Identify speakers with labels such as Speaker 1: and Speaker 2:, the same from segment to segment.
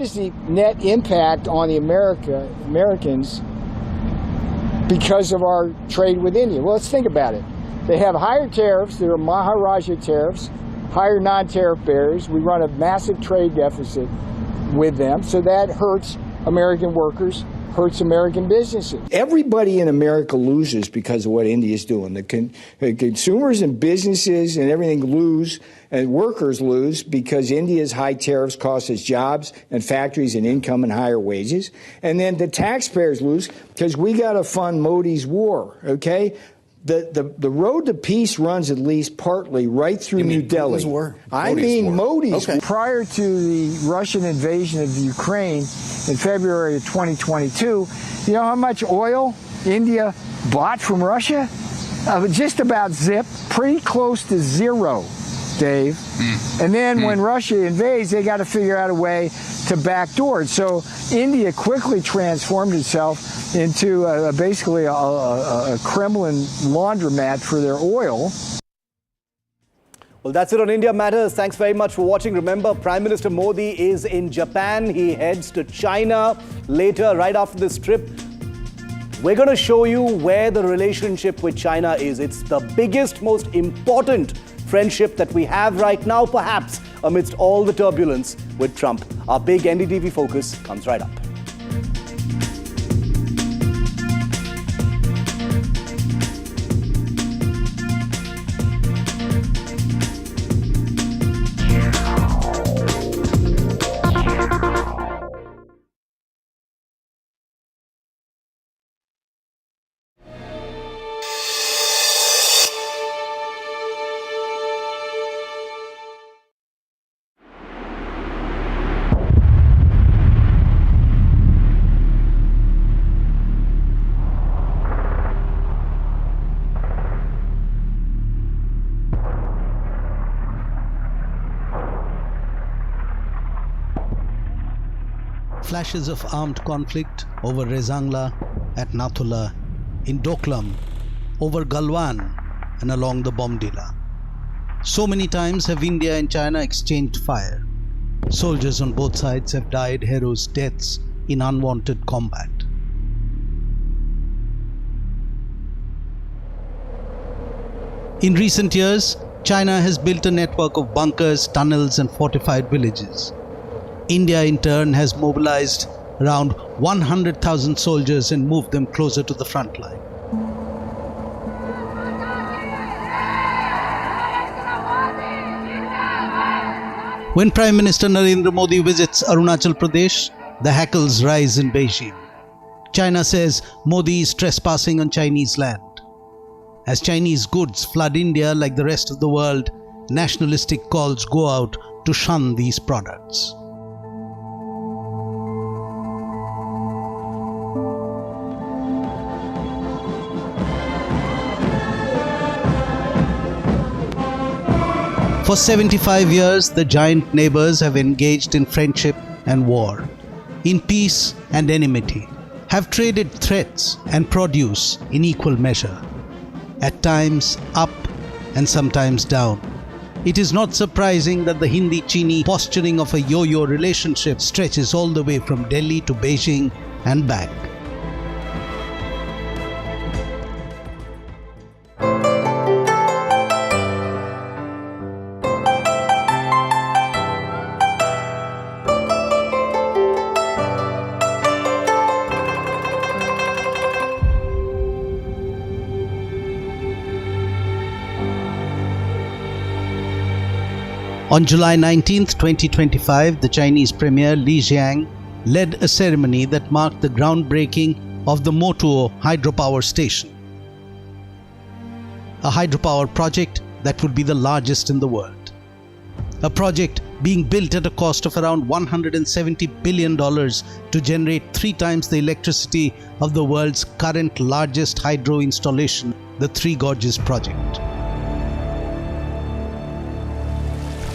Speaker 1: is the net impact on the Americans because of our trade with India? Well, let's think about it. They have higher tariffs. There are Maharaja tariffs, higher non-tariff barriers. We run a massive trade deficit with them, so that hurts American workers, hurts American businesses. Everybody in America loses because of what India is doing. The consumers and businesses and everything lose, and workers lose because India's high tariffs cost us jobs and factories and income and higher wages. And then the taxpayers lose because we got to fund Modi's war, okay? The road to peace runs at least partly right through New Delhi.
Speaker 2: Putin's war?
Speaker 1: I mean Modi's.
Speaker 2: Okay.
Speaker 1: Prior to the Russian invasion of Ukraine in February of 2022, you know how much oil India bought from Russia? Just about zip, pretty close to zero, Dave. And then when Russia invades, they got to figure out a way to backdoor it. So India quickly transformed itself into basically a Kremlin laundromat for their oil.
Speaker 3: Well, that's it on India Matters. Thanks very much for watching. Remember, Prime Minister Modi is in Japan. He heads to China later, right after this trip. We're going to show you where the relationship with China is. It's the biggest, most important friendship that we have right now, perhaps, amidst all the turbulence with Trump. Our big NDTV focus comes right up.
Speaker 4: Flashes of armed conflict over Rezangla, at Nathula, in Doklam, over Galwan and along the Bomdila. So many times have India and China exchanged fire. Soldiers on both sides have died heroes' deaths in unwanted combat. In recent years, China has built a network of bunkers, tunnels and fortified villages. India in turn has mobilized around 100,000 soldiers and moved them closer to the front line. When Prime Minister Narendra Modi visits Arunachal Pradesh, the hackles rise in Beijing. China says Modi is trespassing on Chinese land. As Chinese goods flood India like the rest of the world, nationalistic calls go out to shun these products. For 75 years, the giant neighbors have engaged in friendship and war, in peace and enmity, have traded threats and produce in equal measure, at times up and sometimes down. It is not surprising that the Hindi-Chini posturing of a yo-yo relationship stretches all the way from Delhi to Beijing and back. On July 19, 2025, the Chinese Premier Li Jiang led a ceremony that marked the groundbreaking of the Motuo hydropower station, a hydropower project that would be the largest in the world. A project being built at a cost of around $170 billion to generate 3 times the electricity of the world's current largest hydro installation, the Three Gorges project.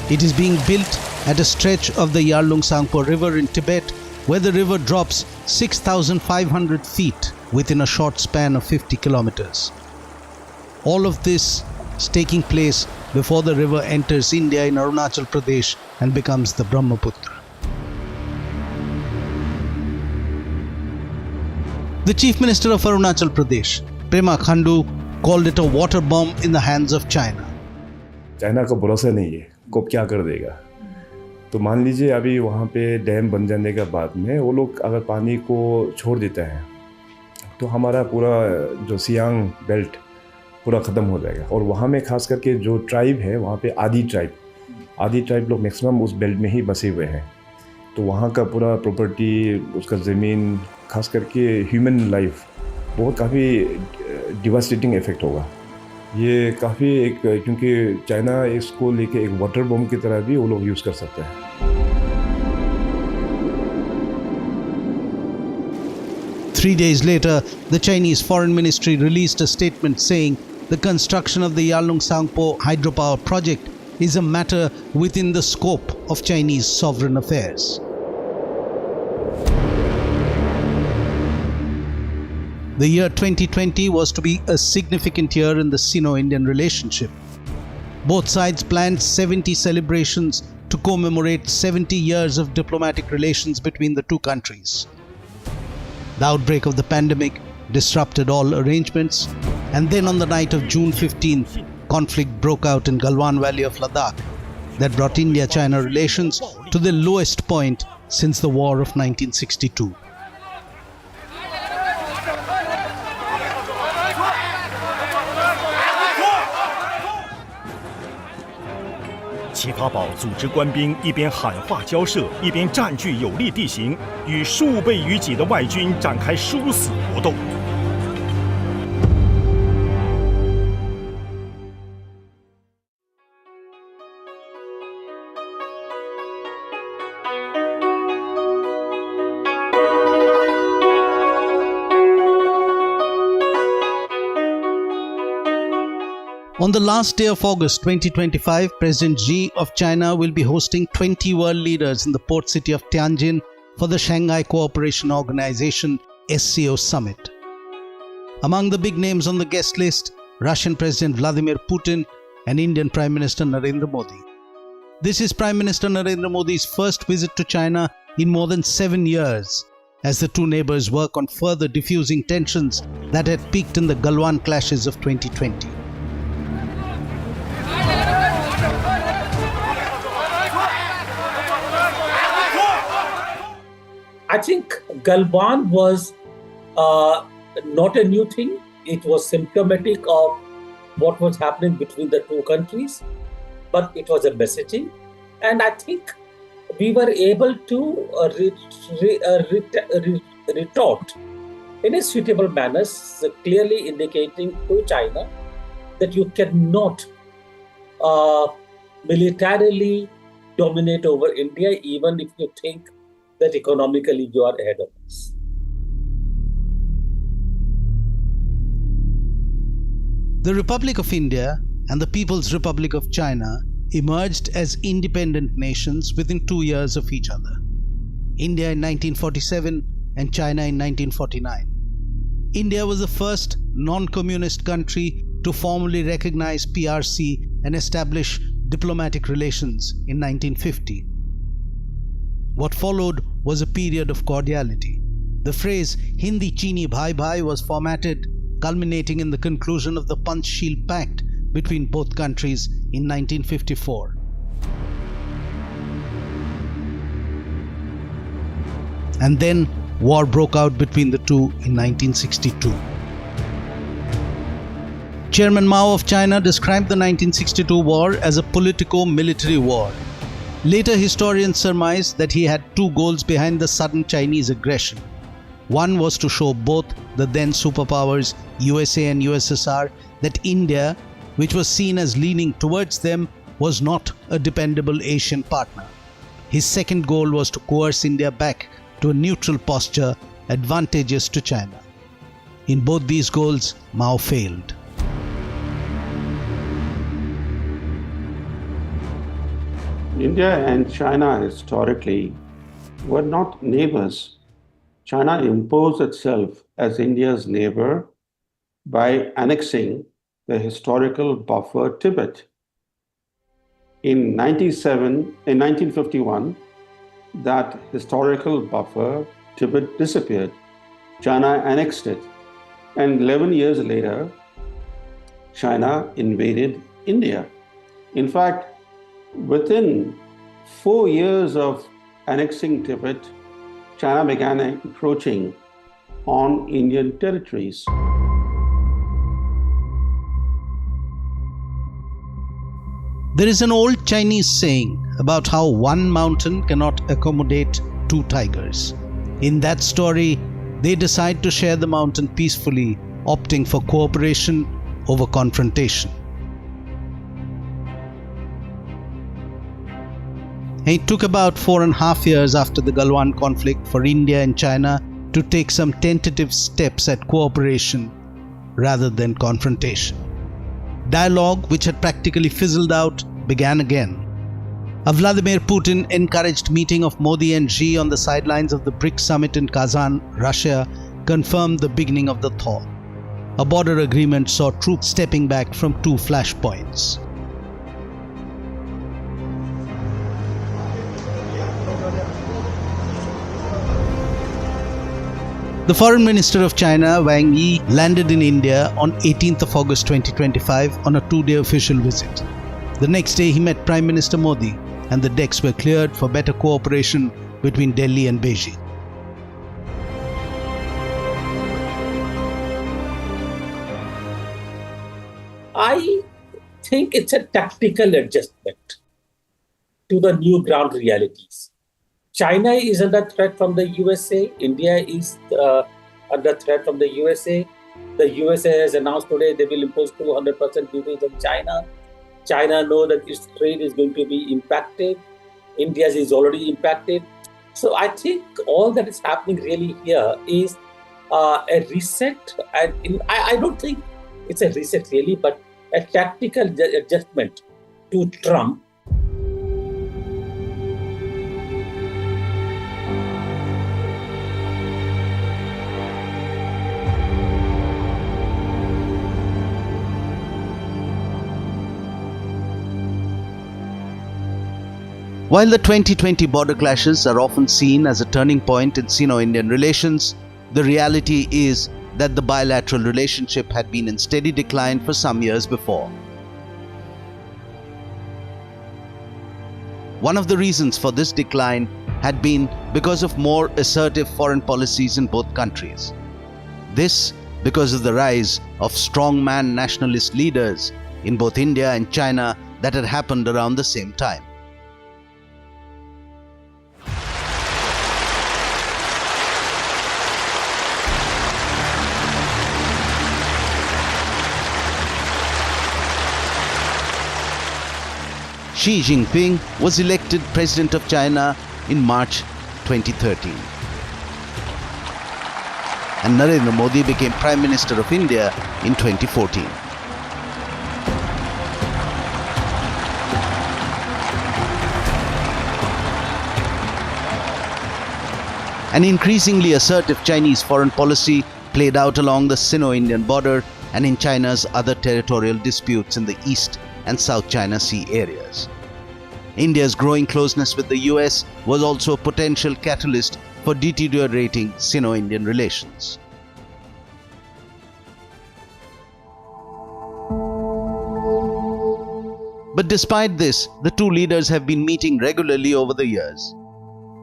Speaker 4: It is being built at a stretch of the Yarlung-Tsangpo River in Tibet, where the river drops 6,500 feet within a short span of 50 kilometers. All of this is taking place before the river enters India in Arunachal Pradesh and becomes the Brahmaputra. The Chief Minister of Arunachal Pradesh, Pema Khandu, called it a water bomb in the hands of China.
Speaker 2: China का भरोसा नहीं है, कब क्या कर देगा। तो मान लीजिए अभी वहाँ पे डैम बन जाने के बाद में वो लोग अगर पानी को छोड़ देते हैं तो हमारा पूरा जो सियांग बेल्ट पूरा ख़त्म हो जाएगा। और वहाँ में खास करके जो ट्राइब है वहाँ पे आदि ट्राइब लोग मैक्सिमम उस बेल्ट में ही बसे हुए हैं। तो वहाँ का पूरा प्रॉपर्टी, उसका ज़मीन, खास करके ह्यूमन लाइफ बहुत काफ़ी डिवास्टेटिंग इफेक्ट होगा। ये काफ़ी एक, क्योंकि चाइना इसको लेके एक वाटर बम की तरह भी वो लोग यूज़ कर सकते हैं।
Speaker 4: 3 days later, the Chinese Foreign Ministry released a statement saying the construction of the Yalung Sangpo hydropower project is a matter within the scope of Chinese sovereign affairs. The year 2020 was to be a significant year in the Sino-Indian relationship. Both sides planned 70 celebrations to commemorate 70 years of diplomatic relations between the two countries. The outbreak of the pandemic disrupted all arrangements, and then on the night of June 15th, conflict broke out in Galwan Valley of Ladakh that brought India-China relations to the lowest point since the War of 1962.
Speaker 5: 齐发宝组织官兵一边喊话交涉，一边占据有利地形，与数倍于己的外军展开殊死搏斗。
Speaker 4: On the last day of August 2025, President Xi of China will be hosting 20 world leaders in the port city of Tianjin for the Shanghai Cooperation Organization SCO Summit. Among the big names on the guest list, Russian President Vladimir Putin and Indian Prime Minister Narendra Modi. This is Prime Minister Narendra Modi's first visit to China in more than 7 years, as the two neighbors work on further diffusing tensions that had peaked in the Galwan clashes of 2020.
Speaker 6: I think Galwan was not a new thing. It was symptomatic of what was happening between the two countries, but it was a messaging. And I think we were able to retort in a suitable manner, clearly indicating to China that you cannot militarily dominate over India, even if you think that economically you are ahead of us.
Speaker 4: The Republic of India and the People's Republic of China emerged as independent nations within 2 years of each other. India in 1947 and China in 1949. India was the first non-communist country to formally recognize PRC and establish diplomatic relations in 1950. What followed was a period of cordiality. The phrase Hindi Chini Bhai Bhai was formatted, culminating in the conclusion of the Panchsheel Pact between both countries in 1954. And then war broke out between the two in 1962. Chairman Mao of China described the 1962 war as a politico-military war. Later historians surmise that he had two goals behind the sudden Chinese aggression. One was to show both the then superpowers USA and USSR that India, which was seen as leaning towards them, was not a dependable Asian partner. His second goal was to coerce India back to a neutral posture advantageous to China. In both these goals, Mao failed.
Speaker 7: India and China historically were not neighbors. China imposed itself as India's neighbor by annexing the historical buffer Tibet. In 1951, that historical buffer Tibet disappeared, China annexed it. And 11 years later, China invaded India. In fact, within 4 years of annexing Tibet, China began encroaching on Indian territories.
Speaker 4: There is an old Chinese saying about how one mountain cannot accommodate two tigers. In that story, they decide to share the mountain peacefully, opting for cooperation over confrontation. It took about 4.5 years after the Galwan conflict for India and China to take some tentative steps at cooperation rather than confrontation. Dialogue, which had practically fizzled out, began again. A Vladimir Putin encouraged meeting of Modi and Xi on the sidelines of the BRICS summit in Kazan, Russia, confirmed the beginning of the thaw. A border agreement saw troops stepping back from two flashpoints. The Foreign Minister of China, Wang Yi, landed in India on 18th of August 2025 on a 2-day official visit. The next day he met Prime Minister Modi and the decks were cleared for better cooperation between Delhi and Beijing.
Speaker 6: I think it's a tactical adjustment to the new ground realities. China is under threat from the USA. India is under threat from the USA. The USA has announced today they will impose 200% duties on China. China knows that its trade is going to be impacted. India's is already impacted. So I think all that is happening really here is a reset. And I don't think it's a reset really, but a tactical adjustment to Trump.
Speaker 4: While the 2020 border clashes are often seen as a turning point in Sino-Indian relations, the reality is that the bilateral relationship had been in steady decline for some years before. One of the reasons for this decline had been because of more assertive foreign policies in both countries. This because of the rise of strongman nationalist leaders in both India and China that had happened around the same time. Xi Jinping was elected President of China in March 2013. And Narendra Modi became Prime Minister of India in 2014. An increasingly assertive Chinese foreign policy played out along the Sino-Indian border and in China's other territorial disputes in the East and South China Sea areas. India's growing closeness with the US was also a potential catalyst for deteriorating Sino-Indian relations. But despite this, the two leaders have been meeting regularly over the years.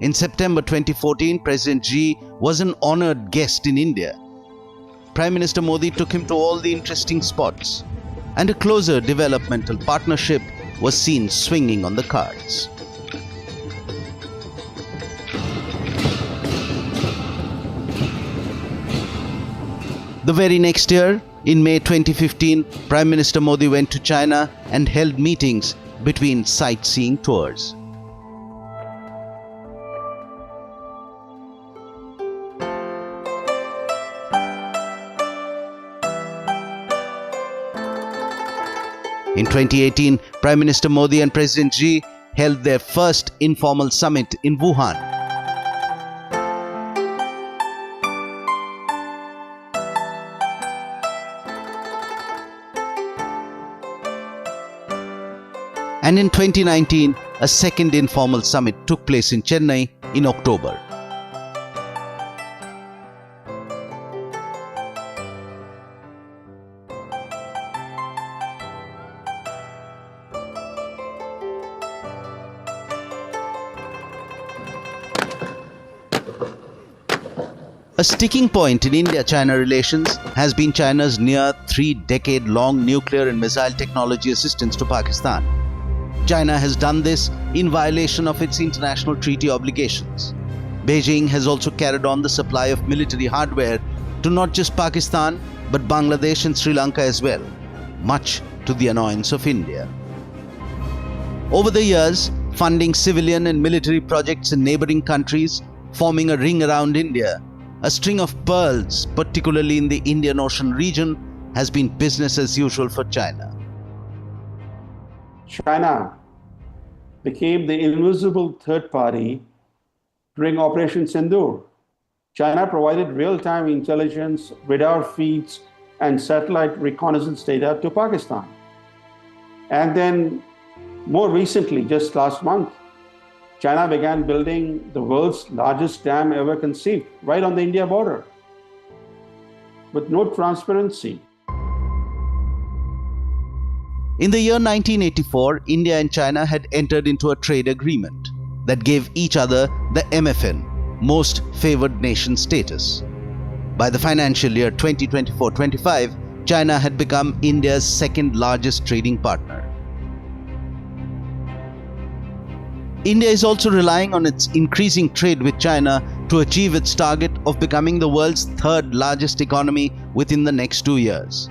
Speaker 4: In September 2014, President Xi was an honored guest in India. Prime Minister Modi took him to all the interesting spots, and a closer developmental partnership was seen swinging on the cards. The very next year, in May 2015, Prime Minister Modi went to China and held meetings between sightseeing tours. In 2018, Prime Minister Modi and President Xi held their first informal summit in Wuhan. And in 2019, a second informal summit took place in Chennai in October. A sticking point in India-China relations has been China's near 3-decade-long nuclear and missile technology assistance to Pakistan. China has done this in violation of its international treaty obligations. Beijing has also carried on the supply of military hardware to not just Pakistan but Bangladesh and Sri Lanka as well, much to the annoyance of India. Over the years, funding civilian and military projects in neighboring countries, forming a ring around India, a string of pearls, particularly in the Indian Ocean region, has been business as usual for China.
Speaker 7: China became the invisible third party during Operation Sindoor. China provided real-time intelligence, radar feeds, and satellite reconnaissance data to Pakistan. And then, more recently, just last month, China began building the world's largest dam ever conceived, right on the India border, with no transparency.
Speaker 4: In the year 1984, India and China had entered into a trade agreement that gave each other the MFN, Most Favored Nation status. By the financial year 2024-25, China had become India's second largest trading partner. India is also relying on its increasing trade with China to achieve its target of becoming the world's third largest economy within the next 2 years.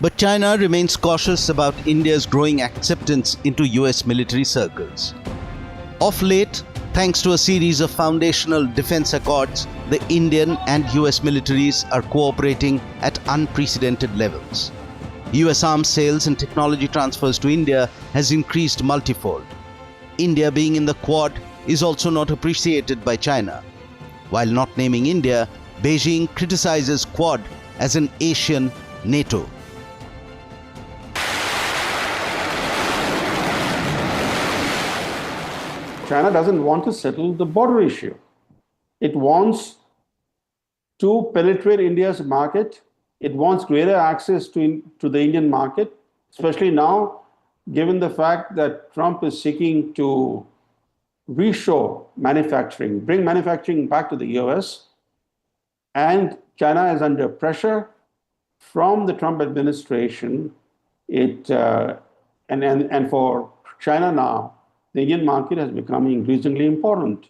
Speaker 4: But China remains cautious about India's growing acceptance into US military circles. Of late, thanks to a series of foundational defense accords, the Indian and US militaries are cooperating at unprecedented levels. US arms sales and technology transfers to India has increased multifold. India being in the Quad is also not appreciated by China. While not naming India, Beijing criticizes Quad as an Asian NATO.
Speaker 7: China doesn't want to settle the border issue. It wants to penetrate India's market. It wants greater access to the Indian market, especially now, given the fact that Trump is seeking to reshore manufacturing, bring manufacturing back to the US. And China is under pressure from the Trump administration. And for China now, the Indian market has become increasingly important.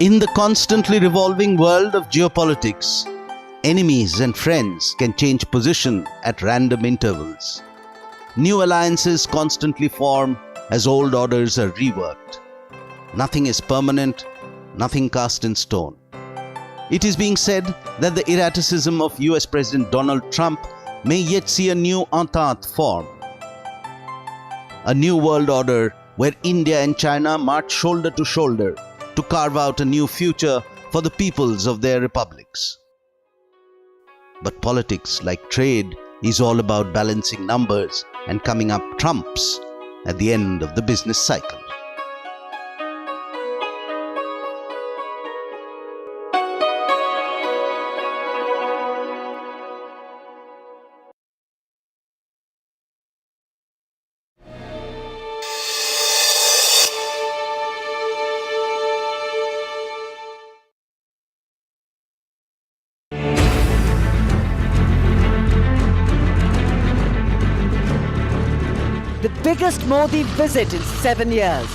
Speaker 4: In the constantly revolving world of geopolitics, enemies and friends can change position at random intervals. New alliances constantly form as old orders are reworked. Nothing is permanent, nothing cast in stone. It is being said that the erraticism of US President Donald Trump may yet see a new entente form. A new world order where India and China march shoulder to shoulder to carve out a new future for the peoples of their republics. But politics, like trade, is all about balancing numbers and coming up trumps at the end of the business cycle.
Speaker 8: The biggest Modi visit in 7 years.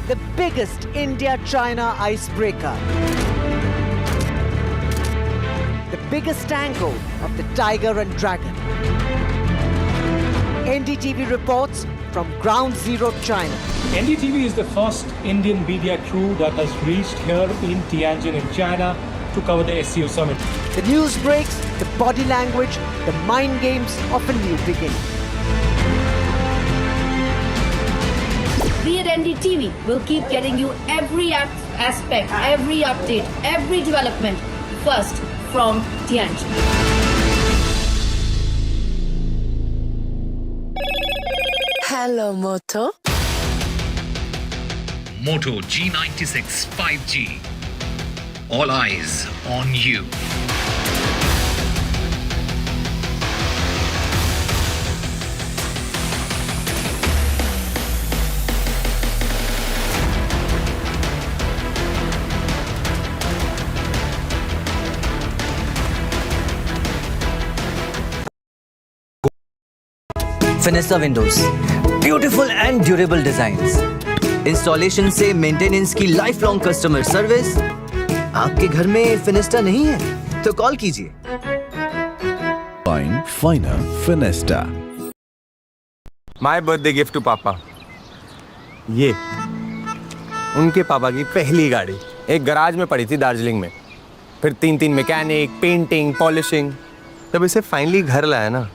Speaker 8: The biggest India-China icebreaker. The biggest angle of the Tiger and Dragon. NDTV reports from Ground Zero, China.
Speaker 9: NDTV is the first Indian media crew that has reached here in Tianjin in China to cover the SCO summit.
Speaker 8: The news breaks, the body language, the mind games of a new beginning.
Speaker 10: We at NDTV will keep getting you every aspect, every update, every development first from Tianjin.
Speaker 8: Hello, Moto.
Speaker 11: Moto G96 5G. All eyes on you.
Speaker 12: Finessa windows, beautiful and durable designs. Installation से maintenance की lifelong customer service. आपके घर में फिनेस्टा नहीं है तो call कीजिए।
Speaker 13: Find Finer Finesta.
Speaker 14: My birthday gift to पापा, ये उनके पापा की पहली गाड़ी एक गराज में पड़ी थी दार्जिलिंग में। फिर 3 मैकेनिक, पेंटिंग, पॉलिशिंग। जब इसे फाइनली घर लाया ना,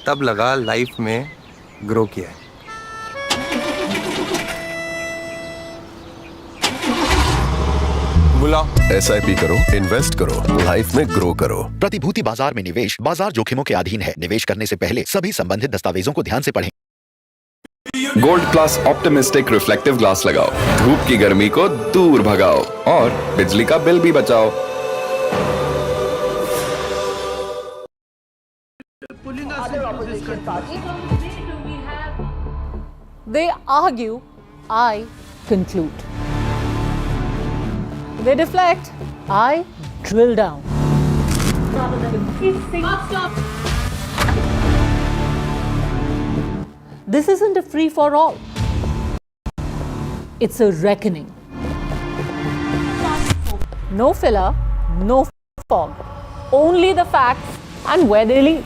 Speaker 14: तब लगा लाइफ में ग्रो किया है। बुलाओ।
Speaker 13: SIP करो, इन्वेस्ट करो, लाइफ में ग्रो करो। प्रतिभूति बाजार में निवेश बाजार जोखिमों के अधीन है। निवेश करने से पहले सभी संबंधित दस्तावेजों को ध्यान से पढ़ें।
Speaker 15: Gold plus optimistic reflective glass लगाओ, धूप की गर्मी को दूर भगाओ और बिजली का बिल भी बचाओ।
Speaker 16: They argue, I conclude. They deflect, I drill down. This isn't a free-for-all. It's a reckoning. No filler, no fog. Only the facts and where they lead.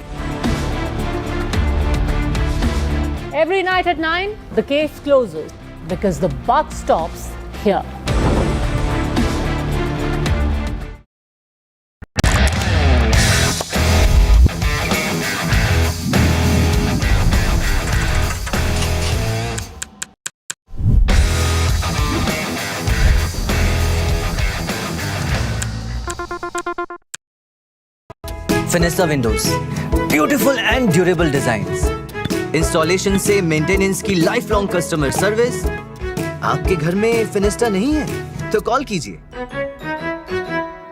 Speaker 16: Every night at 9, the case closes because the buck stops here.
Speaker 12: Finessa windows, beautiful and durable designs. Installation से maintenance की lifelong customer service. आपके घर में फिनेस्टा नहीं है तो call कीजिए।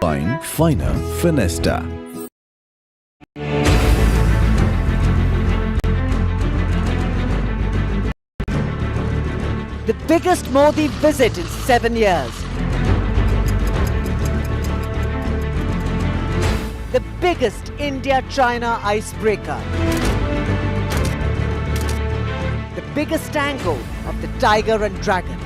Speaker 13: Find Finer Finesta.
Speaker 8: The biggest Modi visit in 7 years. The biggest India-China icebreaker. The biggest angle of the Tiger and Dragon.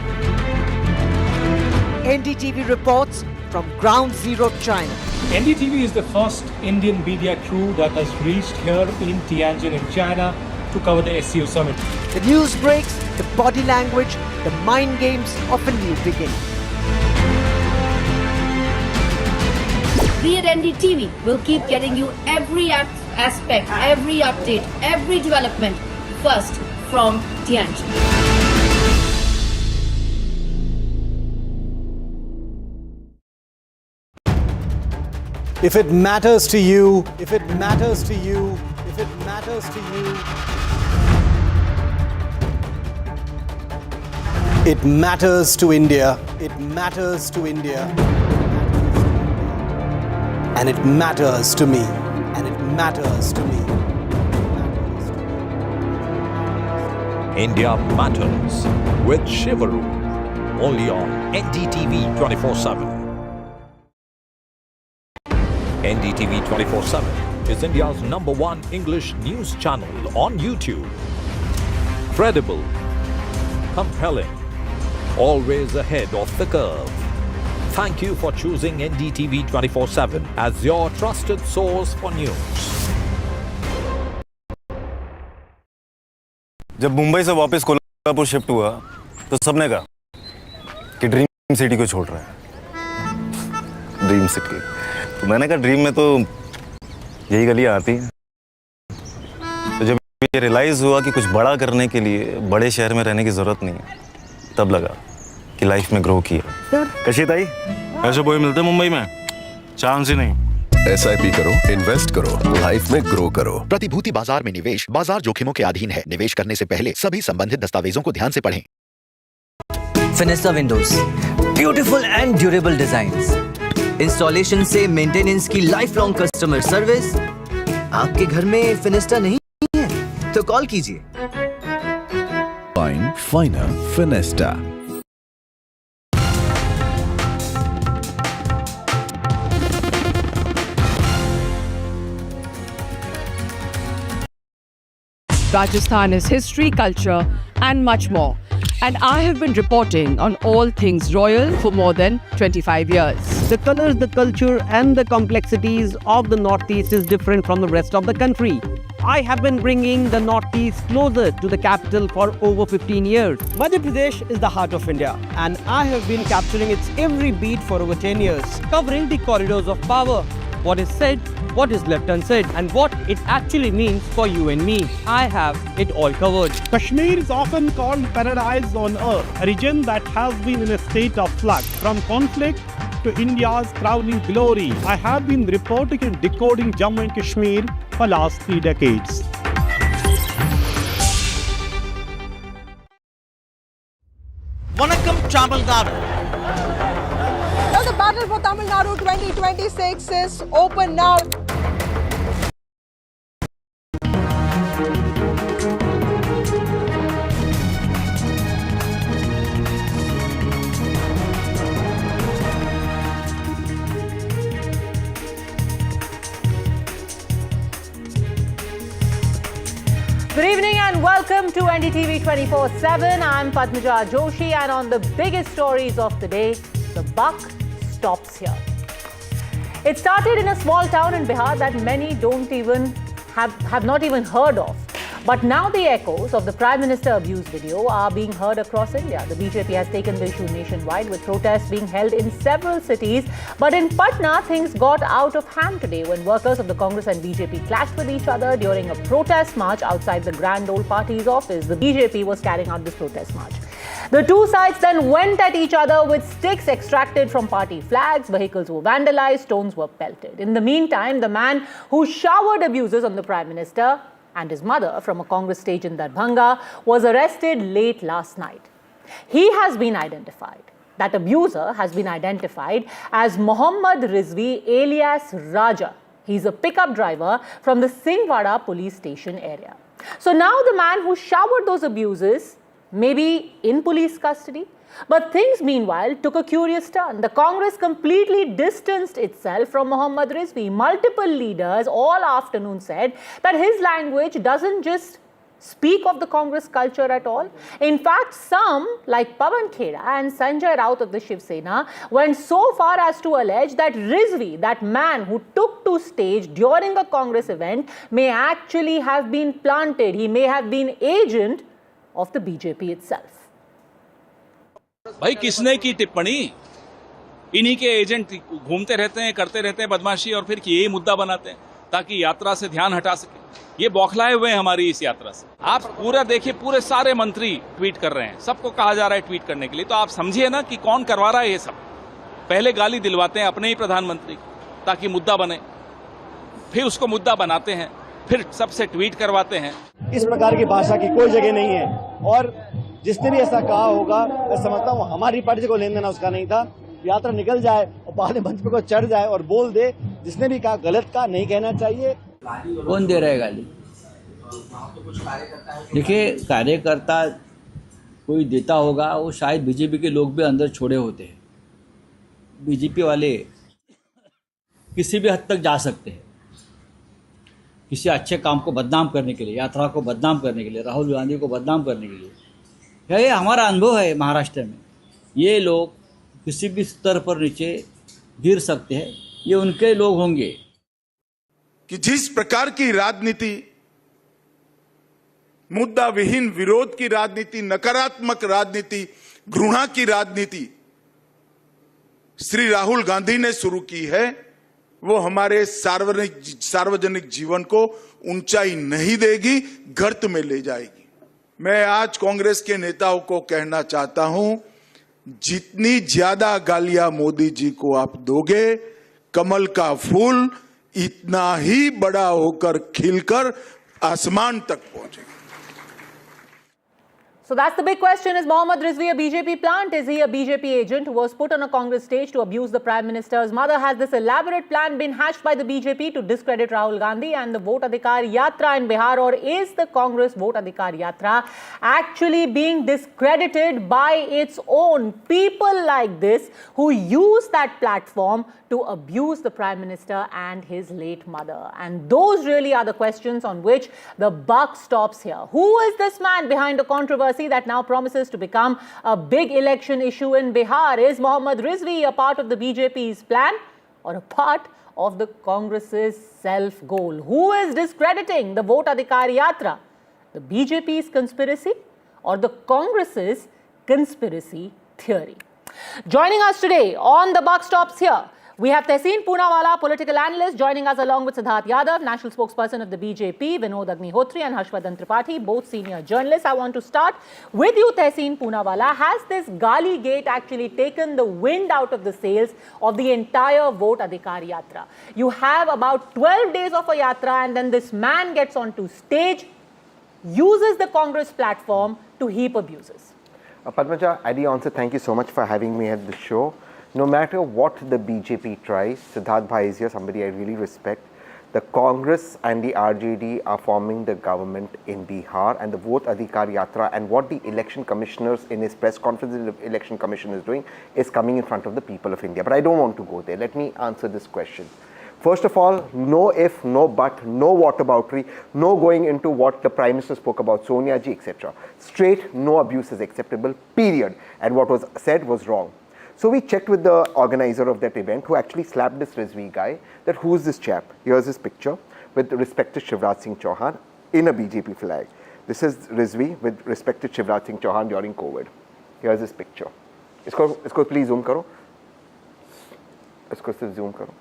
Speaker 8: NDTV reports from Ground Zero, China.
Speaker 9: NDTV is the first Indian media crew that has reached here in Tianjin in China to cover the SCO summit.
Speaker 8: The news breaks, the body language, the mind games of a new beginning.
Speaker 10: We at NDTV will keep getting you every aspect, every update, every development first from Tianjin.
Speaker 3: If it matters to you, if it matters to you, if it matters to you, it matters to India, it matters to India, and it matters to me, and it matters to me.
Speaker 17: India Matters with Shivaru, only on NDTV 24/7. NDTV 24/7 is India's #1 English news channel on YouTube. Credible, compelling, always ahead of the curve. Thank you for choosing NDTV 24/7 as your trusted source for news.
Speaker 18: जब मुंबई से वापस Kolhapur shift हुआ तो सबने कहा कि dream city को छोड़ रहा है। ड्रीम सिटी, तो मैंने कहा ड्रीम में तो यही गलियां आती हैं। तो जब ये रियलाइज़ हुआ कि कुछ बड़ा करने के लिए बड़े शहर में रहने की ज़रूरत नहीं है, तब लगा कि लाइफ में ग्रो किया। कशी ताई, ऐसे बॉय मिलते मुंबई में? चांस ही नहीं।
Speaker 13: SIP करो, इन्वेस्ट करो, लाइफ में ग्रो करो। प्रतिभूति बाजार में निवेश बाजार जोखिमों के अधीन है। निवेश करने से पहले सभी संबंधित दस्तावेजों को ध्यान से पढ़ें।
Speaker 12: Fenesta windows, beautiful and durable designs, installation से मेंटेनेंस की लाइफ लॉन्ग कस्टमर सर्विस। आपके घर में फिनिस्टा नहीं है तो कॉल कीजिए।
Speaker 17: Fine, finer, Finesta.
Speaker 19: Rajasthan is history, culture, and much more. And I have been reporting on all things royal for more than 25 years.
Speaker 20: The colors, the culture, and the complexities of the Northeast is different from the rest of the country. I have been bringing the Northeast closer to the capital for over 15 years.
Speaker 21: Madhya Pradesh is the heart of India, and I have been capturing its every beat for over 10 years, covering the corridors of power, what is said, what is left unsaid, and what it actually means for you and me. I have it all covered.
Speaker 22: Kashmir is often called paradise on earth, a region that has been in a state of flux from conflict to India's crowning glory. I have been reporting and decoding Jammu and Kashmir for last 3 decades.
Speaker 23: Vanakkam Tamil Nadu.
Speaker 24: Now the battle for Tamil Nadu 2026 is open now.
Speaker 16: Good evening and welcome to NDTV 24/7. I'm Padmaja Joshi, and on the biggest stories of the day, the buck stops here. It started in a small town in Bihar that many don't even have not even heard of. But now the echoes of the Prime Minister abuse video are being heard across India. The BJP has taken the issue nationwide, with protests being held in several cities. But in Patna, things got out of hand today when workers of the Congress and BJP clashed with each other during a protest march outside the Grand Old Party's office. The BJP was carrying out this protest march. The two sides then went at each other with sticks extracted from party flags. Vehicles were vandalized, stones were pelted. In the meantime, the man who showered abuses on the Prime Minister and his mother from a Congress stage in Darbhanga was arrested late last night. He has been identified. That abuser has been identified as Mohammad Rizvi alias Raja. He's a pickup driver from the Singwada police station area. So now the man who showered those abuses may be in police custody. But things, meanwhile, took a curious turn. The Congress completely distanced itself from Mohammad Rizvi. Multiple leaders all afternoon said that his language doesn't just speak of the Congress culture at all. In fact, some, like Pawan Khera and Sanjay Raut of the Shiv Sena, went so far as to allege that Rizvi, that man who took to stage during a Congress event, may actually have been planted. He may have been agent of the BJP itself.
Speaker 25: भाई किसने की टिप्पणी? इन्हीं के agent घूमते रहते हैं, करते रहते हैं बदमाशी, और फिर यही मुद्दा बनाते हैं ताकि यात्रा से ध्यान हटा सके। ये बौखलाए हुए हैं हमारी इस यात्रा से। आप पूरा देखिए, पूरे सारे मंत्री ट्वीट कर रहे हैं, सबको कहा जा रहा है ट्वीट करने के लिए। तो आप समझिए ना कि कौन करवा रहा है ये सब। पहले गाली दिलवाते हैं अपने ही प्रधानमंत्री ताकि मुद्दा बने, फिर उसको मुद्दा बनाते हैं, फिर सबसे ट्वीट करवाते हैं।
Speaker 26: इस प्रकार की भाषा की कोई जगह नहीं है, और जिसने भी ऐसा कहा होगा, मैं समझता हूँ हमारी पार्टी को लेन देना उसका नहीं था। यात्रा निकल जाए और बाद में मंच पे कोई चढ़ जाए और बोल दे, जिसने भी कहा गलत कहा, नहीं कहना चाहिए।
Speaker 27: कौन दे रहा है गाली? देखिए, कार्यकर्ता कोई देता होगा, वो शायद बीजेपी के लोग भी अंदर छोड़े होते हैं। बीजेपी वाले किसी भी हद तक जा सकते हैं, किसी अच्छे काम को बदनाम करने के लिए, यात्रा को बदनाम करने के लिए, राहुल गांधी को बदनाम करने के लिए। ये हमारा अनुभव है महाराष्ट्र में। ये लोग किसी भी स्तर पर नीचे गिर सकते हैं, ये उनके लोग होंगे।
Speaker 28: कि जिस प्रकार की राजनीति, मुद्दा विहीन विरोध की राजनीति, नकारात्मक राजनीति, घृणा की राजनीति श्री राहुल गांधी ने शुरू की है, वो हमारे सार्वजनिक जीवन को ऊंचाई नहीं देगी, गर्त में ले जाएगी। मैं आज कांग्रेस के नेताओं को कहना चाहता हूं, जितनी ज्यादा गालियां मोदी जी को आप दोगे, कमल का फूल इतना ही बड़ा होकर खिलकर आसमान तक पहुंचेगा.
Speaker 16: So that's the big question. Is Mohammad Rizvi a BJP plant? Is he a BJP agent who was put on a Congress stage to abuse the Prime Minister's mother? Has this elaborate plan been hatched by the BJP to discredit Rahul Gandhi and the Vote Adhikar Yatra in Bihar? Or is the Congress Vote Adhikar Yatra actually being discredited by its own people like this who use that platform to abuse the Prime Minister and his late mother? And those really are the questions on which the buck stops here. Who is this man behind a controversy that now promises to become a big election issue in Bihar? Is Mohammad Rizvi a part of the BJP's plan or a part of the Congress's self-goal? Who is discrediting the Vote Adhikar Yatra? The BJP's conspiracy or the Congress's conspiracy theory? Joining us today on the buck stops here, we have Tehseen Poonawala, political analyst, joining us along with Siddharth Yadav, national spokesperson of the BJP, Vinod Agnihotri and Harshvardhan Tripathi, both senior journalists. I want to start with you, Tehseen Poonawala. Has this Gali Gate actually taken the wind out of the sails of the entire Vote Adhikar Yatra? You have about 12 days of a yatra and then this man gets onto stage, uses the Congress platform to heap abuses.
Speaker 1: Padmaja, Adi answer, thank you so much for having me at the show. No matter what the BJP tries, Siddharth Bhai is here, somebody I really respect. The Congress and the RJD are forming the government in Bihar, and the Vote Adhikar Yatra and what the election commissioners in his press conference, the election commission is doing, is coming in front of the people of India. But I don't want to go there. Let me answer this question. First of all, no if, no but, no whataboutery, no going into what the Prime Minister spoke about, Sonia ji, etc. Straight, no abuse is acceptable, period. And what was said was wrong. So we checked with the organizer of that event who actually slapped this Rizvi guy that who's this chap? Here's his picture with respect to Shivraj Singh Chauhan in a BJP flag. This is Rizvi with respect to Shivraj Singh Chauhan during COVID. Here's his picture. Isko please zoom karo. Isko se zoom karo.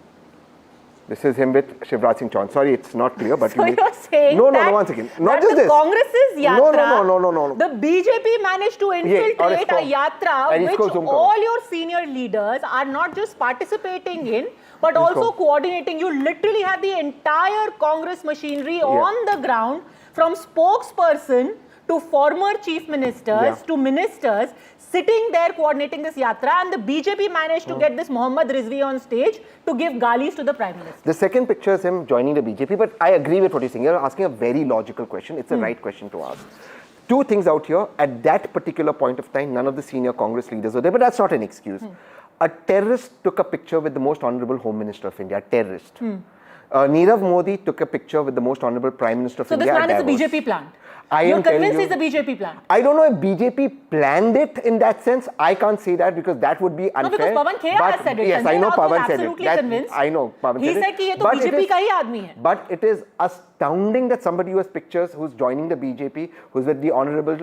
Speaker 1: This is him with Shivraj Singh Chauhan. Sorry, it's not clear, but
Speaker 16: so you're saying
Speaker 1: no, one second. Not just
Speaker 16: the
Speaker 1: this.
Speaker 16: Congress's yatra,
Speaker 1: No.
Speaker 16: The BJP managed to infiltrate a yatra which all your senior leaders are not just participating in, but also coordinating. You literally have the entire Congress machinery on the ground, from spokesperson to former chief ministers to ministers, sitting there coordinating this yatra, and the BJP managed to get this Mohammad Rizvi on stage to give galis to the Prime Minister.
Speaker 1: The second picture is him joining the BJP, but I agree with what you're saying. You're asking a very logical question. It's the right question to ask. Two things out here. At that particular point of time, none of the senior Congress leaders were there, but that's not an excuse. A terrorist took a picture with the most honorable Home Minister of India, a terrorist. Nirav Modi took a picture with the most honorable Prime Minister of India.
Speaker 16: So this man is a BJP plant. You're convinced he's a BJP plant?
Speaker 1: I don't know if BJP planned it in that sense. I can't say that because that would be unfair.
Speaker 16: No, because Pawan Khea has said it.
Speaker 1: Yes, I know Pawan said it.
Speaker 16: Absolutely convinced.
Speaker 1: I know Pawan said it.
Speaker 16: He said कि ये तो BJP का ही आदमी है.
Speaker 1: But it is astounding that somebody who has pictures, who's joining the BJP, who's with the honorable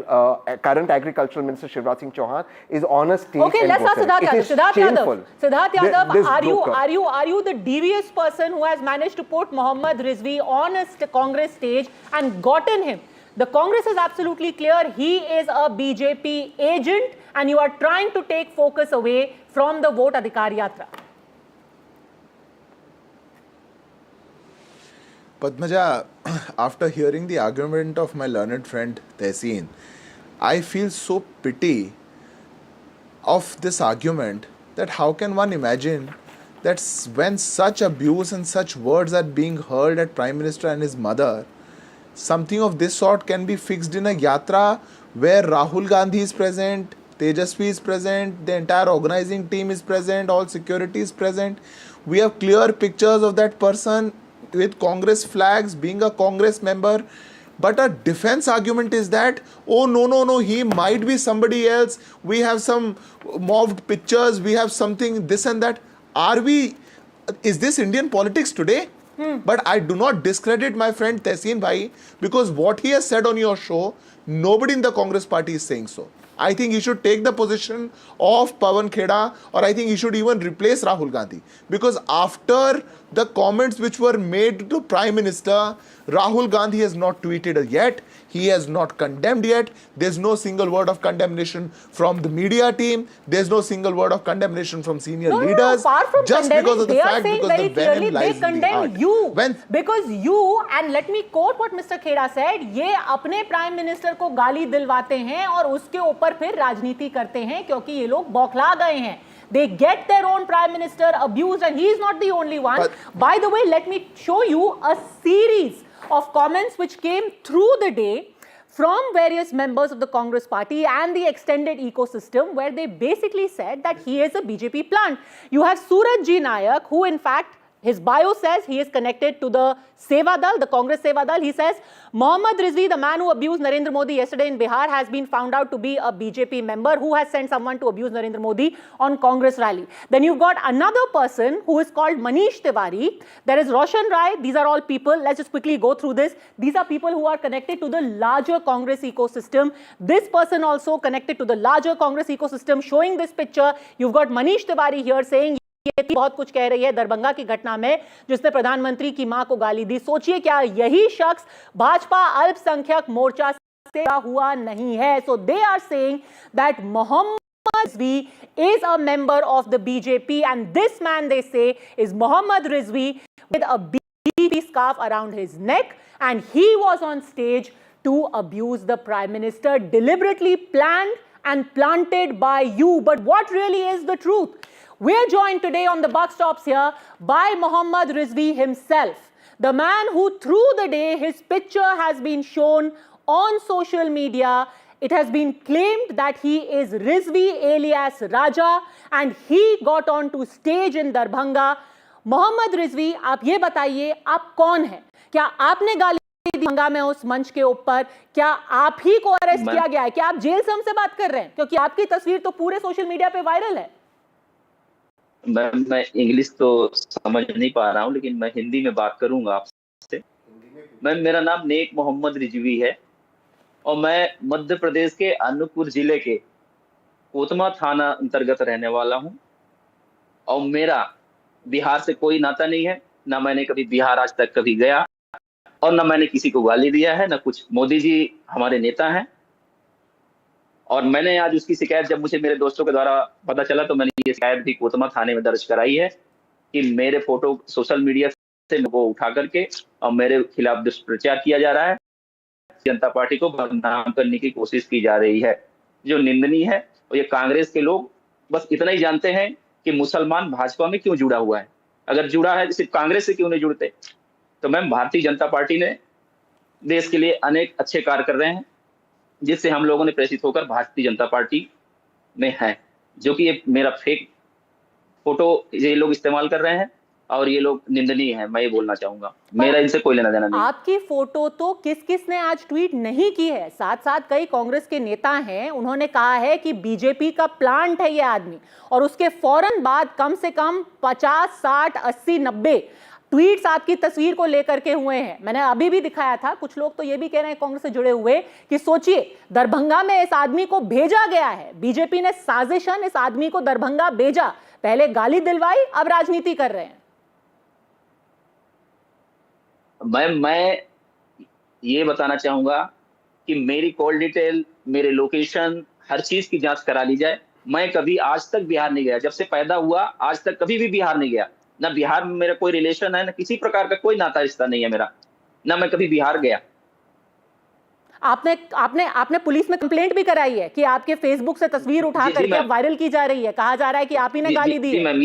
Speaker 1: current agricultural minister Shivraj Singh Chauhan, is on a stage.
Speaker 16: Okay, let's ask Siddharth Yadav. Siddharth Yadav, are you the devious person who has managed to put Mohammad Rizvi on a Congress stage and gotten him? The Congress is absolutely clear. He is a BJP agent, and you are trying to take focus away from the Vote Adhikar Yatra.
Speaker 28: Padmaja, after hearing the argument of my learned friend Tehseen, I feel so pity of this argument that how can one imagine that when such abuse and such words are being hurled at Prime Minister and his mother, something of this sort can be fixed in a yatra where Rahul Gandhi is present, Tejasvi is present, the entire organizing team is present, all security is present. We have clear pictures of that person with Congress flags, being a Congress member. But a defense argument is that, oh no, he might be somebody else. We have some mobbed pictures, we have something, this and that. Is this Indian politics today? But I do not discredit my friend Tehseen Bhai, because what he has said on your show, nobody in the Congress party is saying so. I think he should take the position of Pawan Kheda, or I think he should even replace Rahul Gandhi. Because after the comments which were made to Prime Minister, Rahul Gandhi has not tweeted yet. He has not condemned yet. There's no single word of condemnation from the media team. There's no single word of condemnation from senior leaders.
Speaker 16: Apart from
Speaker 28: just because of the
Speaker 16: they are
Speaker 28: fact,
Speaker 16: saying
Speaker 28: because
Speaker 16: very
Speaker 28: the venom
Speaker 16: clearly
Speaker 28: lies
Speaker 16: they
Speaker 28: in the
Speaker 16: condemn
Speaker 28: heart.
Speaker 16: you. Because you, and let me quote what Mr. Kheda said, ये अपने prime minister को गाली दिलवाते हैं और उसके ऊपर फिर राजनीति करते हैं क्योंकि ये लोग बौखला गए हैं. They get their own prime minister abused, and he is not the only one. By the way, let me show you a series of comments which came through the day from various members of the Congress party and the extended ecosystem, where they basically said that he is a BJP plant. You have Suraj Ji Nayak, who in fact, his bio says he is connected to the Seva Dal, the Congress Seva Dal. He says, Mohammad Rizvi, the man who abused Narendra Modi yesterday in Bihar, has been found out to be a BJP member who has sent someone to abuse Narendra Modi on Congress rally. Then you've got another person who is called Manish Tiwari. There is Roshan Rai. These are all people. Let's just quickly go through this. These are people who are connected to the larger Congress ecosystem. This person also connected to the larger Congress ecosystem, showing this picture. You've got Manish Tiwari here saying, ये बहुत कुछ कह रही है दरभंगा की घटना में जिसने प्रधानमंत्री की मां को गाली दी. सोचिए क्या यही शख्स भाजपा अल्पसंख्यक मोर्चा से हुआ नहीं है. So they are saying that Mohammad Rizvi is a member of the BJP, and this man, they say, is Mohammad Rizvi with a BJP scarf around his neck, and he was on stage to abuse the Prime Minister, deliberately planned and planted by you. But what really is the truth? We're joined today on the Buck Stops here by Mohammad Rizvi himself, the man who through the day his picture has been shown on social media. It has been claimed that he is Rizvi alias Raja, and he got onto stage in Darbhanga. Mohammad Rizvi, आप ये बताइए आप कौन हैं? क्या आपने गाली दी दरभंगा में उस मंच के ऊपर? क्या आप ही को अरेस्ट किया गया है? क्या आप जेल से हमसे बात कर रहे हैं? क्योंकि आपकी तस्वीर तो पूरे सोशल मीडिया पे वायरल है.
Speaker 2: मैं इंग्लिश तो समझ नहीं पा रहा हूँ, लेकिन मैं हिंदी में बात करूंगा आपसे. मेरा नाम नेक मोहम्मद रिजवी है और मैं मध्य प्रदेश के अनूपपुर जिले के कोतमा थाना अंतर्गत रहने वाला हूँ. और मेरा बिहार से कोई नाता नहीं है. ना मैंने कभी बिहार आज तक कभी गया और ना मैंने किसी को गाली दिया है, ना कुछ. मोदी जी हमारे नेता हैं और मैंने आज उसकी शिकायत जब मुझे मेरे दोस्तों के द्वारा पता चला तो मैंने ये शिकायत भी कोतमा थाने में दर्ज कराई है कि मेरे फोटो सोशल मीडिया से वो उठा करके और मेरे खिलाफ दुष्प्रचार किया जा रहा है. जनता पार्टी को बदनाम करने की कोशिश की जा रही है, जो निंदनीय है. और ये कांग्रेस के लोग बस इतना ही जानते हैं कि मुसलमान भाजपा में क्यों जुड़ा हुआ है. अगर जुड़ा है सिर्फ कांग्रेस से क्यों नहीं जुड़ते. तो मैम, भारतीय जनता पार्टी ने देश के लिए अनेक अच्छे कार्य कर रहे हैं जिससे हम लोगों ने प्रेरित होकर भारतीय जनता पार्टी में हैं. जो कि ये मेरा फेक फोटो ये लोग इस्तेमाल कर रहे हैं और ये लोग निंदनीय है. मैं ये बोलना चाहूंगा, मेरा इनसे कोई लेना देना नहीं.
Speaker 16: आपकी फोटो तो किस ने आज ट्वीट नहीं की है. साथ साथ कई कांग्रेस के नेता हैं, उन्होंने कहा है कि बीजेपी का प्लांट है ये आदमी, और उसके फौरन बाद कम से कम 50, 60, 80, 90 ट्वीट्स आपकी तस्वीर को लेकर के हुए हैं. मैंने अभी भी दिखाया था. कुछ लोग तो ये भी कह रहे हैं कांग्रेस से जुड़े हुए कि सोचिए दरभंगा में इस आदमी को भेजा गया है, बीजेपी ने साजिशन इस आदमी को दरभंगा भेजा, पहले गाली दिलवाई, अब राजनीति कर रहे हैं.
Speaker 2: मैं ये बताना चाहूंगा कि मेरी कॉल डिटेल, मेरे लोकेशन, हर चीज की जांच करा ली जाए. मैं कभी आज तक बिहार नहीं गया. जब से पैदा हुआ आज तक कभी भी बिहार नहीं गया. ना बिहार में मेरा कोई रिलेशन है, ना किसी प्रकार का कोई नाता रिश्ता नहीं है मेरा, ना मैं कभी बिहार गया.
Speaker 16: आपने पुलिस में कंप्लेंट भी कराई है कि आपके फेसबुक से तस्वीर उठा करके वायरल की जा रही है, कहा जा रहा है कि आप ही ने गाली दी है.
Speaker 2: मैम,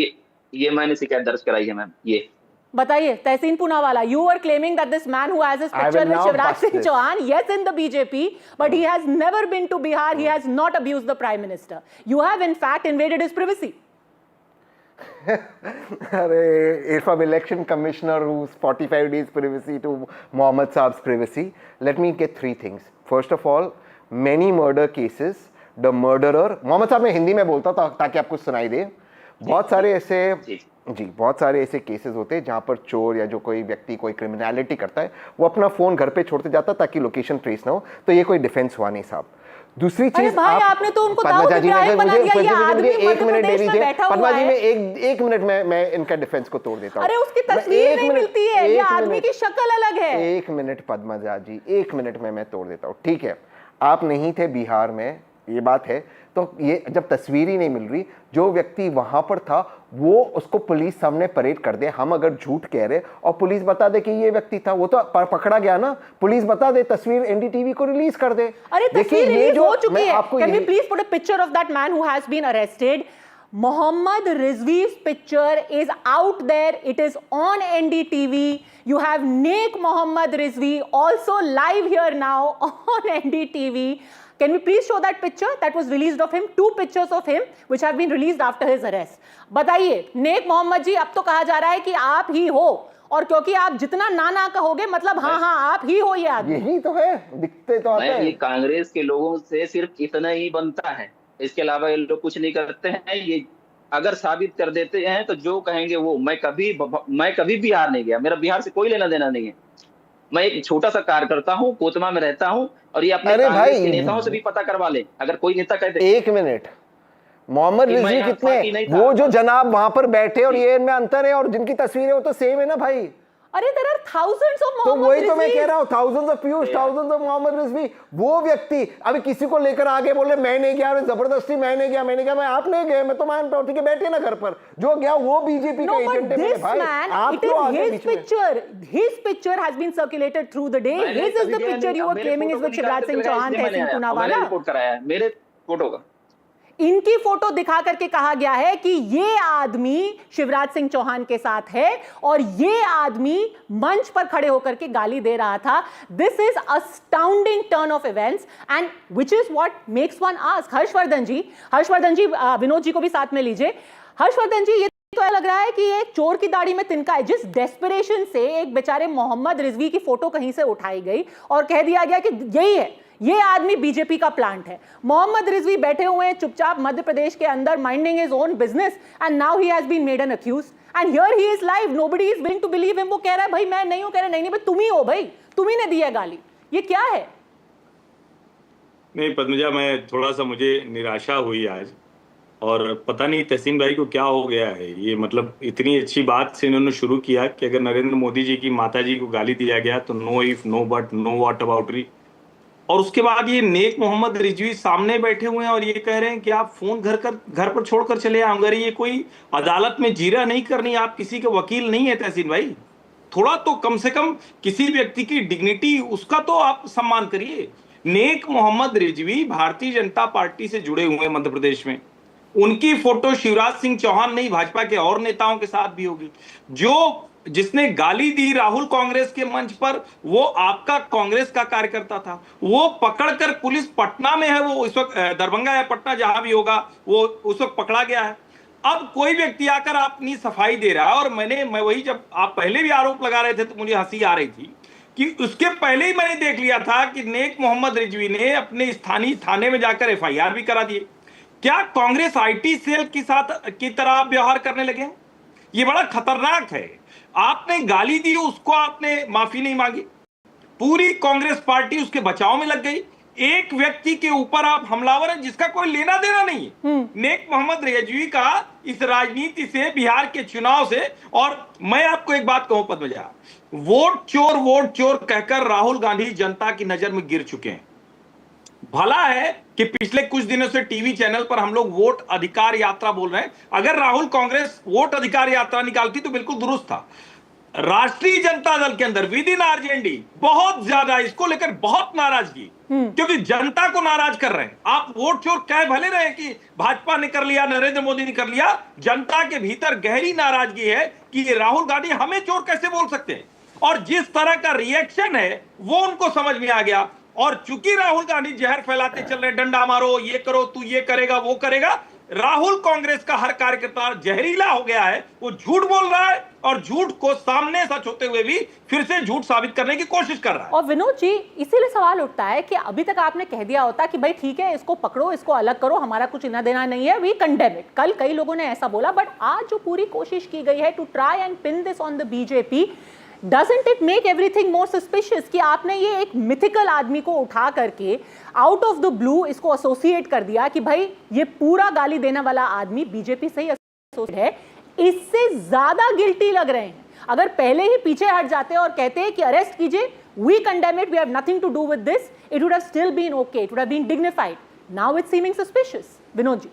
Speaker 2: ये मैंने शिकायत दर्ज कराई है. मैम, ये
Speaker 16: बताइए. तहसीन Poonawalla, you were claiming that this man who has his picture with Shivraj Singh Chauhan, yes, in the BJP, but he has never been to Bihar. He has not abused the Prime Minister. You have in fact invaded his privacy.
Speaker 1: From election commissioner who's 45 days privacy to Mohammad Saab's privacy, let me get three things. First of all, many murder cases, the murderer, Mohammad Saab मैं हिंदी में बोलता हूँ ताकि आपको सुनाई दे. बहुत सारे ऐसे जी, बहुत सारे ऐसे केसेस होते हैं जहां पर चोर या जो कोई व्यक्ति कोई क्रिमिनलिटी करता है वो अपना फोन घर पे छोड़ते जाता ताकि लोकेशन ट्रेस ना हो, तो ये कोई डिफेंस हुआ नहीं साहब। दूसरी चीज,
Speaker 16: भाई आपने तो उनको
Speaker 1: पद्मा जी
Speaker 16: मुझे
Speaker 1: एक मिनट दे दीजिए पद्मा जी, में एक मिनट में मैं इनका डिफेंस को तोड़ देता हूँ।
Speaker 16: अरे उसकी तस्वीर नहीं मिलती है, ये आदमी की शक्ल अलग है।
Speaker 1: एक मिनट पद्मा जी, एक मिनट में मैं तोड़ देता हूँ। ठीक है, आप नहीं थे बिहार में, ये बात है, तो ये जब तस्वीर ही नहीं मिल रही, जो व्यक्ति वहां पर था वो उसको पुलिस सामने परेड कर दे, हम अगर झूठ कह रहे और पुलिस बता दे कि ये व्यक्ति था, वो तो पकड़ा गया ना, पुलिस बता दे, तस्वीर एनडीटीवी को रिलीज कर दे।
Speaker 16: अरे तस्वीर रिलीज हो चुकी है। Can you please put a picture of that man who has been arrested? Mohammad Rizvi's picture is out there. It is on NDTV. You have Naik Mohammad Rizvi also live here now on NDTV. Can we please show that picture that was released of him? 2 pictures of him which have been released after his arrest. बताइए नेक मोहम्मद जी, अब तो कहा जा रहा है कि आप ही हो, और क्योंकि आप जितना ना कहोगे मतलब हाँ आप ही हो। ये आदमी
Speaker 1: यही तो है, दिखते तो आते हैं।
Speaker 2: ये कांग्रेस के लोगों से सिर्फ इतना ही बनता है, इसके अलावा ये लोग कुछ नहीं करते हैं। ये अगर साबित कर देते हैं तो जो कहेंगे वो। मैं कभी बिहार नहीं गया, मेरा बिहार से कोई लेना देना नहीं है। मैं एक छोटा सा कार्यकर्ता हूँ, कोतमा में रहता हूँ, और ये अपने कांग्रेस के नेताओं से भी पता करवा ले, अगर कोई नेता कहते।
Speaker 1: एक मिनट, मोहम्मद रिजवी कितने, वो जो जनाब वहां पर बैठे और ये इनमें अंतर है, और जिनकी तस्वीर है वो तो सेम है ना भाई।
Speaker 16: अरे there are thousands of
Speaker 1: तो वही तो मैं कह रहा हूँ, thousands of Piyush, thousands of Mohammad Rizvi. वो व्यक्ति अभी किसी को लेकर आगे बोले मैं नहीं गया, जबरदस्ती मैं नहीं गया, मैं आप नहीं गए, मैं तो मानता हूँ, ठीक है, बैठे ना घर पर, जो गया वो बीजेपी का एजेंट है मेरे भाई। आप तो आगे
Speaker 16: his picture has been circulated through the day. His is the picture you were claiming is with Shivraj Singh Chouhan, Tehseen Poonawalla.
Speaker 2: Report कराया है मेरे फोटो का।
Speaker 16: इनकी फोटो दिखा करके कहा गया है कि ये आदमी शिवराज सिंह चौहान के साथ है और ये आदमी मंच पर खड़े होकर के गाली दे रहा था। This is astounding turn of events and which is what makes one ask. Harshvardhan ji, Vinod ji को भी साथ में लीजिए। हर्षवर्धन जी, ये तो लग रहा है कि ये चोर की दाढ़ी में तिनका है। जिस डेस्परेशन से एक बेचारे मोहम्मद रिजवी की फोटो कहीं से उठाई गई और कह दिया गया कि यही है, ये आदमी बीजेपी का प्लांट है। मोहम्मद रिजवी बैठे हुए हैं चुपचाप मध्य प्रदेश के अंदर, minding his own business, and now he has been made an accused and here he is live. Nobody is willing to believe him. वो कह रहा है भाई मैं नहीं हूं, कह रहा नहीं भाई तुम ही हो, भाई तुम ही ने दी है गाली। ये क्या है?
Speaker 4: नहीं पद्मजा, मैं थोड़ा सा मुझे निराशा हुई आज, और पता नहीं तहसीन भाई को क्या हो गया है। ये मतलब इतनी अच्छी बात से इन्होंने शुरू किया कि अगर नरेंद्र मोदी जी की माता जी को गाली दिया गया तो no if no but no what about री, और उसके बाद ये नेक मोहम्मद रिजवी सामने बैठे हुए हैं और ये कह रहे हैं कि आप फोन घर पर छोड़कर चले आऊंगे। ये कोई अदालत में जीरा नहीं करनी, आप किसी के वकील नहीं है तहसीन भाई। थोड़ा तो कम से कम किसी व्यक्ति की डिग्निटी, उसका तो आप सम्मान करिए। नेक मोहम्मद रिजवी भारतीय जनता पार्टी से जुड़े हुए मध्य प्रदेश में, उनकी फोटो शिवराज सिंह चौहान नहीं भाजपा के और नेताओं के साथ भी होगी। जिसने गाली दी राहुल कांग्रेस के मंच पर, वो आपका कांग्रेस का कार्यकर्ता था। वो पकड़कर पुलिस पटना में है, वो इस वक्त दरभंगा या पटना जहां भी होगा, वो उस वक्त पकड़ा गया है। अब कोई व्यक्ति आकर अपनी सफाई दे रहा है, और मैं वही, जब आप पहले भी आरोप लगा रहे थे तो मुझे हंसी आ रही थी कि उसके पहले ही मैंने देख लिया था कि नेक मोहम्मद रिजवी ने अपने स्थानीय थाने में जाकर एफआईआर भी करा दिए। क्या कांग्रेस आईटी सेल की तरह व्यवहार करने लगे? ये बड़ा खतरनाक है। आपने गाली दी, उसको आपने माफी नहीं मांगी, पूरी कांग्रेस पार्टी उसके बचाव में लग गई। एक व्यक्ति के ऊपर आप हमलावर हैं जिसका कोई लेना देना नहीं है। नेक मोहम्मद रिजवी का इस राजनीति से, बिहार के चुनाव से। और मैं आपको एक बात कहूं पद्मजा, वोट चोर कहकर राहुल गांधी जनता की नजर में गिर चुके हैं। भला है कि पिछले कुछ दिनों से टीवी चैनल पर हम लोग वोट अधिकार यात्रा बोल रहे हैं। अगर राहुल कांग्रेस वोट अधिकार यात्रा निकालती तो बिल्कुल दुरुस्त था। राष्ट्रीय जनता दल के अंदर विद इन आरजेडी बहुत ज्यादा इसको लेकर बहुत नाराजगी, क्योंकि जनता को नाराज कर रहे हैं। आप वोट चोर कह भले रहे कि भाजपा ने कर लिया, नरेंद्र मोदी ने कर लिया, जनता के भीतर गहरी नाराजगी है कि राहुल गांधी हमें चोर कैसे बोल सकते हैं। और जिस तरह का रिएक्शन है वो उनको समझ में आ गया। और चूंकि राहुल गांधी जहर फैलाते चल रहे, डंडा मारो, ये करो, तू ये करेगा वो करेगा, राहुल कांग्रेस का हर कार्यकर्ता जहरीला हो गया है, वो झूठ बोल रहा है और झूठ को सामने सच होते हुए भी फिर से झूठ साबित करने की कोशिश कर रहा है।
Speaker 16: और विनोद जी, इसीलिए सवाल उठता है कि अभी तक आपने कह दिया होता कि भाई ठीक है, इसको पकड़ो, इसको अलग करो, हमारा कुछ लेना देना नहीं है, वी कंडेम इट। कल कई लोगों ने ऐसा बोला, बट आज जो पूरी कोशिश की गई है to try and pin this on the BJP, doesn't it make everything more suspicious कि आपने ये एक मिथिकल आदमी को उठा करके आउट ऑफ द ब्लू इसको एसोसिएट कर दिया कि भाई ये पूरा गाली देने वाला आदमी बीजेपी से ही एसोसिएट है। इससे ज्यादा गिल्टी लग रहे हैं। अगर पहले ही पीछे हट जाते और कहते कि अरेस्ट कीजिए, we condemn it, we have nothing to do with this, it would have still been okay, it would have been dignified. Now it's seeming suspicious. Vinod ji.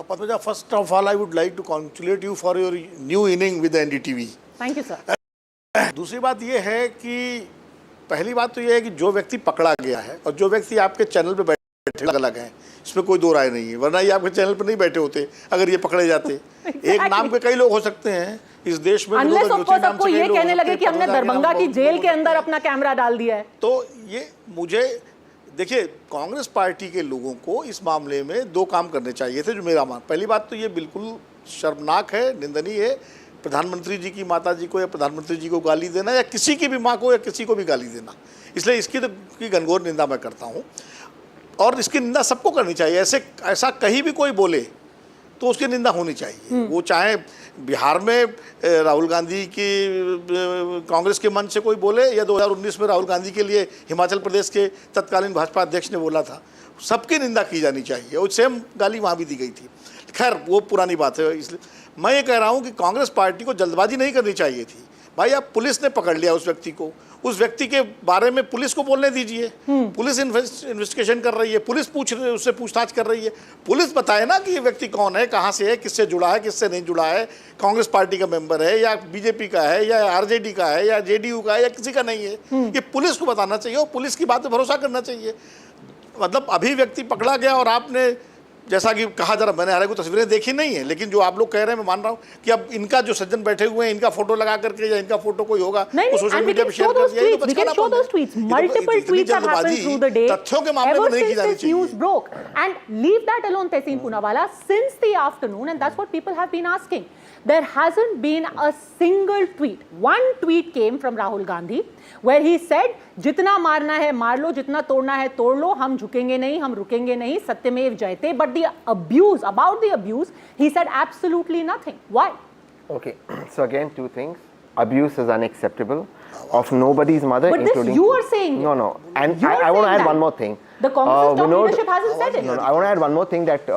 Speaker 5: Padmaja, first of all, I would like to congratulate you for your new inning with the NDTV.
Speaker 16: Thank you, sir.
Speaker 5: दूसरी बात ये है कि पहली बात तो ये है कि जो व्यक्ति पकड़ा गया है और जो व्यक्ति आपके चैनल पे बैठे अलग अलग हैं, इसमें कोई दो राय नहीं है, वरना ये आपके चैनल पे नहीं बैठे होते अगर ये पकड़े जाते। एक नाम के कई लोग हो सकते हैं इस देश में।
Speaker 16: Unless of course आपको ये कहने लगे कि हमने दरभंगा की जेल के अंदर अपना कैमरा डाल दिया है।
Speaker 5: तो ये मुझे देखिए, कांग्रेस पार्टी के लोगों को इस मामले में दो काम करने चाहिए थे, जो मेरा मान। पहली बात तो ये बिल्कुल शर्मनाक है, निंदनीय है, प्रधानमंत्री जी की माता जी को या प्रधानमंत्री जी को गाली देना या किसी की भी माँ को या किसी को भी गाली देना, इसलिए इसकी तो की घनघोर निंदा मैं करता हूँ और इसकी निंदा सबको करनी चाहिए। ऐसा कहीं भी कोई बोले तो उसकी निंदा होनी चाहिए, वो चाहे बिहार में राहुल गांधी की कांग्रेस के मंच से कोई बोले या 2019 में राहुल गांधी के लिए हिमाचल प्रदेश के तत्कालीन भाजपा अध्यक्ष ने बोला था, सबकी निंदा की जानी चाहिए। और सेम गाली वहाँ भी दी गई थी। खैर वो पुरानी बात है। इसलिए मैं ये कह रहा हूँ कि कांग्रेस पार्टी को जल्दबाजी नहीं करनी चाहिए थी। भाई अब पुलिस ने पकड़ लिया उस व्यक्ति को, उस व्यक्ति के बारे में पुलिस को बोलने दीजिए। पुलिस इन्वेस्टिगेशन कर रही है, पुलिस उससे पूछताछ कर रही है। पुलिस बताए ना कि ये व्यक्ति कौन है, कहाँ से है, किससे जुड़ा है, किससे नहीं जुड़ा है, कांग्रेस पार्टी का मेंबर है या बीजेपी का है या आरजेडी का है या जेडीयू का है या किसी का नहीं है, ये पुलिस को बताना चाहिए और पुलिस की बात पर भरोसा करना चाहिए। मतलब अभी व्यक्ति पकड़ा गया और आपने जैसा कि कहा, जरा मैंने हालांकि तस्वीरें देखी नहीं है, लेकिन जो आप लोग कह रहे हैं मैं मान रहा हूँ कि अब इनका जो सज्जन बैठे हुए हैं, इनका फोटो लगा करके या इनका फोटो कोई होगा वो सोशल मीडिया पे शेयर कर दिया, तथ्यों के मामले में नहीं की जानी चाहिए।
Speaker 16: News broke and leave that alone, Tehseen Poonawalla. Since the afternoon, and that's what people have been asking, there hasn't been a single tweet. One tweet came from Rahul Gandhi where he said, जितना मारना है मार लो, जितना तोड़ना है तोड़ लो, हम झुकेंगे नहीं, हम रुकेंगे नहीं, सत्यमेव जयते. But the abuse, about the abuse, he said absolutely nothing. Why?
Speaker 1: Okay, so again, two things. Abuse is unacceptable of nobody's mother,
Speaker 16: but
Speaker 1: including...
Speaker 16: But this you are saying.
Speaker 1: No. And I want to add one more thing.
Speaker 16: The Congress top leadership hasn't said it.
Speaker 1: No, I want to add one more thing that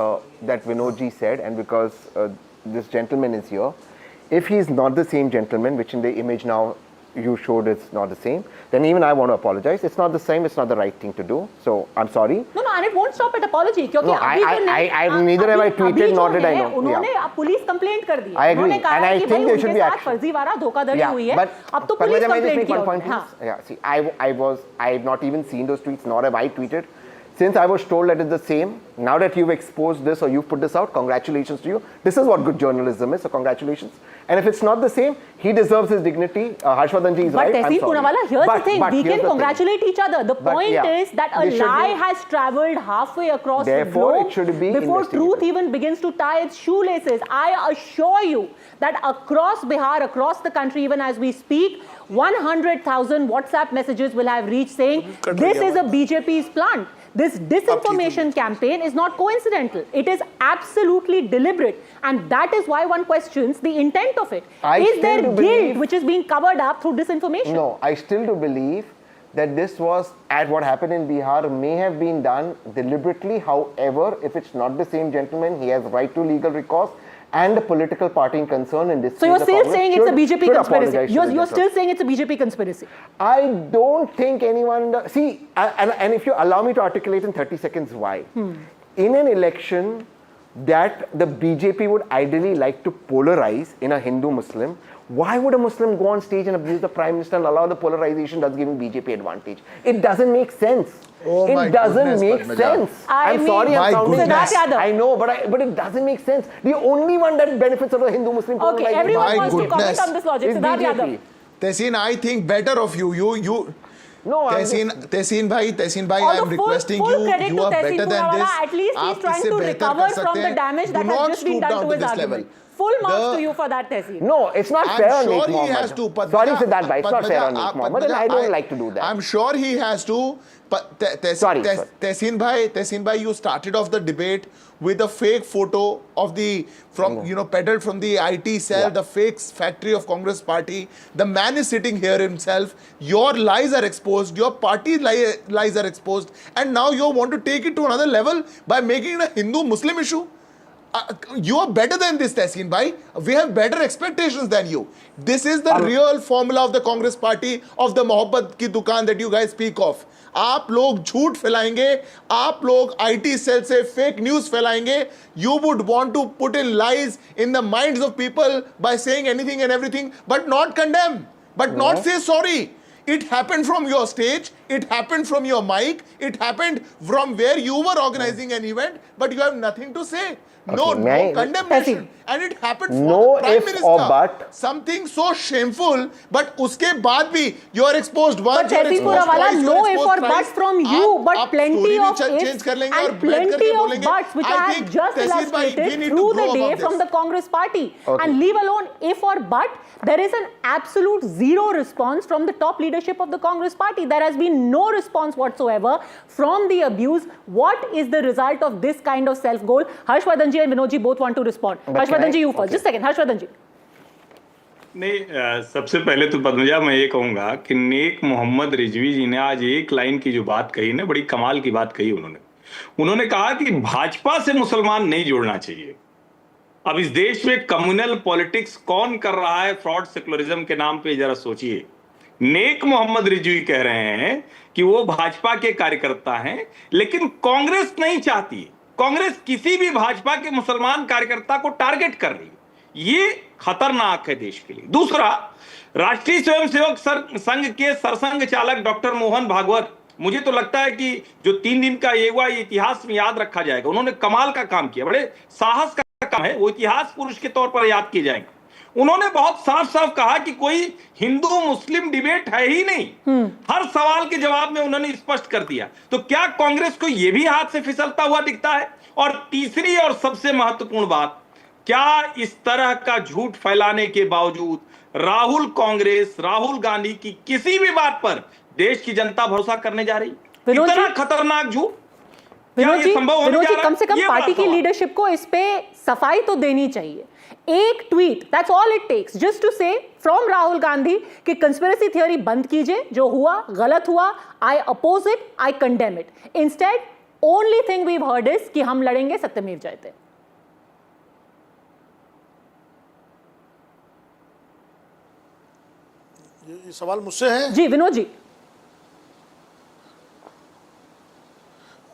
Speaker 1: Vinod ji said, and because this gentleman is here, if he is not the same gentleman, which in the image now you showed is not the same, then even I want to apologize. It's not the same, it's not the right thing to do. So, I'm sorry.
Speaker 16: No, and it won't stop at apology.
Speaker 1: No, neither have I tweeted, nor did I know.
Speaker 16: उन्होंने police complaint कर दी.
Speaker 1: I agree, and I think there should be action.
Speaker 16: फर्जीवाड़ा धोखाधड़ी हुई है. अब तो police complaint की.
Speaker 1: Yeah, see, I have not even seen those tweets, nor have I tweeted. Since I was told that it's the same, now that you've exposed this or you've put this out, congratulations to you. This is what good journalism is, so congratulations. And if it's not the same, he deserves his dignity. Harshvardhan ji is right.
Speaker 16: But Tehseen Poonawalla, here's the thing, we can congratulate each other. The point is that a lie has travelled halfway across the globe
Speaker 1: it should be
Speaker 16: before truth even begins to tie its shoelaces. I assure you that across Bihar, across the country, even as we speak, 100,000 WhatsApp messages will have reached saying, this is a BJP's plant. This disinformation campaign is not coincidental. It is absolutely deliberate. And that is why one questions the intent of it. Is there guilt which is being covered up through disinformation?
Speaker 1: No, I still do believe that this was, at what happened in Bihar, may have been done deliberately. However, if it's not the same gentleman, he has right to legal recourse. And the political party in concern in this
Speaker 16: case, so you're still saying it's a BJP conspiracy? You're still saying it's a BJP conspiracy?
Speaker 1: I don't think anyone... See, and if you allow me to articulate in 30 seconds why. In an election that the BJP would ideally like to polarize in a Hindu-Muslim, why would a Muslim go on stage and abuse the Prime Minister and allow the polarization that's giving BJP advantage? It doesn't make sense. It doesn't make sense. I'm sorry, I'm sounding bad. I know, but it doesn't make sense. The only one that benefits of the Hindu-Muslim
Speaker 16: polarization. Okay, everyone wants to comment on this logic.
Speaker 6: Tehseen, I think better of you. Tehseen भाई, I am requesting you, you are better than this.
Speaker 16: At least he's trying to recover from the damage that has just been done to his argument. Full marks to you for that, Tehseen.
Speaker 1: No, it's not fair on Naik
Speaker 6: He has
Speaker 1: Mohammed.
Speaker 6: to,
Speaker 1: Sorry, Siddharth bhai, it's not fair on Naik Mohammed, and I don't like to do that.
Speaker 6: I'm sure he has to. But Tehseen bhai, you started off the debate with a fake photo of the peddled from the IT cell, the fake factory of Congress Party. The man is sitting here himself. Your lies are exposed. Your party lies are exposed, and now you want to take it to another level by making it a Hindu-Muslim issue. You are better than this, Tehseen bhai. We have better expectations than you. This is the real formula of the Congress Party, of the mohabbat ki dukaan that you guys speak of. आप लोग झूठ फैलाएंगे, आप लोग IT cell से fake news फैलाएंगे. You would want to put in lies in the minds of people by saying anything and everything, but not condemn, but not say sorry. It happened from your stage, it happened from your mic, it happened from where you were organizing an event, but you have nothing to say. No condemnation. And it happened from the Prime Minister. Something so shameful, but uske baad bhi you are exposed once, you are exposed twice,
Speaker 16: no if or buts from you, but plenty of ifs and plenty of buts which I have just illustrated through the day from the Congress Party. And leave alone if or but, there is an absolute zero response from the top leadership of the Congress Party. There has been no response whatsoever from the abuse. What is the result of this kind of self-goal? Harshvardhan ji and Vinod ji both want to respond. Harshvardhan ji, you first. Just a second, Harshvardhan ji.
Speaker 4: नहीं, सबसे पहले तो पद्मजा मैं ये कहूँगा कि नेक मोहम्मद रिजवी जी ने आज एक लाइन की जो बात कही ना, बड़ी कमाल की बात कही उन्होंने कहा कि भाजपा से मुसलमान नहीं जोड़ना चाहिए. अब इस देश में कम्युनल पॉलिटिक्स कौन कर रहा है फ्रॉड सेकुलरिज्म के नाम पे, जरा सोचिए. नेक मोहम्मद रिजवी कह रहे हैं कि वो भाजपा के कार्यकर्ता हैं, लेकिन कांग्रेस नहीं चाहती. कांग्रेस किसी भी भाजपा के मुसलमान कार्यकर्ता को टारगेट कर रही है. ये खतरनाक है देश के लिए. दूसरा, राष्ट्रीय स्वयंसेवक संघ के सरसंघ चालक डॉक्टर मोहन भागवत, मुझे तो लगता है कि जो 3 दिन का ये हुआ इतिहास में याद रखा जाएगा. उन्होंने कमाल का काम किया, बड़े साहस का काम है, वो इतिहास पुरुष के तौर पर याद किए जाएंगे. उन्होंने बहुत साफ साफ कहा कि कोई हिंदू मुस्लिम डिबेट है ही नहीं. हर सवाल के जवाब में उन्होंने स्पष्ट कर दिया. तो क्या कांग्रेस को यह भी हाथ से फिसलता हुआ दिखता है? और तीसरी और सबसे महत्वपूर्ण बात, क्या इस तरह का झूठ फैलाने के बावजूद राहुल गांधी की किसी भी बात पर देश की जनता भरोसा करने जा रही? इतना खतरनाक झूठ
Speaker 16: विनोद जी, कम से कम पार्टी की लीडरशिप को इस पे सफाई तो देनी चाहिए. एक tweet, that's all it takes, just to say from Rahul Gandhi कि कंस्पिरेसी थियोरी बंद कीजिए, जो हुआ गलत हुआ, I oppose it, I condemn it. Instead only thing we heard is कि हम लड़ेंगे सत्यमेव जयते.
Speaker 5: ये सवाल मुझसे है
Speaker 16: जी विनोद जी.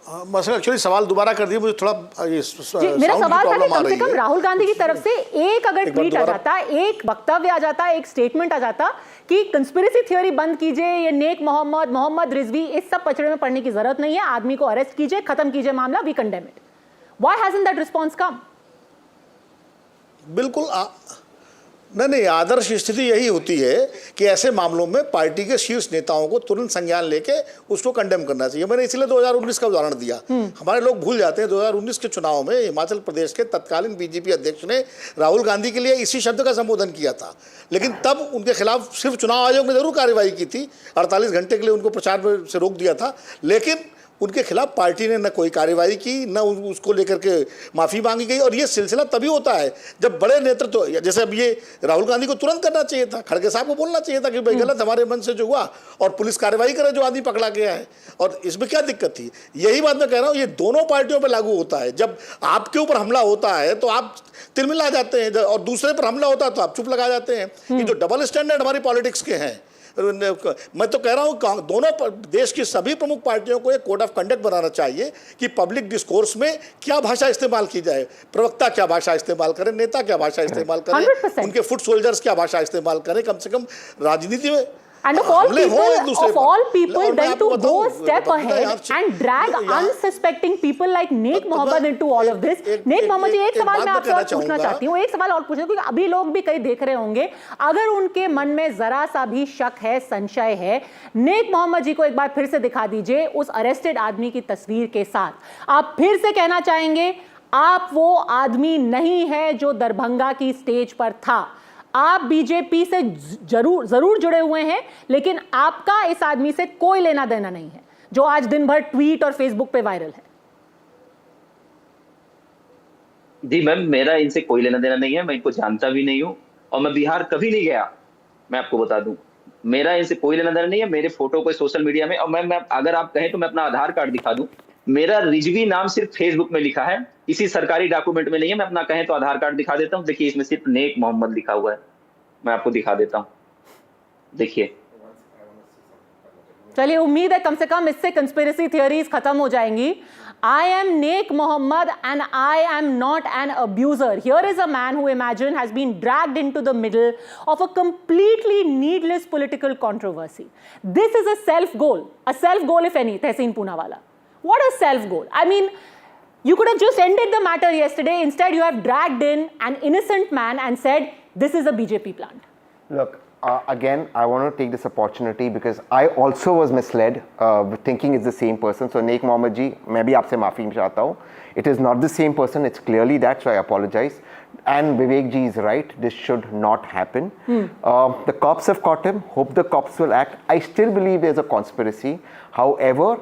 Speaker 5: एक्चुअली सवाल दोबारा कर दिए, मुझे थोड़ा
Speaker 16: मेरा सवाल था कि कम से कम राहुल गांधी की तरफ से एक अगर ट्वीट आ जाता, एक वक्तव्य आ जाता, एक स्टेटमेंट आ जाता कि कंस्पिरेसी थ्योरी बंद कीजिए, ये नेक मोहम्मद रिजवी इस सब पचड़े में पड़ने की जरूरत नहीं है, आदमी को अरेस्ट कीजिए, खत्म कीजिए मामला, we condemn it. Why hasn't that response come?
Speaker 5: बिल्कुल नहीं, आदर्श स्थिति यही होती है कि ऐसे मामलों में पार्टी के शीर्ष नेताओं को तुरंत संज्ञान लेके उसको कंडेम करना चाहिए. मैंने इसलिए 2019 का उदाहरण दिया. हमारे लोग भूल जाते हैं 2019 के चुनाव में हिमाचल प्रदेश के तत्कालीन बीजेपी अध्यक्ष ने राहुल गांधी के लिए इसी शब्द का संबोधन किया था, लेकिन तब उनके खिलाफ सिर्फ चुनाव आयोग ने जरूर कार्रवाई की थी, 48 घंटे के लिए उनको प्रचार से रोक दिया था, लेकिन उनके खिलाफ पार्टी ने न कोई कार्रवाई की, न उसको लेकर के माफ़ी मांगी गई. और ये सिलसिला तभी होता है जब बड़े नेतृत्व, जैसे अब ये राहुल गांधी को तुरंत करना चाहिए था, खड़गे साहब को बोलना चाहिए था कि भाई गलत हमारे मन से जो हुआ, और पुलिस कार्रवाई करे जो आदमी पकड़ा गया है. और इसमें क्या दिक्कत थी? यही बात मैं कह रहा हूँ, ये दोनों पार्टियों पर लागू होता है. जब आपके ऊपर हमला होता है तो आप तिलमिला जाते हैं, और दूसरे पर हमला होता है तो आप चुप लगा जाते हैं. ये जो डबल स्टैंडर्ड हमारी पॉलिटिक्स के हैं, मैं तो कह रहा हूं दोनों देश की सभी प्रमुख पार्टियों को एक कोड ऑफ कंडक्ट बनाना चाहिए कि पब्लिक डिस्कोर्स में क्या भाषा इस्तेमाल की जाए, प्रवक्ता क्या भाषा इस्तेमाल करें, नेता क्या भाषा इस्तेमाल करें, उनके फुट सोल्जर्स क्या भाषा इस्तेमाल करें. कम से कम राजनीति में
Speaker 16: And of all people, then to go a step ahead and drag unsuspecting people like Naik Mohammed into all of this. Naik Mohammed जी, एक सवाल मैं आपसे और पूछना चाहती हूँ, एक सवाल और पूछना, क्योंकि अभी लोग भी कई देख रहे होंगे, अगर उनके मन में जरा सा भी शक है, संशय है, नेक मोहम्मद जी को एक बार फिर से दिखा दीजिए उस अरेस्टेड आदमी की तस्वीर के साथ। आप फिर से कहना चाहेंगे आप वो आदमी नहीं है जो दरभंगा की स्टेज पर था। आप बीजेपी से जरूर जुड़े हुए हैं, लेकिन आपका इस आदमी से कोई लेना देना नहीं है जो आज दिन भर ट्वीट और फेसबुक पे वायरल है।
Speaker 2: जी मैम, मेरा इनसे कोई लेना देना नहीं है, मैं इनको जानता भी नहीं हूं और मैं बिहार कभी नहीं गया। मैं आपको बता दूं, मेरा इनसे कोई लेना देना नहीं है। मेरे फोटो को सोशल मीडिया में, और मैं अगर आप कहें तो मैं अपना आधार कार्ड दिखा दूं, मेरा रिजवी नाम सिर्फ फेसबुक में लिखा है, किसी सरकारी डॉक्यूमेंट में नहीं है। मैं अपना कहें तो आधार कार्ड दिखा देता हूं, देखिए इसमें सिर्फ नेक मोहम्मद लिखा हुआ है, मैं आपको दिखा देता हूं, देखिए।
Speaker 16: चलिए, उम्मीद है कम से कम इससे कंस्पिरेसी थियरीज खत्म हो जाएंगी। I am Naik Mohammed and I am not an abuser. Here is a man who, imagine, has been dragged into the middle of a completely needless political controversy. This is a self-goal if any, Tehseen Poonawala. What a self-goal. I mean, you could have just ended the matter yesterday. Instead, you have dragged in an innocent man and said, this is a BJP plant.
Speaker 1: Look, again, I want to take this opportunity because I also was misled thinking it's the same person. So, Naik Mohammed ji, मैं भी आपसे माफ़ी चाहता हूँ. It is not the same person. It's clearly that, so I apologize. And Vivek ji is right. This should not happen. The cops have caught him. Hope the cops will act. I still believe there's a conspiracy. However,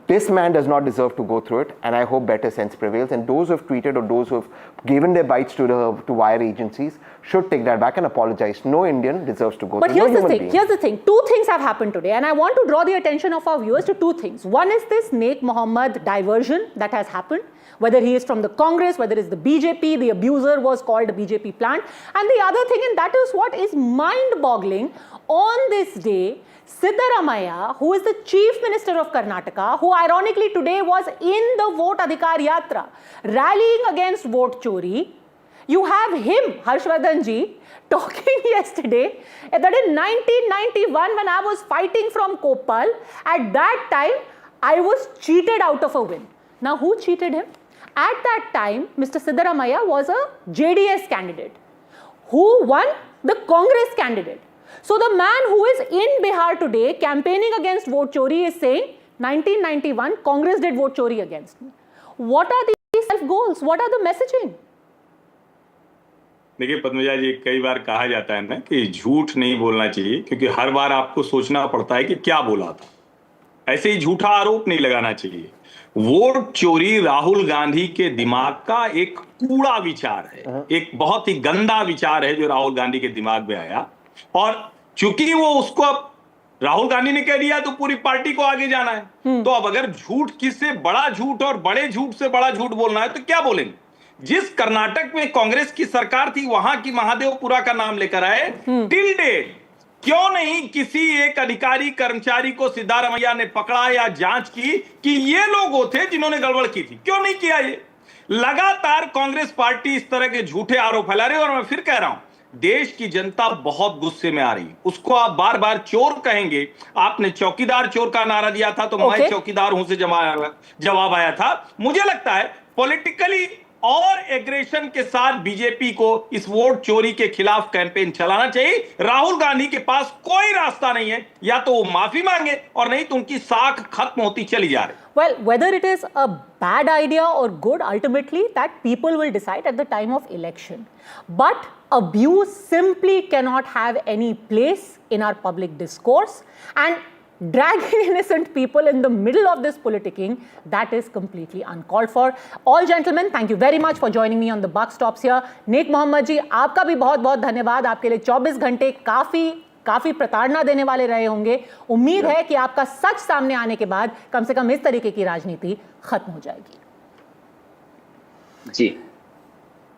Speaker 1: this man does not deserve to go through it, and I hope better sense prevails. And those who have tweeted or those who have given their bites to wire agencies should take that back and apologize. No Indian deserves to go
Speaker 16: through. But here's the thing. Two things have happened today, and I want to draw the attention of our viewers to two things. One is this Naik Mohammed diversion that has happened. Whether he is from the Congress, whether it's the BJP, the abuser was called a BJP plant. And the other thing, and that is what is mind-boggling, on this day, Siddaramaiah, who is the Chief Minister of Karnataka, who ironically today was in the Vote Adhikar Yatra, rallying against vote chori, you have him, Harshvardhan ji, talking yesterday that in 1991, when I was fighting from Koppal, at that time, I was cheated out of a win. Now, who cheated him? At that time, Mr. Siddaramaiah was a JDS candidate. Who won? The Congress candidate. So the man who is in Bihar today campaigning against vote chori is saying 1991 Congress did vote chori against me. What are these self-goals? What are the messaging?
Speaker 4: देखिए पद्मजा जी, कई बार कहा जाता है ना कि झूठ नहीं बोलना चाहिए, क्योंकि हर बार आपको सोचना पड़ता है कि क्या बोला था। ऐसे ही झूठा आरोप नहीं लगाना चाहिए। वोट चोरी राहुल गांधी के दिमाग का एक कूड़ा विचार है, एक बहुत ही गंदा विचार है जो राहुल गांधी के दिमाग में आया, और चूंकि वो उसको अब राहुल गांधी ने कह दिया तो पूरी पार्टी को आगे जाना है। तो अब अगर झूठ किससे बड़ा झूठ और बड़े झूठ से बड़ा झूठ बोलना है तो क्या बोलेंगे? जिस कर्नाटक में कांग्रेस की सरकार थी वहां की महादेवपुरा का नाम लेकर आए, टिल डेट क्यों नहीं किसी एक अधिकारी कर्मचारी को सिद्धारमैया ने पकड़ा या जांच की कि ये लोग वो थे जिन्होंने गड़बड़ की थी? क्यों नहीं किया? ये लगातार कांग्रेस पार्टी इस तरह के झूठे आरोप फैला रही है। और मैं फिर कह रहा हूं, देश की जनता बहुत गुस्से में आ रही है। उसको आप बार बार चोर कहेंगे। आपने चौकीदार चोर का नारा दिया था तो मैं चौकीदार हूं से जवाब आया था। मुझे लगता है पॉलिटिकली और एग्रेशन के साथ बीजेपी को इस वोट चोरी के खिलाफ कैंपेन चलाना चाहिए। राहुल गांधी के पास कोई रास्ता नहीं है, या तो वो माफी मांगे और नहीं तो उनकी साख खत्म होती चली जा रही।
Speaker 16: Well, whether it is a bad idea or good, ultimately that people will decide at the time of election. But abuse simply cannot have any place in our public discourse, and dragging innocent people in the middle of this politicking, that is completely uncalled for. All gentlemen, thank you very much for joining me on the Buck Stops here. Naik Mohammed ji, आपका भी बहुत बहुत धन्यवाद। आपके लिए 24 घंटे काफी प्रताड़ना देने वाले रहे होंगे। उम्मीद है कि आपका सच सामने आने के बाद कम से कम इस तरीके की राजनीति खत्म हो जाएगी।
Speaker 2: जी।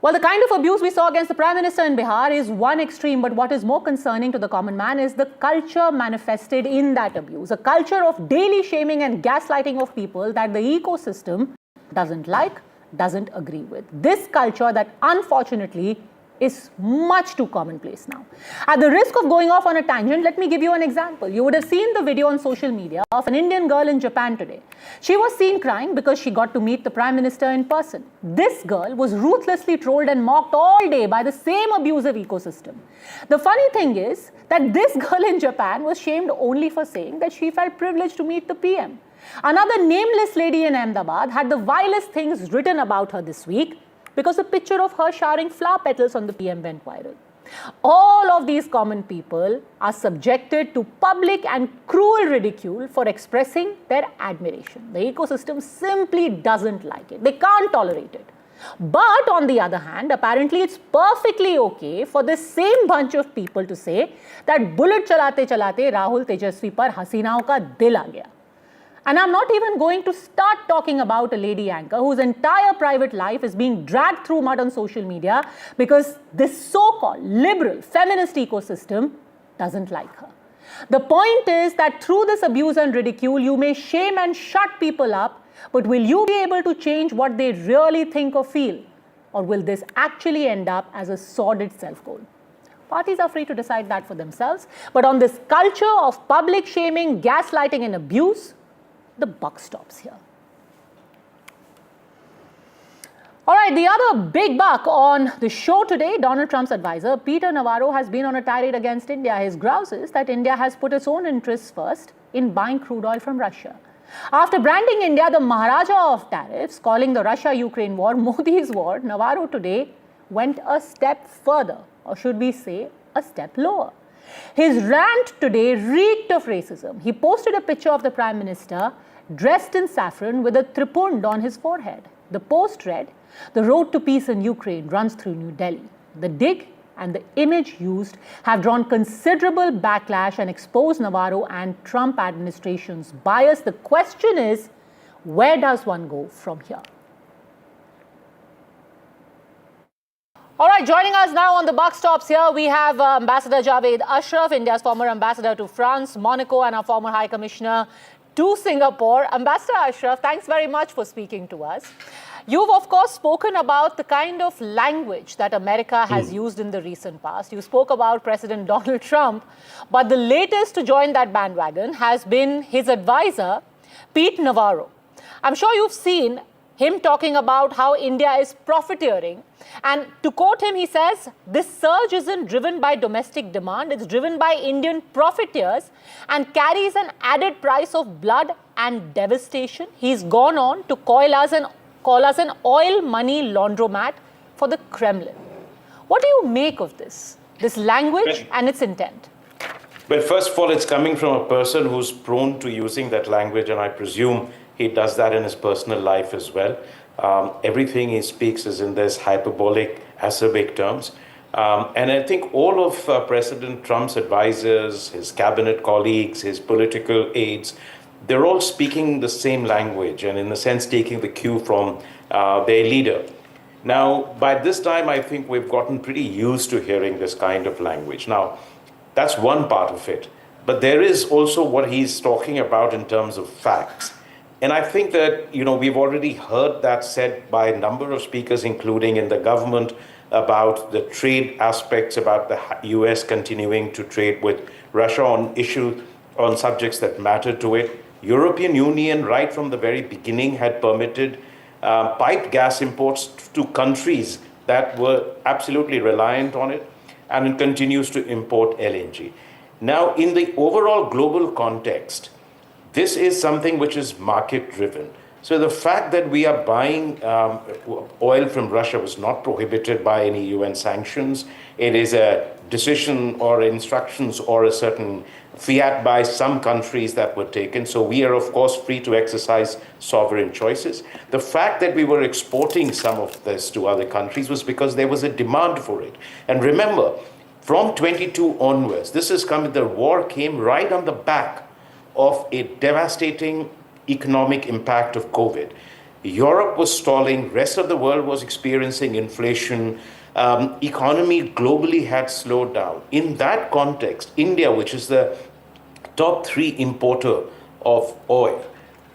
Speaker 16: Well, the kind of abuse we saw against the Prime Minister in Bihar is one extreme, but what is more concerning to the common man is the culture manifested in that abuse, a culture of daily shaming and gaslighting of people that the ecosystem doesn't like, doesn't agree with. This culture that unfortunately is much too commonplace now. At the risk of going off on a tangent, let me give you an example. You would have seen the video on social media of an Indian girl in Japan today. She was seen crying because she got to meet the Prime Minister in person. This girl was ruthlessly trolled and mocked all day by the same abusive ecosystem. The funny thing is that this girl in Japan was shamed only for saying that she felt privileged to meet the PM. Another nameless lady in Ahmedabad had the vilest things written about her this week because a picture of her showering flower petals on the PM went viral. All of these common people are subjected to public and cruel ridicule for expressing their admiration. The ecosystem simply doesn't like it. They can't tolerate it. But on the other hand, apparently it's perfectly okay for this same bunch of people to say that bullet chalate chalate Rahul Tejasvi par hasinaon ka dil aa gaya. And I'm not even going to start talking about a lady anchor whose entire private life is being dragged through mud on social media because this so-called liberal feminist ecosystem doesn't like her. The point is that through this abuse and ridicule, you may shame and shut people up, but will you be able to change what they really think or feel? Or will this actually end up as a sordid self-goal? Parties are free to decide that for themselves, but on this culture of public shaming, gaslighting and abuse, the buck stops here. All right, the other big buck on the show today, Donald Trump's advisor, Peter Navarro, has been on a tirade against India. His grouse is that India has put its own interests first in buying crude oil from Russia. After branding India the Maharaja of tariffs, calling the Russia-Ukraine war Modi's war, Navarro today went a step further, or should we say, a step lower. His rant today reeked of racism. He posted a picture of the Prime Minister dressed in saffron with a tripund on his forehead. The post read, "The road to peace in Ukraine runs through New Delhi." The dig and the image used have drawn considerable backlash and exposed Navarro and Trump administration's bias. The question is, where does one go from here? All right, joining us now on the buck stops here, we have Ambassador Javed Ashraf, India's former ambassador to France, Monaco, and our former High Commissioner to Singapore. Ambassador Ashraf, thanks very much for speaking to us. You've, of course, spoken about the kind of language that America has used in the recent past. You spoke about President Donald Trump, but the latest to join that bandwagon has been his advisor, Pete Navarro. I'm sure you've seen him talking about how India is profiteering. And to quote him, he says, "This surge isn't driven by domestic demand, it's driven by Indian profiteers and carries an added price of blood and devastation." He's gone on to call us an oil money laundromat for the Kremlin. What do you make of this language and its intent?
Speaker 3: Well, first of all, it's coming from a person who's prone to using that language, and I presume he does that in his personal life as well. Everything he speaks is in this hyperbolic, acerbic terms. And I think all of President Trump's advisors, his cabinet colleagues, his political aides, they're all speaking the same language and in a sense taking the cue from their leader. Now, by this time, I think we've gotten pretty used to hearing this kind of language. Now, that's one part of it. But there is also what he's talking about in terms of facts. And I think that, we've already heard that said by a number of speakers, including in the government, about the trade aspects, about the US continuing to trade with Russia on subjects that matter to it. European Union, right from the very beginning, had permitted piped gas imports to countries that were absolutely reliant on it, and it continues to import LNG. Now, in the overall global context, this is something which is market-driven. So the fact that we are buying oil from Russia was not prohibited by any UN sanctions. It is a decision or instructions or a certain fiat by some countries that were taken. So we are, of course, free to exercise sovereign choices. The fact that we were exporting some of this to other countries was because there was a demand for it. And remember, from 22 onwards, the war came right on the back of a devastating economic impact of COVID. Europe was stalling, rest of the world was experiencing inflation, economy globally had slowed down. In that context, India, which is the top 3 importer of oil,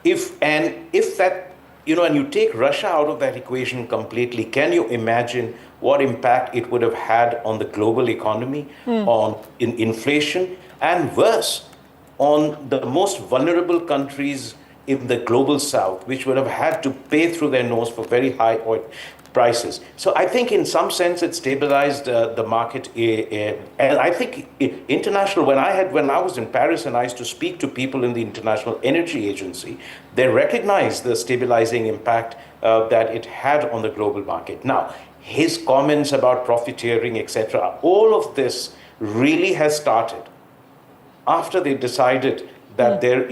Speaker 3: if that, and you take Russia out of that equation completely, can you imagine what impact it would have had on the global economy, in inflation, and worse, on the most vulnerable countries in the global south, which would have had to pay through their nose for very high oil prices. So I think in some sense it stabilized the market. And I think international, when I was in Paris and I used to speak to people in the International Energy Agency, they recognized the stabilizing impact that it had on the global market. Now, his comments about profiteering, etc., all of this really has started after they decided that they're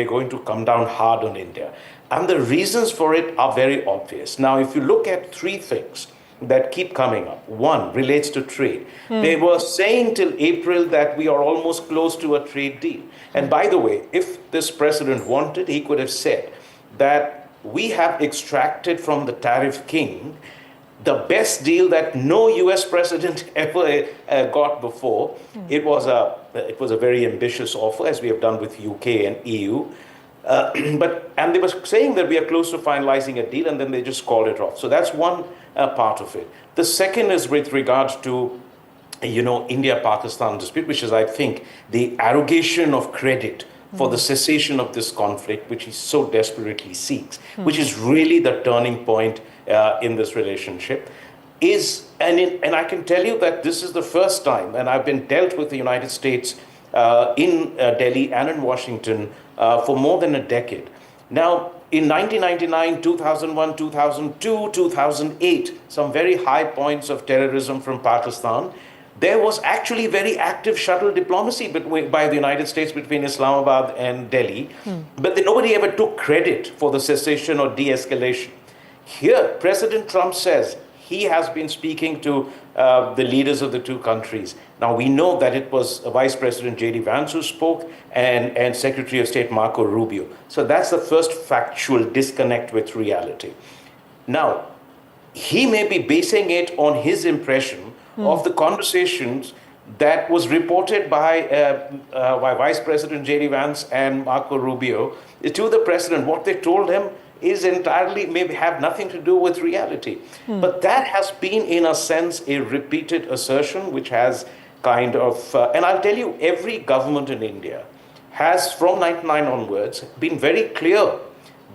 Speaker 3: going to come down hard on India. And the reasons for it are very obvious. Now, if you look at three things that keep coming up, one relates to trade. They were saying till April that we are almost close to a trade deal. And by the way, if this president wanted, he could have said that we have extracted from the tariff king the best deal that no US president ever got before. It was a very ambitious offer, as we have done with UK and EU. And they were saying that we are close to finalizing a deal, and then they just called it off. So that's one part of it. The second is with regard to, India-Pakistan dispute, which is, I think, the arrogation of credit for the cessation of this conflict, which he so desperately seeks, which is really the turning point in this relationship. And I can tell you that this is the first time, and I've been dealt with the United States in Delhi and in Washington for more than a decade. Now, in 1999, 2001, 2002, 2008, some very high points of terrorism from Pakistan, there was actually very active shuttle diplomacy by the United States between Islamabad and Delhi, but nobody ever took credit for the cessation or de-escalation. Here, President Trump says he has been speaking to the leaders of the two countries. Now, we know that it was Vice President J.D. Vance who spoke and Secretary of State Marco Rubio. So that's the first factual disconnect with reality. Now, he may be basing it on his impression of the conversations that was reported by Vice President J.D. Vance and Marco Rubio to the president. What they told him is entirely, maybe have nothing to do with reality. But that has been, in a sense, a repeated assertion, which has kind of, and I'll tell you, every government in India has, from 1999 onwards, been very clear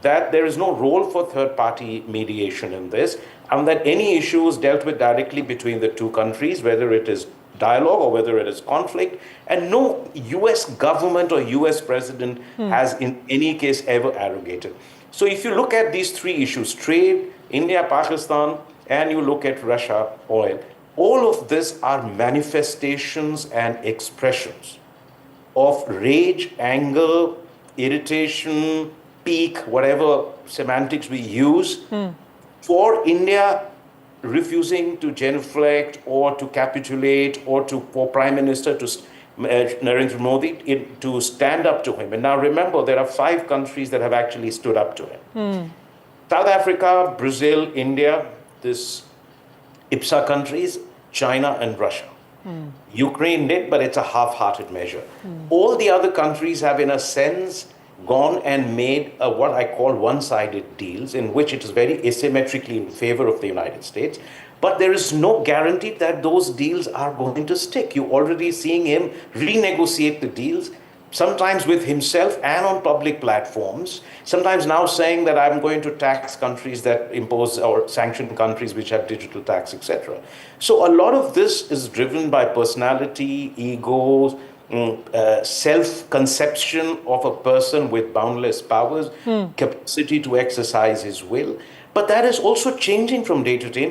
Speaker 3: that there is no role for third-party mediation in this, and that any issue is dealt with directly between the two countries, whether it is dialogue or whether it is conflict, and no US government or US president has in any case ever arrogated. So if you look at these three issues, trade, India, Pakistan, and you look at Russia, oil, all of this are manifestations and expressions of rage, anger, irritation, pique, whatever semantics we use, for India refusing to genuflect or to capitulate or for Prime Minister to Narendra Modi to stand up to him. And now remember, there are 5 countries that have actually stood up to him. South Africa, Brazil, India, this IPSA countries, China and Russia. Ukraine did, but it's a half-hearted measure. All the other countries have, in a sense, gone and made what I call one-sided deals, in which it is very asymmetrically in favor of the United States. But there is no guarantee that those deals are going to stick. You're already seeing him renegotiate the deals, sometimes with himself and on public platforms, sometimes now saying that I'm going to tax countries that impose or sanction countries which have digital tax, etc. So a lot of this is driven by personality, ego, self-conception of a person with boundless powers, capacity to exercise his will. But that is also changing from day to day.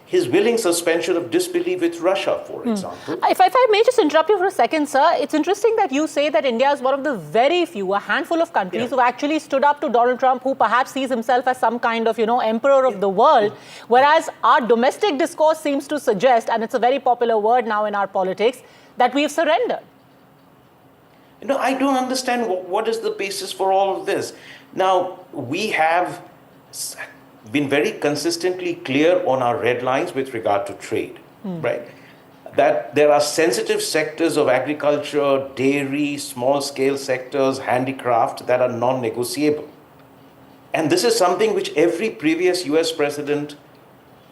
Speaker 3: His willing suspension of disbelief with Russia, for example.
Speaker 16: If I may just interrupt you for a second, sir, it's interesting that you say that India is one of the very few, a handful of countries who actually stood up to Donald Trump, who perhaps sees himself as some kind of, emperor of the world, whereas our domestic discourse seems to suggest, and it's a very popular word now in our politics, that we've surrendered.
Speaker 3: I don't understand what is the basis for all of this. Now, we have been very consistently clear on our red lines with regard to trade, right? That there are sensitive sectors of agriculture, dairy, small-scale sectors, handicraft that are non-negotiable. And this is something which every previous US president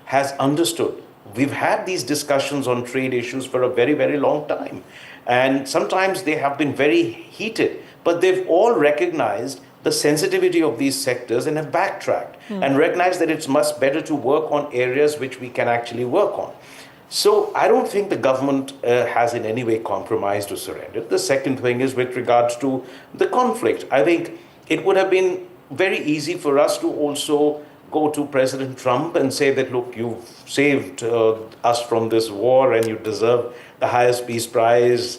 Speaker 3: has understood. We've had these discussions on trade issues for a very, very long time. And sometimes they have been very heated, but they've all recognized the sensitivity of these sectors and have backtracked and recognized that it's much better to work on areas which we can actually work on. So I don't think the government has in any way compromised or surrendered. The second thing is with regards to the conflict. I think it would have been very easy for us to also go to President Trump and say that, look, you've saved us from this war and you deserve the highest peace prize,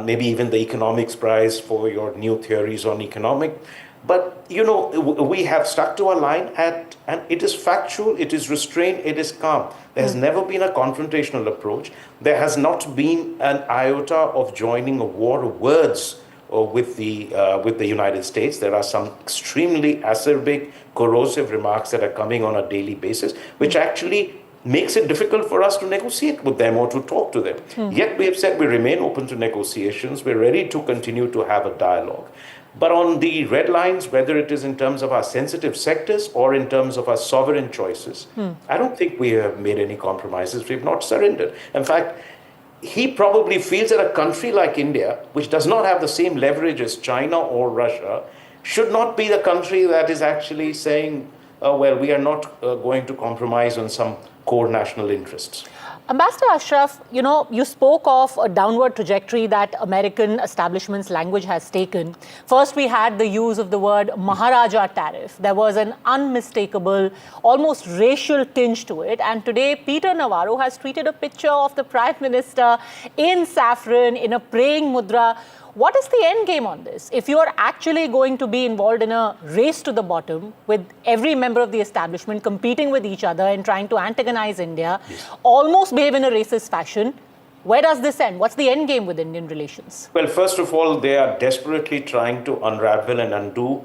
Speaker 3: maybe even the economics prize for your new theories on economic. But, you know, we have stuck to our line and it is factual, it is restrained, it is calm. There has never been a confrontational approach. There has not been an iota of joining a war of words with the United States. There are some extremely acerbic, corrosive remarks that are coming on a daily basis, which actually makes it difficult for us to negotiate with them or to talk to them. Yet we have said we remain open to negotiations. We're ready to continue to have a dialogue. But on the red lines, whether it is in terms of our sensitive sectors or in terms of our sovereign choices, I don't think we have made any compromises. We've not surrendered. In fact, he probably feels that a country like India, which does not have the same leverage as China or Russia, should not be the country that is actually saying, well, we are not going to compromise on some core national interests.
Speaker 16: Ambassador Ashraf, you know, you spoke of a downward trajectory that American establishment's language has taken. First, we had the use of the word Maharaja tariff. There was an unmistakable, almost racial tinge to it. And today, Peter Navarro has tweeted a picture of the Prime Minister in saffron, in a praying mudra. What is the end game on this? If you are actually going to be involved in a race to the bottom with every member of the establishment competing with each other and trying to antagonize India, almost behave in a racist fashion, where does this end? What's the end game with Indian relations?
Speaker 3: Well, first of all, they are desperately trying to unravel and undo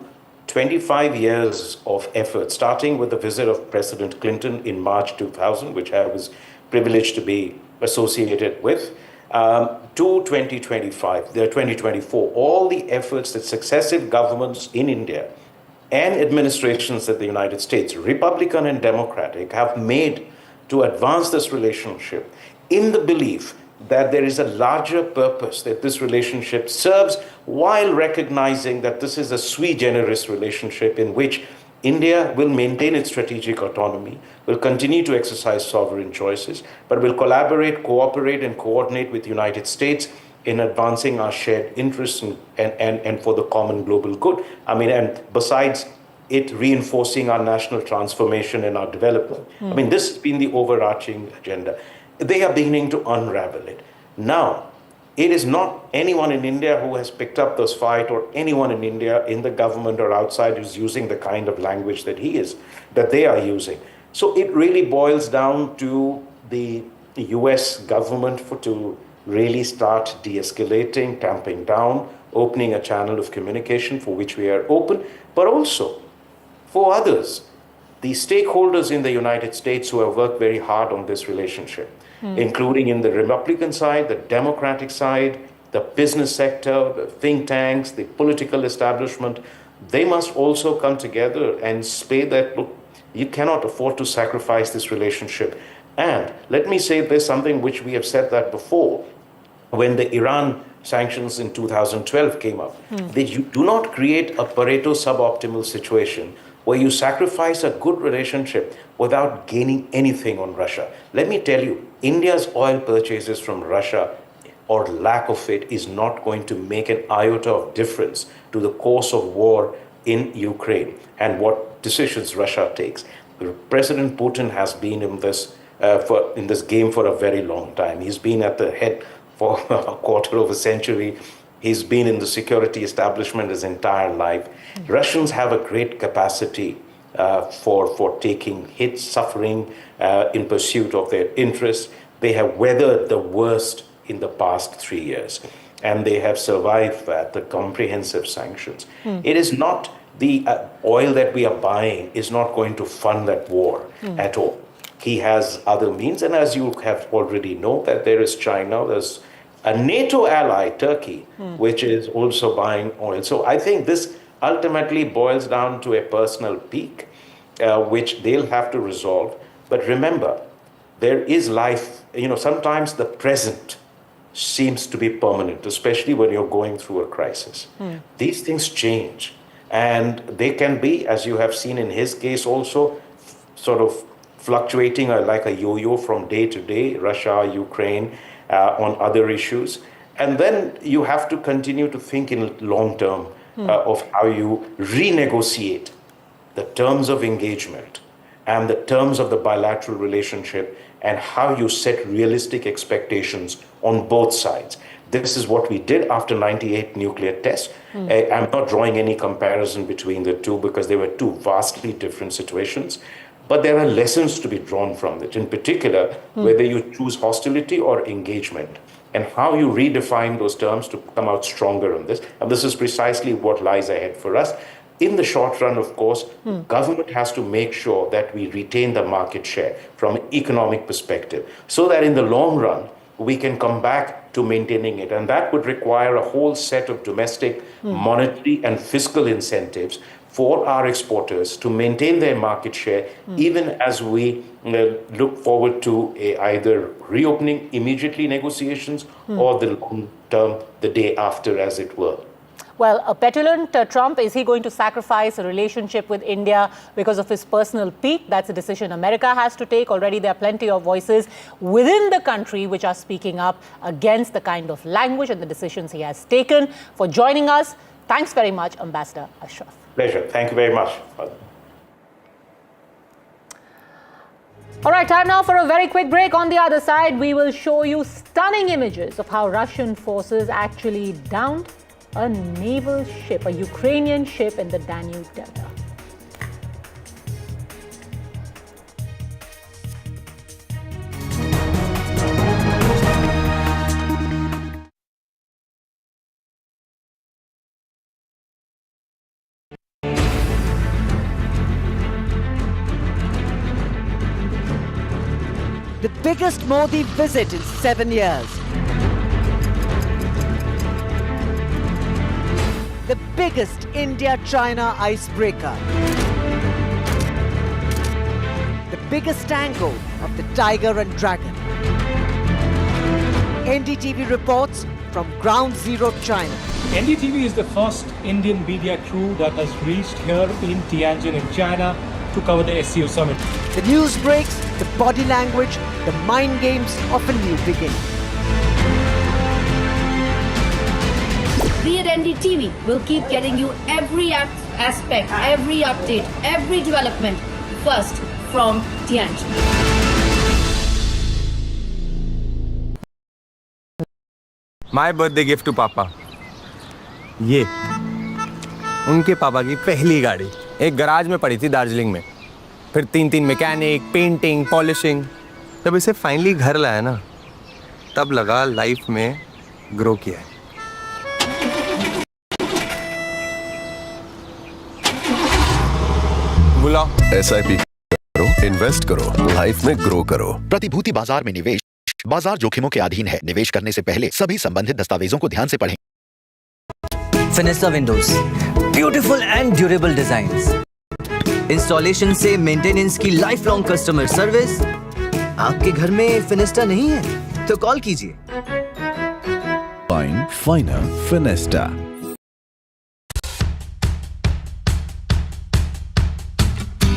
Speaker 3: 25 years of effort, starting with the visit of President Clinton in March 2000, which I was privileged to be associated with, to 2024, all the efforts that successive governments in India and administrations at the United States, Republican and Democratic, have made to advance this relationship in the belief that there is a larger purpose that this relationship serves, while recognizing that this is a sui generis relationship in which India will maintain its strategic autonomy, will continue to exercise sovereign choices, but will collaborate, cooperate, and coordinate with the United States in advancing our shared interests and for the common global good. I mean, and besides it reinforcing our national transformation and our development. I mean, this has been the overarching agenda. They are beginning to unravel it. Now, it is not anyone in India who has picked up this fight, or anyone in India in the government or outside who's using the kind of language that they are using. So it really boils down to the US government to really start de-escalating, tamping down, opening a channel of communication for which we are open, but also for others, the stakeholders in the United States who have worked very hard on this relationship, including in the Republican side, the Democratic side, the business sector, the think tanks, the political establishment. They must also come together and say that, look, you cannot afford to sacrifice this relationship. And let me say there's something which we have said that before. When the Iran sanctions in 2012 came up, that you do not create a Pareto suboptimal situation where you sacrifice a good relationship without gaining anything on Russia. Let me tell you, India's oil purchases from Russia, or lack of it, is not going to make an iota of difference to the course of war in Ukraine and what decisions Russia takes. President Putin has been in this game for a very long time. He's been at the head for a quarter of a century. He's been in the security establishment his entire life. Russians have a great capacity for taking hits, suffering in pursuit of their interests. They have weathered the worst in the past 3 years, and they have survived that, the comprehensive sanctions. It is not the oil that we are buying is not going to fund that war at all. He has other means, and as you have already know, that there is China, there's a NATO ally, Turkey, which is also buying oil. So I think this ultimately boils down to a personal pique, which they'll have to resolve. But remember, there is life. Sometimes the present seems to be permanent, especially when you're going through a crisis. These things change, and they can be, as you have seen in his case also, sort of fluctuating like a yo-yo from day to day, Russia, Ukraine, on other issues. And then you have to continue to think in long term of how you renegotiate the terms of engagement and the terms of the bilateral relationship, and how you set realistic expectations on both sides. This is what we did after 98 nuclear tests. I'm not drawing any comparison between the two because they were two vastly different situations. But there are lessons to be drawn from it, in particular, whether you choose hostility or engagement, and how you redefine those terms to come out stronger on this. And this is precisely what lies ahead for us. In the short run, of course, government has to make sure that we retain the market share from an economic perspective, so that in the long run, we can come back to maintaining it. And that would require a whole set of domestic, monetary and fiscal incentives for our exporters to maintain their market share, even as we look forward to either reopening immediately negotiations or the long term, the day after, as it were.
Speaker 16: Well, a petulant Trump, is he going to sacrifice a relationship with India because of his personal pique? That's a decision America has to take. Already there are plenty of voices within the country which are speaking up against the kind of language and the decisions he has taken. For joining us, thanks very much, Ambassador Ashraf.
Speaker 3: Pleasure. Thank you very much.
Speaker 16: All right, time now for a very quick break. On the other side, we will show you stunning images of how Russian forces actually downed a naval ship, a Ukrainian ship in the Danube Delta.
Speaker 7: The biggest Modi visit in 7 years. The biggest India-China icebreaker. The biggest angle of the Tiger and Dragon. NDTV reports from Ground Zero, China.
Speaker 8: NDTV is the first Indian media crew that has reached here in Tianjin in China to cover the SCO summit.
Speaker 7: The news breaks, the body language, the mind games of a new beginning.
Speaker 9: We at NDTV will keep getting you every aspect, every update, every development first from Tianjin.
Speaker 10: My birthday gift to Papa. ये उनके पापा की पहली गाड़ी एक garage में पड़ी थी दार्जिलिंग में, फिर 3 मैकेनिक, पेंटिंग, पॉलिशिंग। जब इसे फाइनली घर लाया ना, तब लगा लाइफ में ग्रो किया है। बुलाओ।
Speaker 13: SIP करो, इन्वेस्ट करो, लाइफ में ग्रो करो। प्रतिभूति बाजार में निवेश बाजार जोखिमों के अधीन है। निवेश करने से पहले सभी संबंधित दस्तावेजों को ध्यान से पढ़ें।
Speaker 12: Fenesta windows, beautiful and durable designs, installation से मेंटेनेंस की लाइफ लॉन्ग कस्टमर सर्विस। आपके घर में फिनिस्टा नहीं है तो कॉल कीजिए।
Speaker 11: Find Finer Finesta.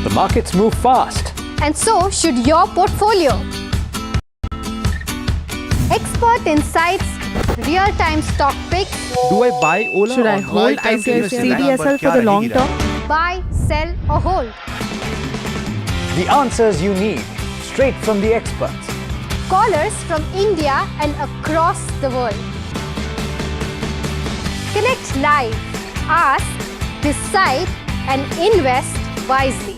Speaker 14: The markets move fast.
Speaker 15: And so should your portfolio. Expert insights, real-time stock picks.
Speaker 14: Do I buy Ola?
Speaker 15: Should I hold
Speaker 14: CDSL for the long term?
Speaker 15: Buy, sell or hold.
Speaker 14: The answers you need, straight from the experts.
Speaker 15: Callers from India and across the world. Connect live, ask, decide and invest wisely.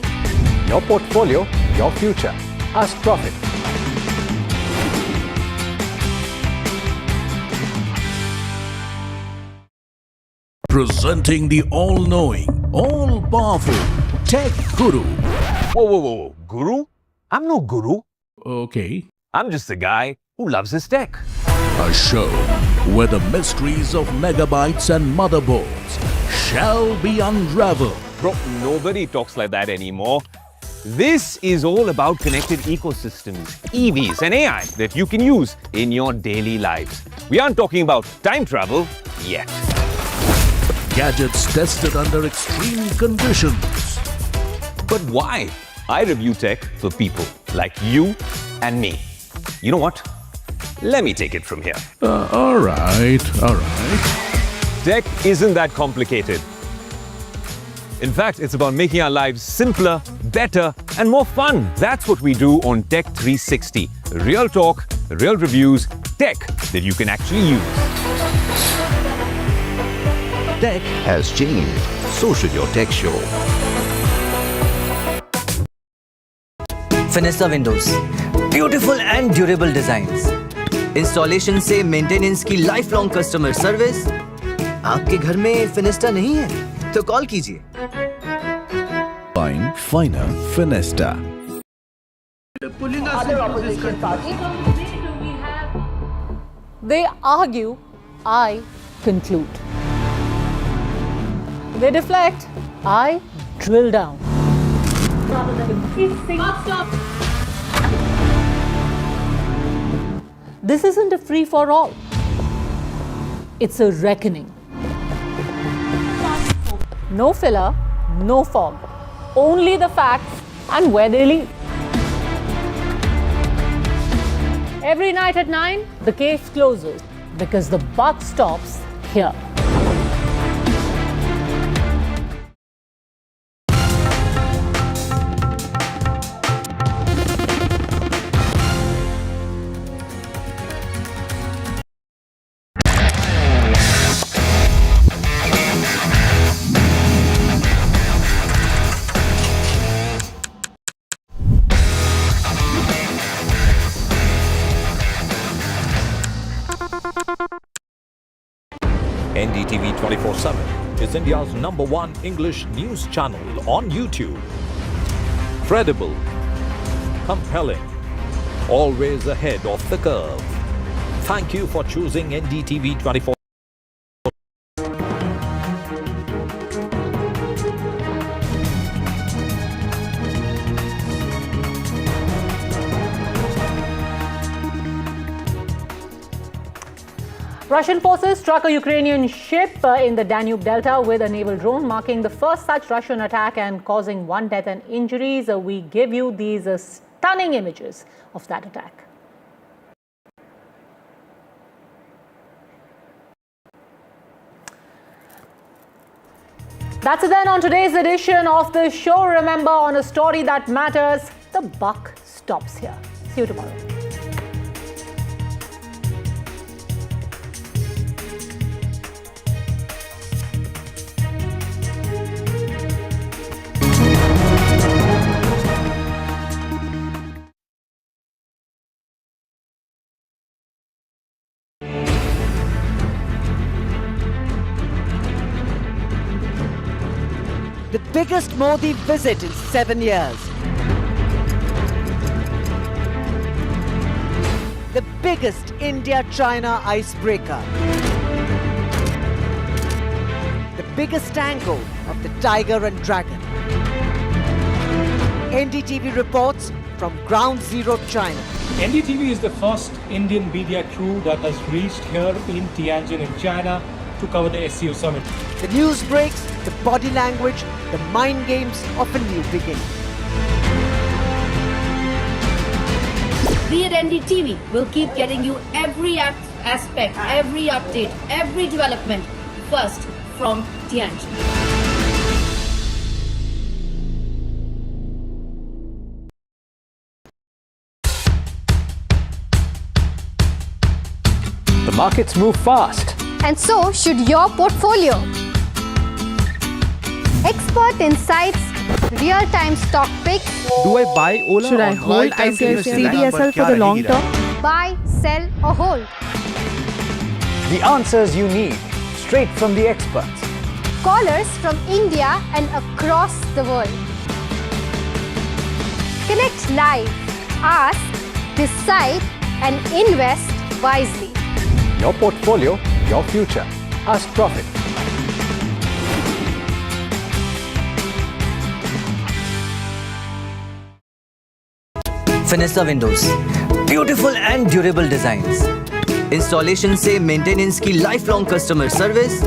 Speaker 14: Your portfolio, your future. Ask Profit.
Speaker 17: Presenting the all-knowing, all-powerful Tech Guru.
Speaker 18: Whoa. Guru? I'm no guru.
Speaker 17: Okay.
Speaker 18: I'm just a guy who loves his tech.
Speaker 17: A show where the mysteries of megabytes and motherboards shall be unraveled.
Speaker 18: Bro, nobody talks like that anymore.
Speaker 10: This is all about connected ecosystems, EVs and AI that you can use in your daily lives. We aren't talking about time travel yet.
Speaker 11: Gadgets tested under extreme conditions.
Speaker 10: But why? I review tech for people like you and me. You know what? Let me take it from here.
Speaker 11: All right.
Speaker 10: Tech isn't that complicated. In fact, it's about making our lives simpler, better, and more fun. That's what we do on Tech 360. Real talk, real reviews, tech that you can actually use.
Speaker 13: Tech has changed. So should your tech show.
Speaker 12: Finesta windows, beautiful and durable designs. Installation से maintenance की lifelong customer service. आपके घर में फिनेस्टा नहीं है तो call कीजिए।
Speaker 11: Find finer Finesta.
Speaker 16: Other opposition parties. They argue, I conclude. They deflect, I drill down. This isn't a free-for-all. It's a reckoning. No filler, no fog. Only the facts and where they lead. Every night at 9, the case closes because the buck stops here.
Speaker 17: NDTV 24/7 is India's #1 English news channel on YouTube. Credible, compelling, always ahead of the curve. Thank you for choosing NDTV 24.
Speaker 16: Russian forces struck a Ukrainian ship in the Danube Delta with a naval drone, marking the first such Russian attack and causing 1 death and injuries. We give you these stunning images of that attack. That's it then on today's edition of the show. Remember, on a story that matters, the buck stops here. See you tomorrow.
Speaker 7: The biggest Modi visit in 7 years. The biggest India-China icebreaker. The biggest angle of the tiger and dragon. NDTV reports from Ground Zero, China.
Speaker 8: NDTV is the first Indian media crew that has reached here in Tianjin in China to cover the SCO summit.
Speaker 7: The news breaks, the body language, the mind games of a new beginning.
Speaker 9: We at NDTV will keep getting you every aspect, every update, every development first from Tianjin.
Speaker 14: The markets move fast.
Speaker 15: And so should your portfolio. Expert insights, real-time stock picks.
Speaker 19: Do I buy Ola?
Speaker 15: Should I hold
Speaker 19: CDSL for the long term?
Speaker 15: Buy, sell or hold.
Speaker 14: The answers you need, straight from the experts.
Speaker 15: Callers from India and across the world. Connect live, ask, decide and invest wisely.
Speaker 14: Your portfolio, your future. Ask Profit.
Speaker 12: Fenesta windows, beautiful and durable designs, installation से maintenance की lifelong customer service.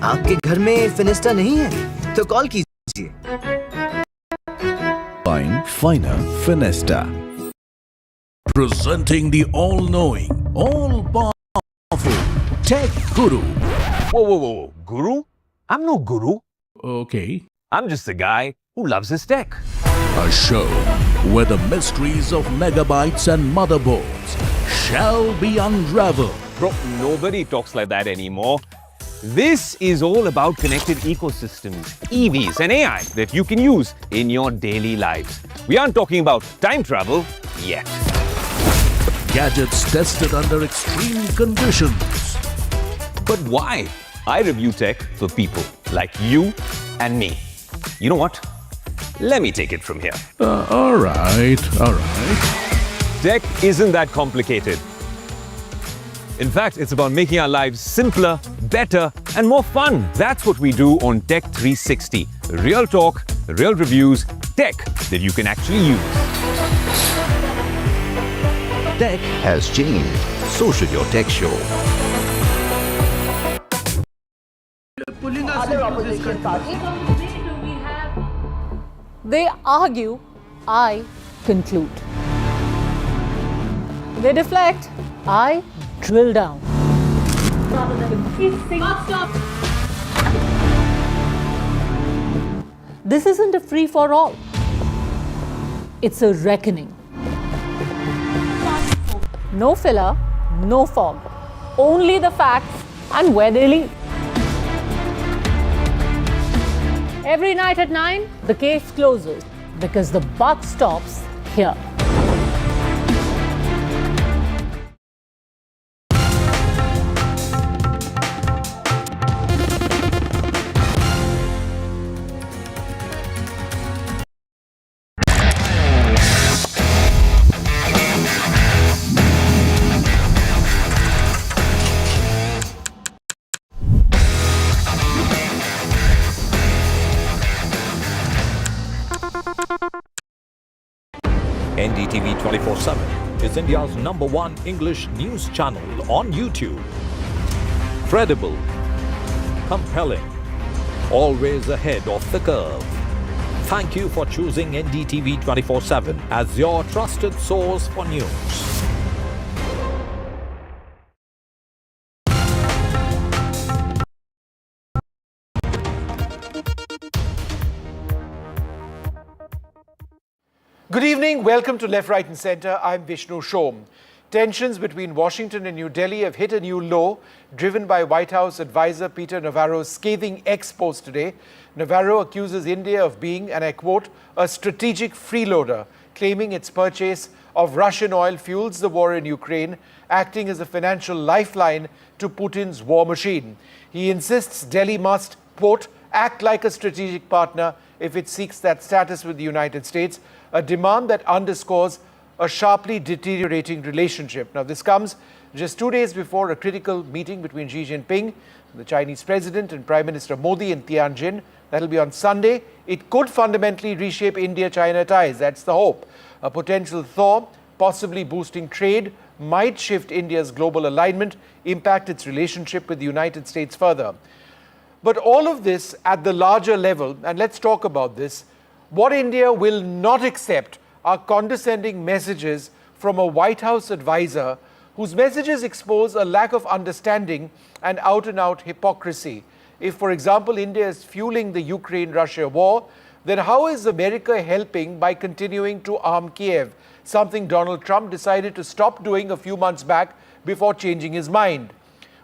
Speaker 12: आपके घर में फिनिस्टा नहीं है तो call कीजिए।
Speaker 11: Finer Finesta. Presenting the all-knowing, all-powerful Tech Guru.
Speaker 18: Whoa. Guru? I'm no guru.
Speaker 11: Okay.
Speaker 18: I'm just a guy who loves his tech.
Speaker 11: A show where the mysteries of megabytes and motherboards shall be unraveled.
Speaker 18: Bro, nobody talks like that anymore. This is all about connected ecosystems, EVs and AI that you can use in your daily lives. We aren't talking about time travel yet.
Speaker 11: Gadgets tested under extreme conditions.
Speaker 18: But why? I review tech for people like you and me. You know what? Let me take it from here.
Speaker 11: All right.
Speaker 18: Tech isn't that complicated. In fact, it's about making our lives simpler, better, and more fun. That's what we do on Tech 360. Real talk, real reviews, tech that you can actually use.
Speaker 13: Tech has changed. So should your tech show.
Speaker 16: Other opposition parties. They argue, I conclude. They deflect, I drill down. This isn't a free-for-all. It's a reckoning. No filler, no fog. Only the facts and where they lead. Every night at 9, the case closes because the buck stops here.
Speaker 17: NDTV 24/7 is India's #1 English news channel on YouTube. Credible, compelling, always ahead of the curve. Thank you for choosing NDTV 24/7 as your trusted source for news.
Speaker 20: Good evening. Welcome to Left, Right and Centre. I'm Vishnu Shom. Tensions between Washington and New Delhi have hit a new low, driven by White House advisor Peter Navarro's scathing ex-post today. Navarro accuses India of being, and I quote, a strategic freeloader, claiming its purchase of Russian oil fuels the war in Ukraine, acting as a financial lifeline to Putin's war machine. He insists Delhi must, quote, act like a strategic partner if it seeks that status with the United States, a demand that underscores a sharply deteriorating relationship. Now, this comes just 2 days before a critical meeting between Xi Jinping, the Chinese president, and Prime Minister Modi in Tianjin. That'll be on Sunday. It could fundamentally reshape India-China ties. That's the hope. A potential thaw, possibly boosting trade, might shift India's global alignment, impact its relationship with the United States further. But all of this at the larger level, and let's talk about this, what India will not accept are condescending messages from a White House advisor whose messages expose a lack of understanding and out-and-out hypocrisy. If, for example, India is fueling the Ukraine-Russia war, then how is America helping by continuing to arm Kiev, something Donald Trump decided to stop doing a few months back before changing his mind?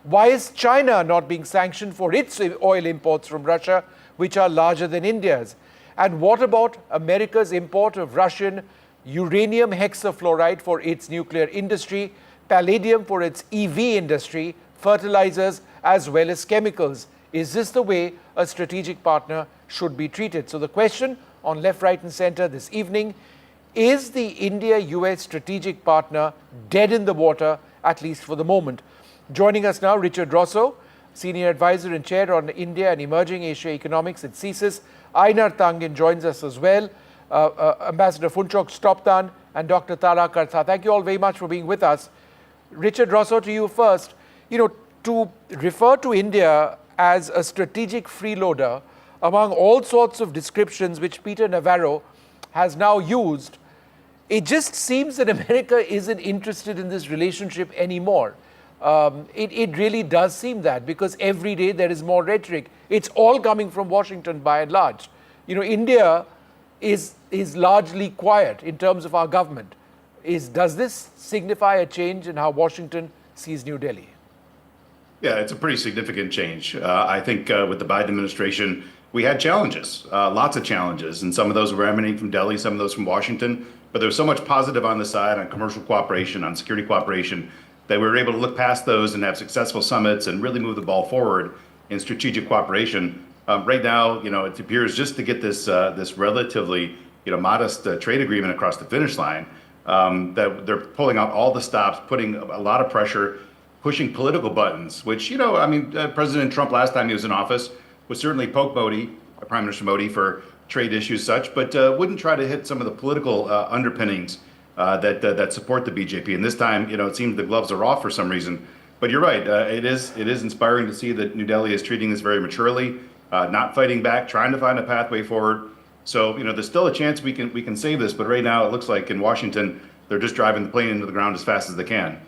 Speaker 20: Why is China not being sanctioned for its oil imports from Russia, which are larger than India's? And what about America's import of Russian uranium hexafluoride for its nuclear industry, palladium for its EV industry, fertilizers, as well as chemicals? Is this the way a strategic partner should be treated? So the question on Left, Right and Centre this evening, is the India-US strategic partner dead in the water, at least for the moment? Joining us now, Richard Rosso, Senior Advisor and Chair on India and Emerging Asia Economics at CSIS. Einar Tangen joins us as well, Ambassador Funchok Stoptan, and Dr. Tara Kartha. Thank you all very much for being with us. Richard Rosso, to you first. To refer to India as a strategic freeloader among all sorts of descriptions which Peter Navarro has now used, it just seems that America isn't interested in this relationship anymore. It really does seem that, because every day there is more rhetoric. It's all coming from Washington by and large. India is largely quiet in terms of our government. Does this signify a change in how Washington sees New Delhi?
Speaker 21: Yeah, it's a pretty significant change. I think with the Biden administration, we had challenges, lots of challenges, and some of those were emanating from Delhi, some of those from Washington. But there was so much positive on the side, on commercial cooperation, on security cooperation, that we were able to look past those and have successful summits and really move the ball forward in strategic cooperation. Right now, it appears just to get this relatively modest trade agreement across the finish line, that they're pulling out all the stops, putting a lot of pressure, pushing political buttons, which, President Trump last time he was in office would certainly poke Prime Minister Modi for trade issues such, but wouldn't try to hit some of the political underpinnings that support the BJP. And this time, it seems the gloves are off for some reason. But you're right, it is inspiring to see that New Delhi is treating this very maturely, not fighting back, trying to find a pathway forward. So, there's still a chance we can save this, but right now it looks like in Washington, they're just driving the plane into the ground as fast as they can.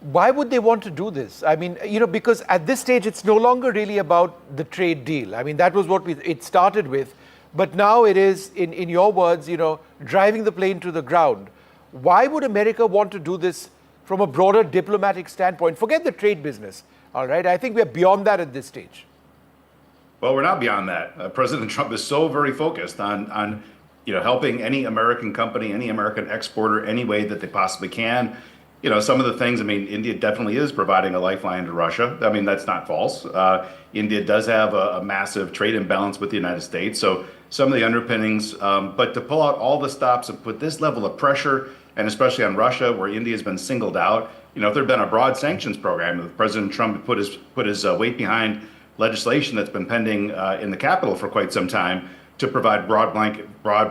Speaker 20: Why would they want to do this? I mean, because at this stage, it's no longer really about the trade deal. I mean, that was what it started with. But now it is, in your words, driving the plane to the ground. Why would America want to do this from a broader diplomatic standpoint? Forget the trade business, all right? I think we're beyond that at this stage.
Speaker 21: Well, we're not beyond that. President Trump is so very focused on helping any American company, any American exporter, any way that they possibly can. Some of the things, India definitely is providing a lifeline to Russia. That's not false. India does have a massive trade imbalance with the United States. So some of the underpinnings, but to pull out all the stops and put this level of pressure, and especially on Russia, where India has been singled out, if there had been a broad sanctions program, if President Trump put his weight behind legislation that's been pending in the Capitol for quite some time to provide broad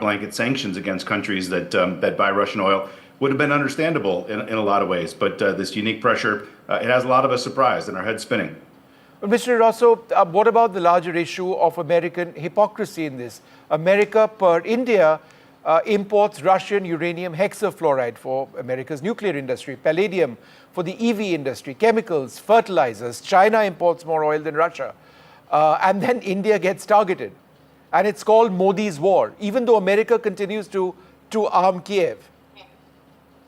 Speaker 21: blanket sanctions against countries that buy Russian oil, would have been understandable in a lot of ways. But this unique pressure, it has a lot of us surprised and our heads spinning.
Speaker 20: Well, Mr. Rosso, what about the larger issue of American hypocrisy in this? America, per India, imports Russian uranium hexafluoride for America's nuclear industry, palladium for the EV industry, chemicals, fertilizers. China imports more oil than Russia. And then India gets targeted. And it's called Modi's war, even though America continues to arm Kiev.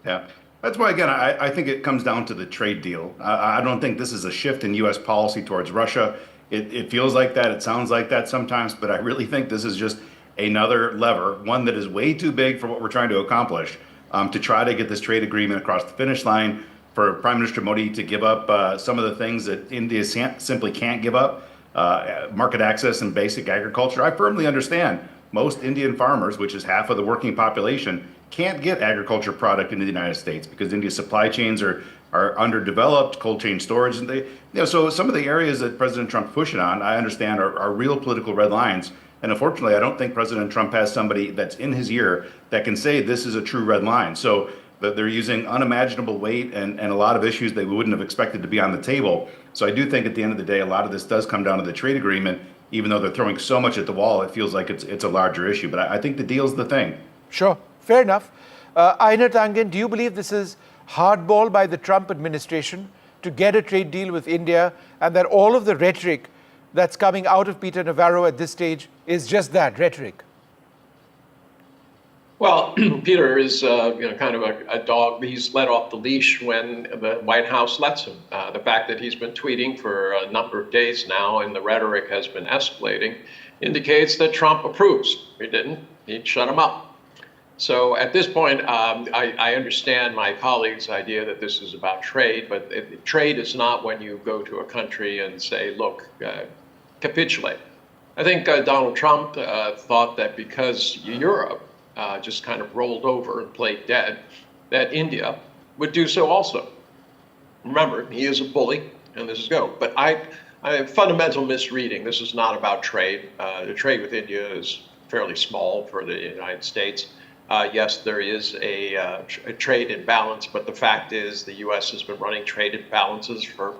Speaker 21: Yeah, that's why, again, I think it comes down to the trade deal. I don't think this is a shift in U.S. policy towards Russia. It feels like that. It sounds like that sometimes. But I really think this is just another lever, one that is way too big for what we're trying to accomplish, to try to get this trade agreement across the finish line, for Prime Minister Modi to give up some of the things that India simply can't give up, market access and basic agriculture. I firmly understand most Indian farmers, which is half of the working population, can't get agriculture product into the United States because India's supply chains are underdeveloped, cold chain storage, and so some of the areas that President Trump's pushing on, I understand, are real political red lines. And unfortunately, I don't think President Trump has somebody that's in his ear that can say this is a true red line. So they're using unimaginable weight and a lot of issues they wouldn't have expected to be on the table. So I do think at the end of the day, a lot of this does come down to the trade agreement. Even though they're throwing so much at the wall, it feels like it's a larger issue. But I think the deal's the thing.
Speaker 20: Sure, fair enough. Einar Tangen, do you believe this is hardball by the Trump administration to get a trade deal with India, and that all of the rhetoric that's coming out of Peter Navarro at this stage is just that, rhetoric?
Speaker 22: Well, Peter is kind of a dog. He's let off the leash when the White House lets him. The fact that he's been tweeting for a number of days now and the rhetoric has been escalating indicates that Trump approves. If he didn't, he'd shut him up. So at this point, I understand my colleague's idea that this is about trade, but trade is not when you go to a country and say, look, capitulate. I think Donald Trump thought that because Europe just kind of rolled over and played dead, that India would do so also. Remember, he is a bully, and this is go. But I have fundamental misreading. This is not about trade. The trade with India is fairly small for the United States. yes, there is a trade imbalance, but the fact is the U.S. has been running trade imbalances for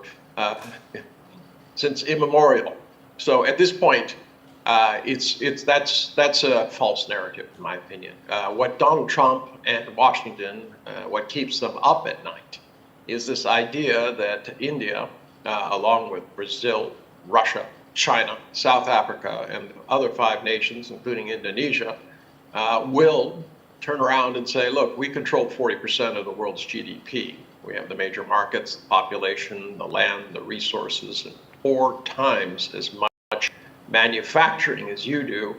Speaker 22: since immemorial. So at this point, that's a false narrative, in my opinion. What Donald Trump and Washington, what keeps them up at night, is this idea that India, along with Brazil, Russia, China, South Africa, and other 5 nations, including Indonesia, will turn around and say, look, we control 40% of the world's GDP. We have the major markets, the population, the land, the resources, and 4 times as much manufacturing as you do.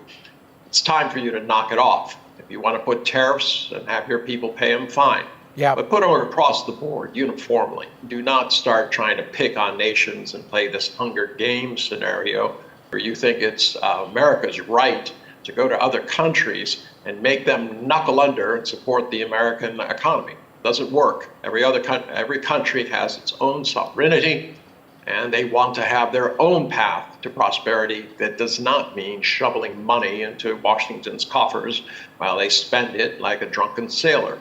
Speaker 22: It's time for you to knock it off. If you want to put tariffs and have your people pay them, fine.
Speaker 20: Yeah.
Speaker 22: But put them across the board uniformly. Do not start trying to pick on nations and play this Hunger Games scenario where you think it's America's right to go to other countries and make them knuckle under and support the American economy. Doesn't work. Every country has its own sovereignty, and they want to have their own path to prosperity. That does not mean shoveling money into Washington's coffers while they spend it like a drunken sailor.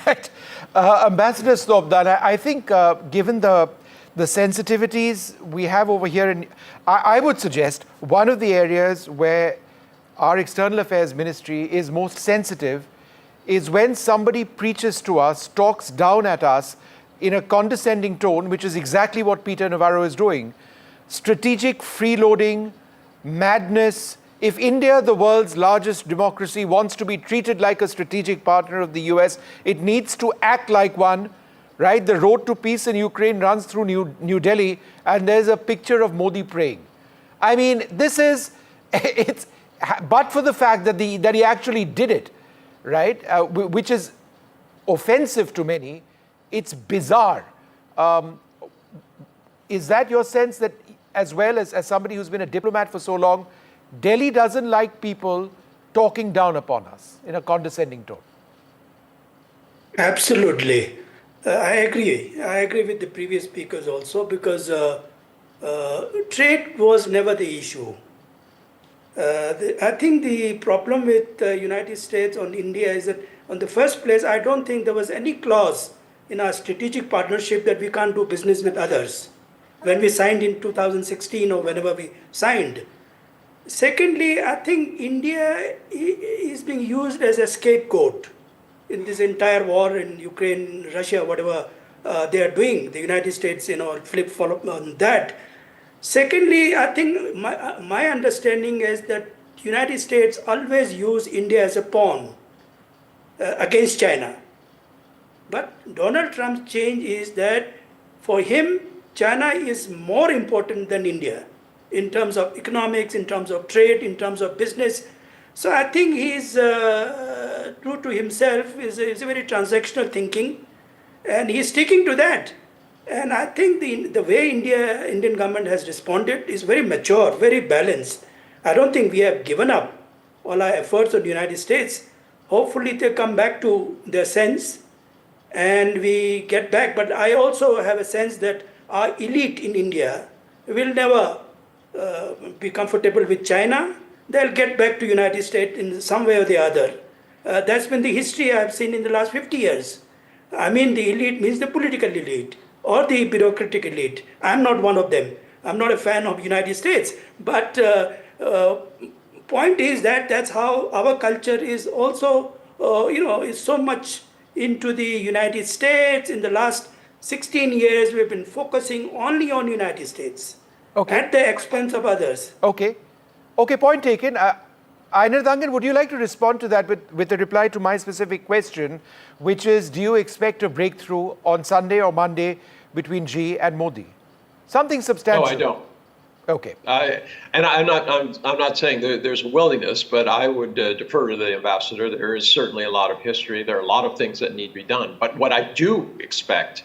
Speaker 20: Right. Ambassador Snowbdan, I think given the sensitivities we have over here, and I would suggest one of the areas where our External Affairs Ministry is most sensitive is when somebody preaches to us, talks down at us in a condescending tone, which is exactly what Peter Navarro is doing. Strategic freeloading, madness. If India, the world's largest democracy, wants to be treated like a strategic partner of the US, it needs to act like one, right? The road to peace in Ukraine runs through New Delhi, and there's a picture of Modi praying. I mean, this is, but for the fact that he actually did it, right, which is offensive to many, it's bizarre. Is that your sense that, as well as somebody who's been a diplomat for so long, Delhi doesn't like people talking down upon us in a condescending tone?
Speaker 5: Absolutely. I agree. I agree with the previous speakers also, because trade was never the issue. I think the problem with the United States on India is that, on the first place, I don't think there was any clause in our strategic partnership that we can't do business with others when we signed in 2016 or whenever we signed. Secondly, I think India is being used as a scapegoat in this entire war in Ukraine, Russia, whatever they are doing. The United States, flip-flop on that. Secondly, I think my understanding is that the United States always use India as a pawn against China. But Donald Trump's change is that for him, China is more important than India in terms of economics, in terms of trade, in terms of business. So I think he's true to himself, is a very transactional thinking, and he's sticking to that. And I think the way Indian government has responded is very mature, very balanced. I don't think we have given up all our efforts on the United States. Hopefully they come back to their sense and we get back. But I also have a sense that our elite in India will never be comfortable with China. They'll get back to the United States in some way or the other. That's been the history I've seen in the last 50 years. I mean, the elite means the political elite or the bureaucratic elite. I'm not one of them. I'm not a fan of the United States. But point is that that's how our culture is also, is so much into the United States. In the last 16 years, we've been focusing only on the United States at the expense of others.
Speaker 20: Okay, point taken. Ainar Dangan, would you like to respond to that with a reply to my specific question, which is, do you expect a breakthrough on Sunday or Monday between Xi and Modi? Something substantial.
Speaker 22: No, I don't.
Speaker 20: Okay.
Speaker 22: I'm not saying there's a willingness, but I would defer to the ambassador. There is certainly a lot of history. There are a lot of things that need to be done. But what I do expect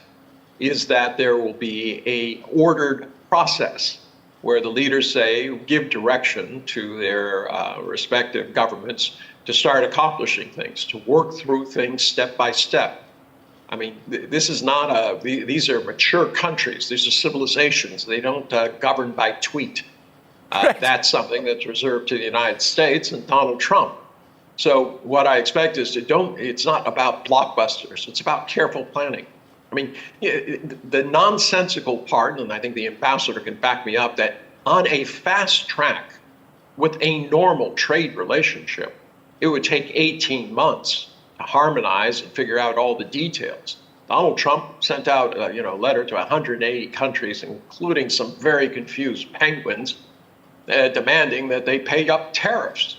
Speaker 22: is that there will be a ordered process where the leaders give direction to their respective governments to start accomplishing things, to work through things step by step. I mean, this is not these are mature countries. These are civilizations. They don't govern by tweet. That's something that's reserved to the United States and Donald Trump. So what I expect is it's not about blockbusters, it's about careful planning. I mean, the nonsensical part, and I think the ambassador can back me up, that on a fast track with a normal trade relationship, it would take 18 months to harmonize and figure out all the details. Donald Trump sent out a letter to 180 countries, including some very confused penguins, demanding that they pay up tariffs.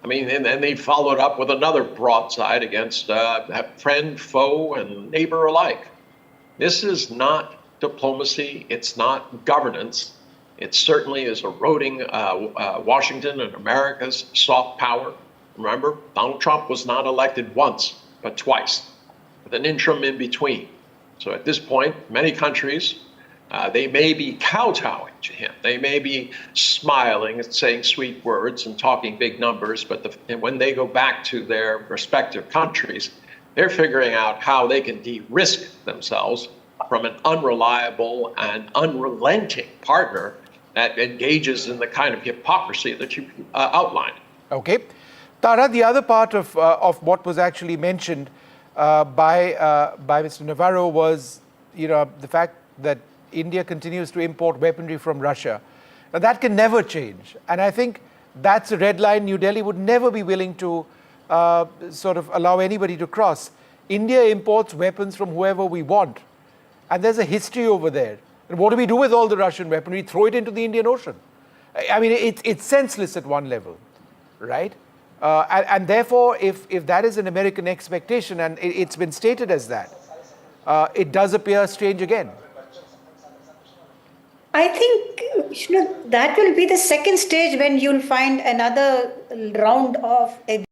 Speaker 22: I mean, and they followed up with another broadside against friend, foe, and neighbor alike. This is not diplomacy. It's not governance. It certainly is eroding Washington and America's soft power. Remember, Donald Trump was not elected once, but twice, with an interim in between. So at this point, many countries, they may be kowtowing to him. They may be smiling and saying sweet words and talking big numbers, but when they go back to their respective countries, they're figuring out how they can de-risk themselves from an unreliable and unrelenting partner that engages in the kind of hypocrisy that you outlined.
Speaker 20: Okay. Tara, the other part of what was actually mentioned by Mr. Navarro was, the fact that India continues to import weaponry from Russia. Now, that can never change. And I think that's a red line New Delhi would never be willing to sort of allow anybody to cross. India imports weapons from whoever we want. And there's a history over there. And what do we do with all the Russian weaponry? Throw it into the Indian Ocean. I mean, it's senseless at one level, right? And therefore, if that is an American expectation, and it's been stated as that, it does appear strange again.
Speaker 1: I think that will be the second stage when you'll find another round of abuse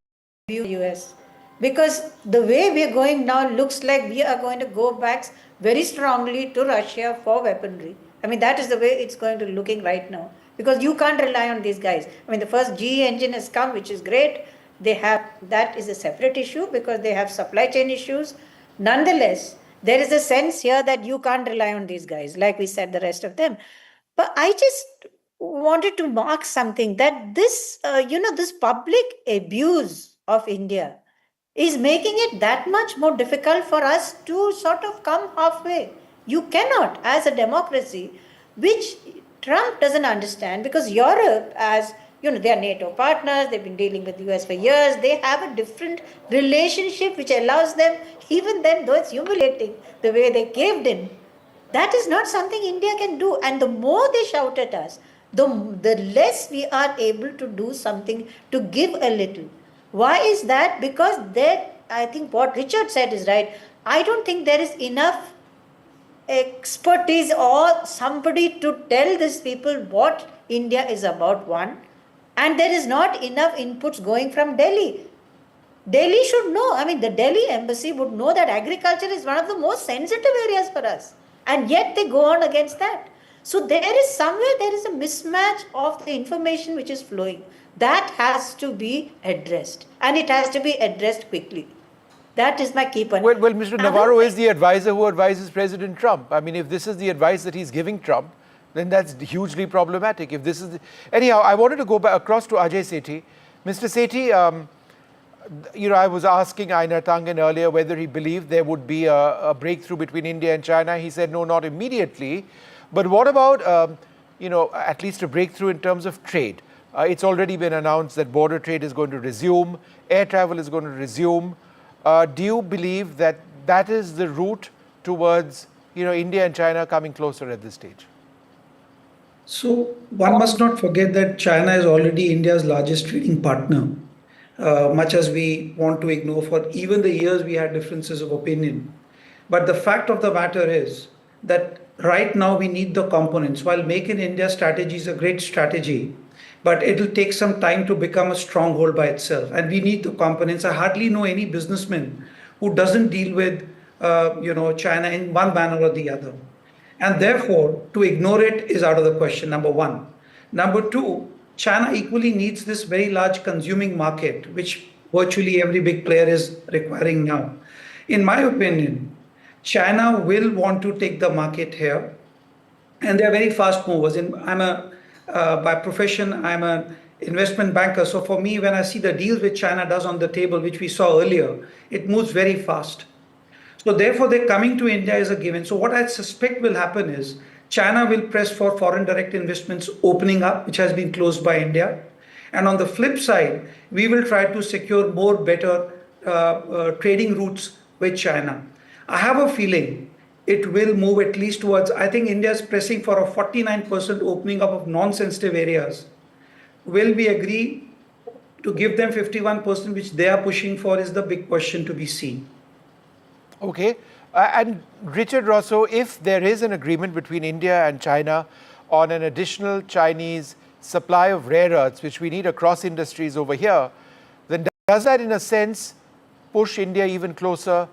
Speaker 1: in the US. Because the way we are going now looks like we are going to go back very strongly to Russia for weaponry. I mean, that is the way it's going to looking right now. Because you can't rely on these guys. I mean, the first GE engine has come, which is great. That is a separate issue because they have supply chain issues. Nonetheless, there is a sense here that you can't rely on these guys, like we said, the rest of them. But I just wanted to mark something that this, this public abuse of India is making it that much more difficult for us to sort of come halfway. You cannot, as a democracy, which Trump doesn't understand, because Europe, as they are NATO partners, they've been dealing with the US for years, they have a different relationship which allows them, even then, though it's humiliating, the way they caved in, that is not something India can do. And the more they shout at us, the less we are able to do something to give a little. Why is that? Because I think what Richard said is right. I don't think there is enough expertise or somebody to tell these people what India is about, one. And there is not enough inputs going from Delhi. Delhi should know. I mean, the Delhi embassy would know that agriculture is one of the most sensitive areas for us. And yet they go on against that. So there is a mismatch of the information which is flowing. That has to be addressed. And it has to be addressed quickly. That is my key point.
Speaker 20: Well, Mr. Navarro is the advisor who advises President Trump. I mean, if this is the advice that he's giving Trump, then that's hugely problematic. If this is anyhow, I wanted to go back across to Ajay Sethi. Mr. Sethi, I was asking Einar Tangen earlier whether he believed there would be a breakthrough between India and China. He said no, not immediately. But what about, at least a breakthrough in terms of trade? It's already been announced that border trade is going to resume, air travel is going to resume. Do you believe that that is the route towards, India and China coming closer at this stage?
Speaker 5: So one must not forget that China is already India's largest trading partner. Much as we want to ignore for even the years we had differences of opinion. But the fact of the matter is that right now we need the components. While Make in India strategy is a great strategy, but it will take some time to become a stronghold by itself. And we need the components. I hardly know any businessman who doesn't deal with China in one manner or the other. And therefore, to ignore it is out of the question, number one. Number two, China equally needs this very large consuming market, which virtually every big player is requiring now. In my opinion, China will want to take the market here, and they're very fast movers. By profession, I'm an investment banker. So for me, when I see the deals which China does on the table, which we saw earlier, it moves very fast. So therefore, they're coming to India is a given. So what I suspect will happen is China will press for foreign direct investments opening up, which has been closed by India. And on the flip side, we will try to secure more better trading routes with China. I have a feeling it will move at least towards, I think India is pressing for a 49% opening up of non-sensitive areas. Will we agree to give them 51%, which they are pushing for, is the big question to be seen.
Speaker 20: Okay. And Richard Rosso, if there is an agreement between India and China on an additional Chinese supply of rare earths, which we need across industries over here, then does that in a sense push India even closer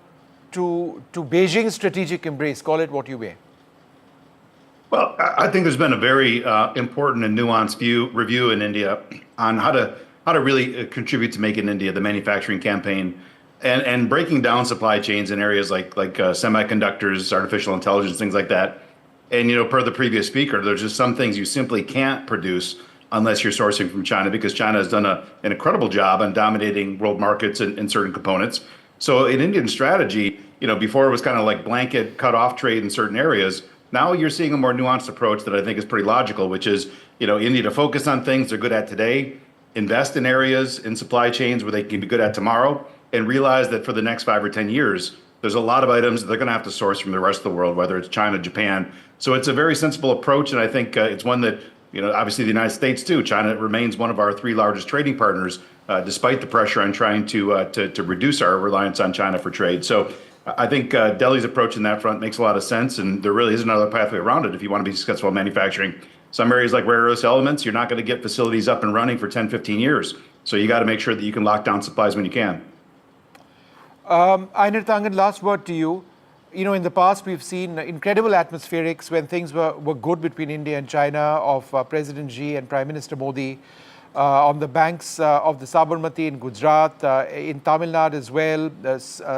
Speaker 20: to Beijing's strategic embrace? Call it what you may.
Speaker 21: Well, I think there's been a very important and nuanced review in India on how to really contribute to Make in India, the manufacturing campaign, and breaking down supply chains in areas like semiconductors, artificial intelligence, things like that. And per the previous speaker, there's just some things you simply can't produce unless you're sourcing from China, because China has done an incredible job on dominating world markets in certain components. So in Indian strategy, before it was kind of like blanket cut off trade in certain areas. Now you're seeing a more nuanced approach that I think is pretty logical, which is, India to focus on things they're good at today, invest in areas in supply chains where they can be good at tomorrow, and realize that for the next 5 or 10 years, there's a lot of items that they're going to have to source from the rest of the world, whether it's China, Japan. So it's a very sensible approach, and I think it's one that, obviously the United States too. China remains one of our 3 largest trading partners, despite the pressure on trying to reduce our reliance on China for trade. So I think Delhi's approach in that front makes a lot of sense, and there really is another pathway around it if you want to be successful in manufacturing. Some areas like rare earth elements, you're not going to get facilities up and running for 10, 15 years. So you got to make sure that you can lock down supplies when you can.
Speaker 20: Einar Tangan, last word to you. In the past, we've seen incredible atmospherics when things were good between India and China, of President Xi and Prime Minister Modi on the banks of the Sabarmati in Gujarat, in Tamil Nadu as well,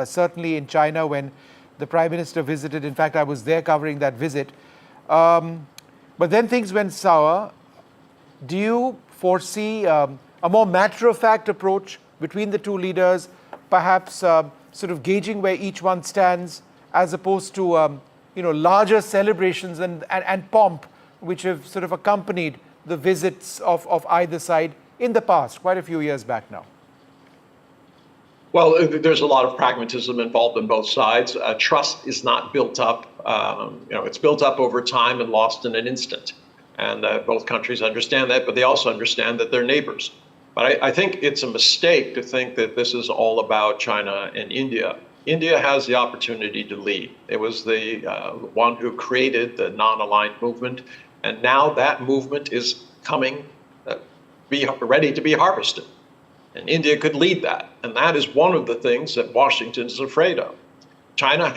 Speaker 20: certainly in China when the Prime Minister visited. In fact, I was there covering that visit. But then things went sour. Do you foresee a more matter-of-fact approach between the two leaders, perhaps sort of gauging where each one stands, as opposed to larger celebrations and pomp, which have sort of accompanied the visits of either side in the past, quite a few years back now?
Speaker 22: Well, there's a lot of pragmatism involved on both sides. Trust is not built up. It's built up over time and lost in an instant. And both countries understand that, but they also understand that they're neighbors. But I think it's a mistake to think that this is all about China and India. India has the opportunity to lead. It was the one who created the non-aligned movement, and now that movement is coming, ready to be harvested. And India could lead that. And that is one of the things that Washington is afraid of. China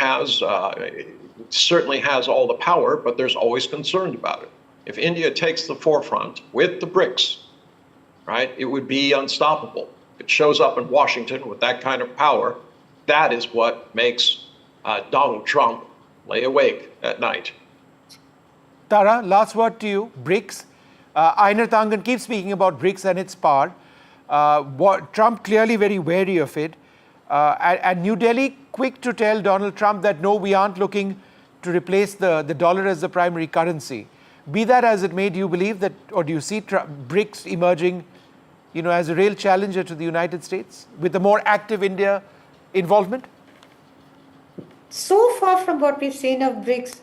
Speaker 22: certainly has all the power, but there's always concern about it. If India takes the forefront with the BRICS, right, it would be unstoppable. If it shows up in Washington with that kind of power, that is what makes Donald Trump lay awake at night.
Speaker 20: Tara, last word to you. BRICS. Einar Tangan keeps speaking about BRICS and its power. Trump clearly very wary of it. And New Delhi quick to tell Donald Trump that no, we aren't looking to replace the dollar as the primary currency. Be that as it may, do you believe that, or do you see BRICS emerging, as a real challenger to the United States with a more active India involvement?
Speaker 1: So far from what we've seen of BRICS,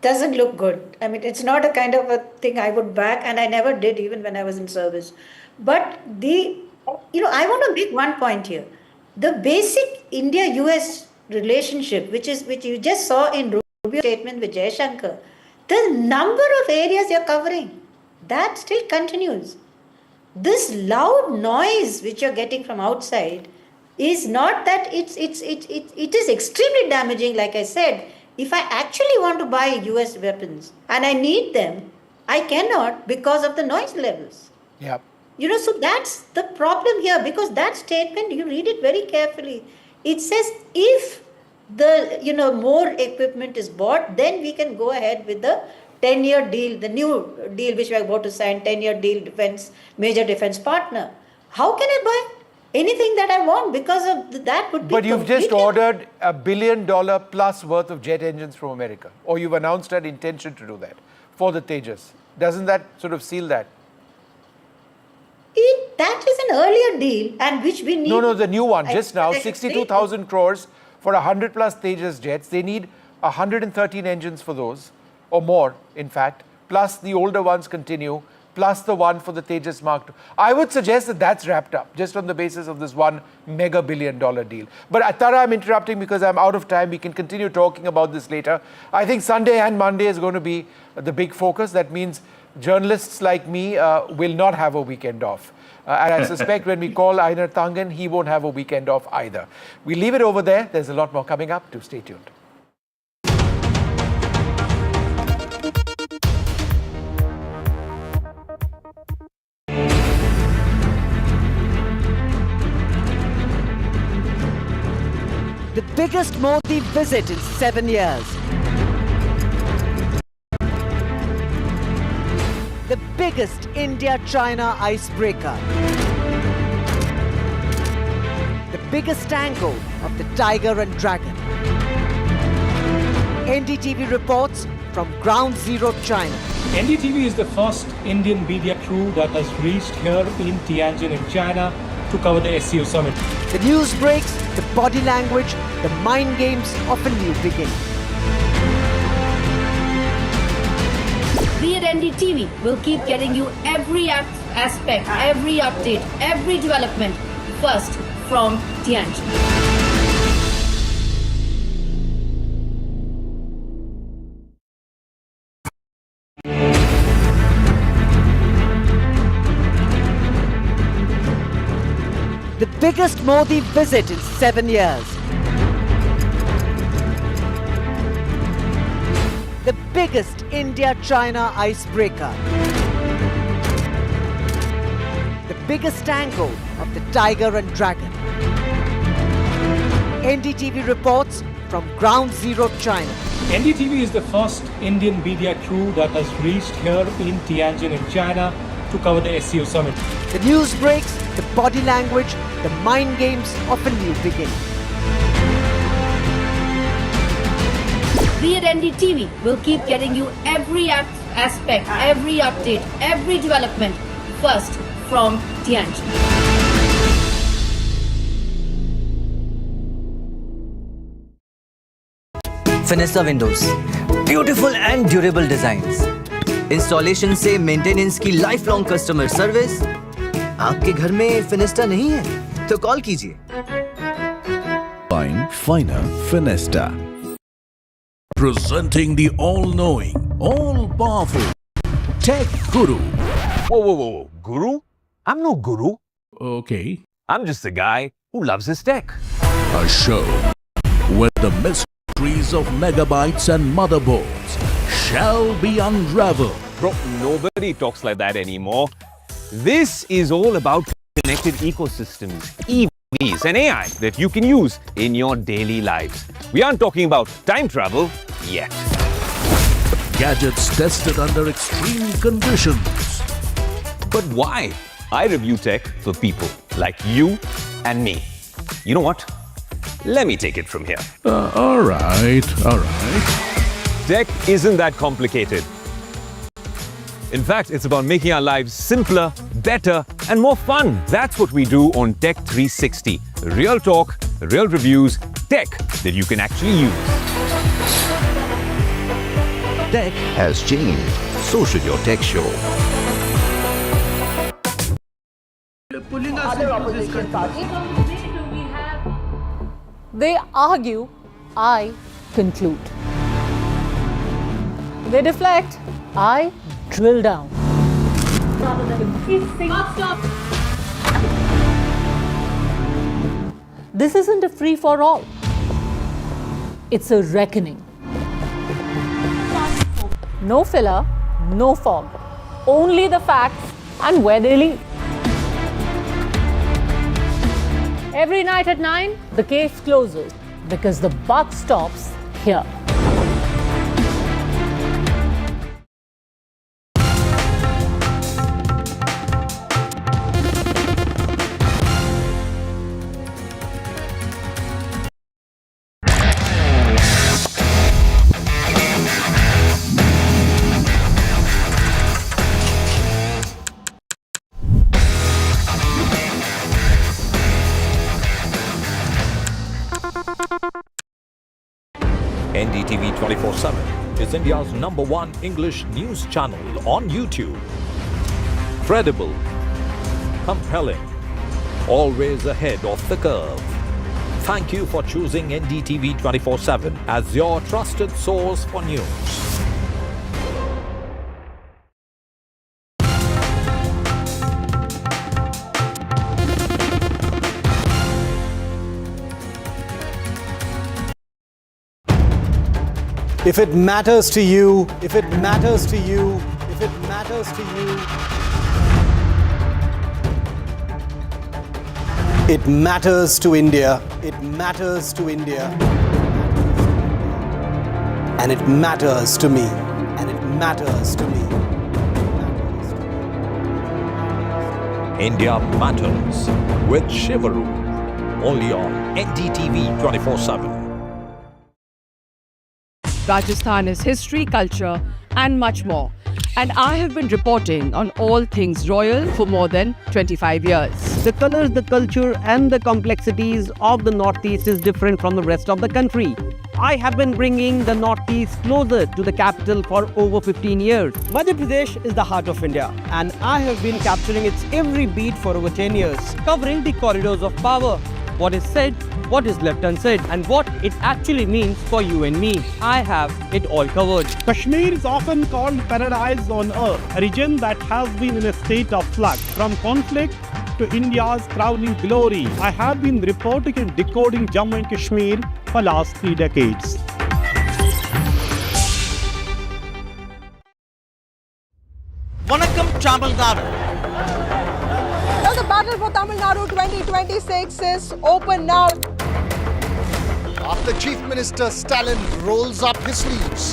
Speaker 1: doesn't look good. I mean, it's not a kind of a thing I would back, and I never did even when I was in service. But I want to make one point here. The basic India-US relationship, which you just saw in Rubio's statement with Jaishankar, the number of areas you're covering, that still continues. This loud noise which you're getting from outside is not that it is extremely damaging, like I said. If I actually want to buy US weapons and I need them, I cannot because of the noise levels.
Speaker 20: Yeah.
Speaker 1: So that's the problem here, because that statement, you read it very carefully. It says if the more equipment is bought, then we can go ahead with the 10-year deal, the new deal which we are about to sign, 10-year deal, major defense partner. How can I buy anything that I want because of that would be
Speaker 20: But you've just ordered $1 billion plus worth of jet engines from America, or you've announced an intention to do that for the Tejas. Doesn't that sort of seal that?
Speaker 1: That is an earlier deal and which we need.
Speaker 20: No, the new one, just now, 62,000 crores for 100 plus Tejas jets. They need 113 engines for those, or more, in fact, plus the older ones continue, plus the one for the Tejas Mark II. I would suggest that that's wrapped up, just on the basis of this $1 mega billion deal. But Tara, I'm interrupting because I'm out of time. We can continue talking about this later. I think Sunday and Monday is going to be the big focus. That means journalists like me will not have a weekend off. And I suspect when we call Einar Tangen, he won't have a weekend off either. We leave it over there. There's a lot more coming up. Do stay tuned.
Speaker 7: The biggest Modi visit in 7 years. The biggest India-China icebreaker. The biggest angle of the tiger and dragon. NDTV reports from Ground Zero, China.
Speaker 8: NDTV is the first Indian media crew that has reached here in Tianjin in China to cover the SCO summit.
Speaker 7: The news breaks, the body language, the mind games of a new beginning.
Speaker 9: We at NDTV will keep getting you every aspect, every update, every development first from Tianjin.
Speaker 7: The biggest Modi visit in 7 years. The biggest India-China icebreaker. The biggest angle of the tiger and dragon. NDTV reports from Ground Zero, China.
Speaker 8: NDTV is the first Indian media crew that has reached here in Tianjin in China to cover the SCO summit.
Speaker 7: The news breaks, the body language, the mind games of a new beginning.
Speaker 9: We at NDTV will keep getting you every aspect, every update, every development first from Tianjin.
Speaker 12: Finesta windows, beautiful and durable designs. Installation से maintenance की lifelong customer service. आपके घर में फिनेस्टा नहीं है तो call कीजिए.
Speaker 11: Find Finer Finesta. Presenting the all-knowing, all-powerful Tech Guru.
Speaker 18: Whoa. Guru? I'm no guru.
Speaker 11: Okay.
Speaker 18: I'm just a guy who loves his tech.
Speaker 11: A show where the mysteries of megabytes and motherboards shall be unraveled.
Speaker 18: Bro, nobody talks like that anymore. This is all about connected ecosystems, EVs and AI that you can use in your daily lives. We aren't talking about time travel yet.
Speaker 11: Gadgets tested under extreme conditions.
Speaker 18: But why? I review tech for people like you and me. You know what? Let me take it from here.
Speaker 11: All right.
Speaker 18: Tech isn't that complicated. In fact, it's about making our lives simpler, better, and more fun. That's what we do on Tech 360. Real talk, real reviews, tech that you can actually use.
Speaker 13: Tech has changed. So should your tech show.
Speaker 16: Other opposition parties. They argue, I conclude. They deflect, I drill down. This isn't a free-for-all. It's a reckoning. No filler, no fog. Only the facts and where they lead. Every night at 9, the case closes because the buck stops here.
Speaker 17: NDTV 24/7 is India's #1 English news channel on YouTube. Credible, compelling, always ahead of the curve. Thank you for choosing NDTV 24/7 as your trusted source for news.
Speaker 14: If it matters to you, if it matters to you, if it matters to you, it matters to India, it matters to India, and it matters to me, and it matters to me.
Speaker 17: India Matters with Shivaru, only on NDTV 24/7.
Speaker 4: Rajasthan is history, culture, and much more. And I have been reporting on all things royal for more than 25 years.
Speaker 6: The colors, the culture, and the complexities of the Northeast is different from the rest of the country. I have been bringing the Northeast closer to the capital for over 15 years. Madhya Pradesh is the heart of India, and I have been capturing its every beat for over 10 years, covering the corridors of power, what is said, what is left unsaid, and what it actually means for you and me. I have it all covered.
Speaker 23: Kashmir is often called paradise on earth, a region that has been in a state of flux. From conflict to India's crowning glory, I have been reporting and decoding Jammu and Kashmir for last 3 decades.
Speaker 7: Vanakkam Tamil Nadu.
Speaker 24: Well, the battle for Tamil Nadu 2026 is open now.
Speaker 7: After Chief Minister Stalin rolls up his sleeves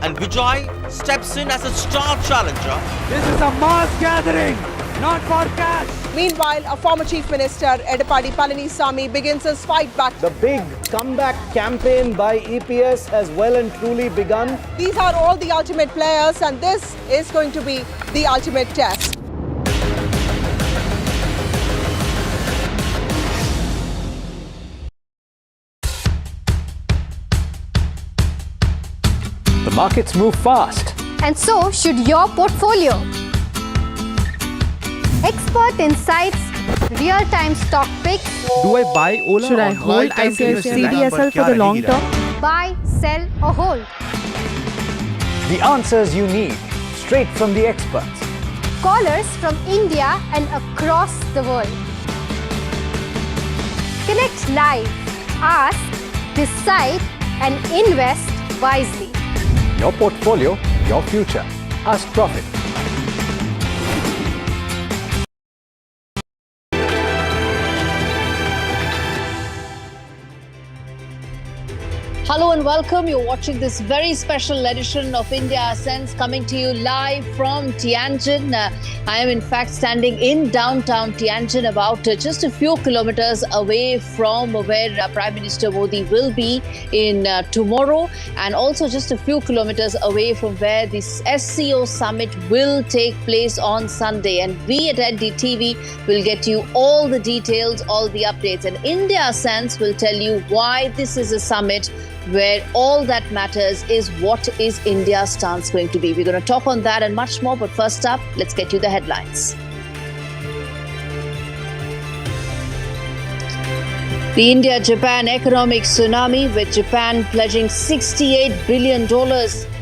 Speaker 7: and Vijay steps in as a star challenger.
Speaker 23: This is a mass gathering, not for cash.
Speaker 24: Meanwhile, a former Chief Minister, Edapadi Palanisamy, begins his fight back.
Speaker 14: The big comeback campaign by EPS has well and truly begun.
Speaker 24: These are all the ultimate players, and this is going to be the ultimate test.
Speaker 14: The markets move fast.
Speaker 15: And so should your portfolio. Expert insights, real-time stock picks.
Speaker 19: Do I buy Ola?
Speaker 4: Should I hold
Speaker 19: CDSL for the long term?
Speaker 15: Buy, sell or hold.
Speaker 14: The answers you need, straight from the experts.
Speaker 15: Callers from India and across the world. Connect live, ask, decide and invest wisely.
Speaker 14: Your portfolio, your future. Ask Profit.
Speaker 9: Hello and welcome. You're watching this very special edition of India Ascends, coming to you live from Tianjin. I am in fact standing in downtown Tianjin, about just a few kilometers away from where Prime Minister Modi will be in tomorrow, and also just a few kilometers away from where this SCO summit will take place on Sunday. And we at NDTV will get you all the details, all the updates. And India Ascends will tell you why this is a summit where all that matters is what is India's stance going to be. We're going to talk on that and much more, but first up, let's get you the headlines. The India-Japan economic tsunami, with Japan pledging $68 billion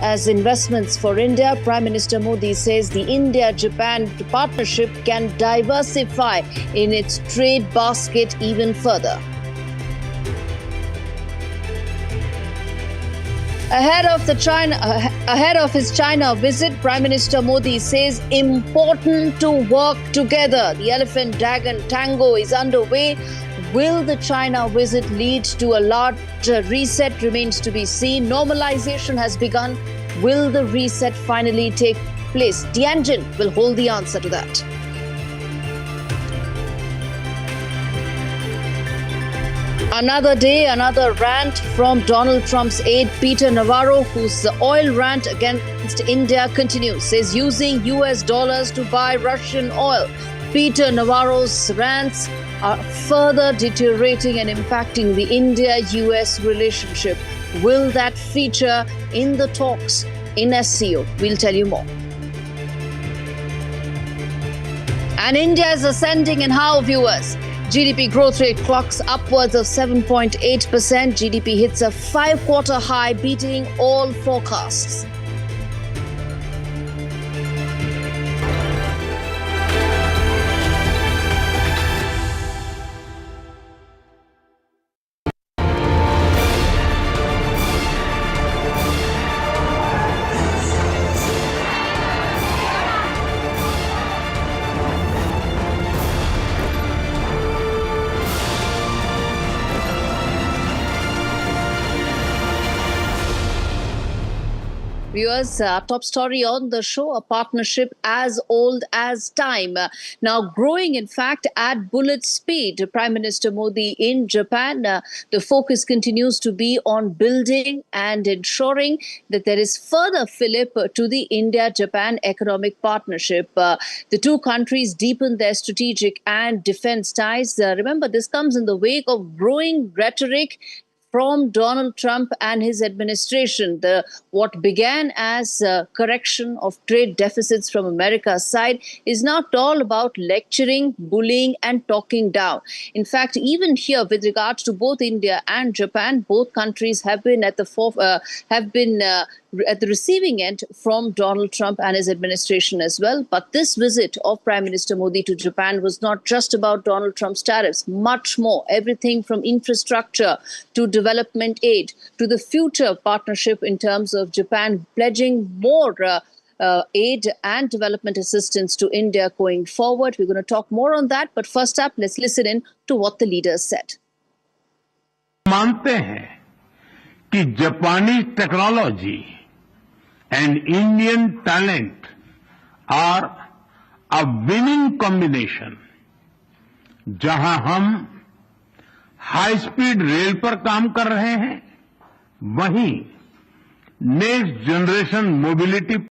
Speaker 9: as investments for India. Prime Minister Modi says the India-Japan partnership can diversify in its trade basket even further. Ahead of his China visit, Prime Minister Modi says important to work together. The elephant dragon tango is underway. Will the China visit lead to a large reset remains to be seen. Normalization has begun. Will the reset finally take place? Tianjin will hold the answer to that. Another day, another rant from Donald Trump's aide Peter Navarro, whose oil rant against India continues, says using US dollars to buy Russian oil. Peter Navarro's rants are further deteriorating and impacting the India-US relationship. Will that feature in the talks in SCO? We'll tell you more. And India is ascending in how, viewers? GDP growth rate clocks upwards of 7.8%. GDP hits a 5-quarter high, beating all forecasts. Viewers, our top story on the show, a partnership as old as time. Now growing, in fact, at bullet speed. Prime Minister Modi in Japan, the focus continues to be on building and ensuring that there is further fillip to the India-Japan economic partnership. The two countries deepen their strategic and defense ties. Remember, this comes in the wake of growing rhetoric from Donald Trump and his administration. What began as correction of trade deficits from America's side is not all about lecturing, bullying, and talking down. In fact, even here, with regards to both India and Japan, both countries have been at the at the receiving end from Donald Trump and his administration as well. But this visit of Prime Minister Modi to Japan was not just about Donald Trump's tariffs, much more. Everything from infrastructure to development aid to the future partnership in terms of Japan pledging more aid and development assistance to India going forward. We're going to talk more on that. But first up, let's listen in to what the leaders said.
Speaker 2: मानते हैं कि जापानी technology and Indian talent are a winning combination. जहां हम high speed rail पर काम कर रहे हैं, वहीं नेक्स्ट जनरेशन मोबिलिटी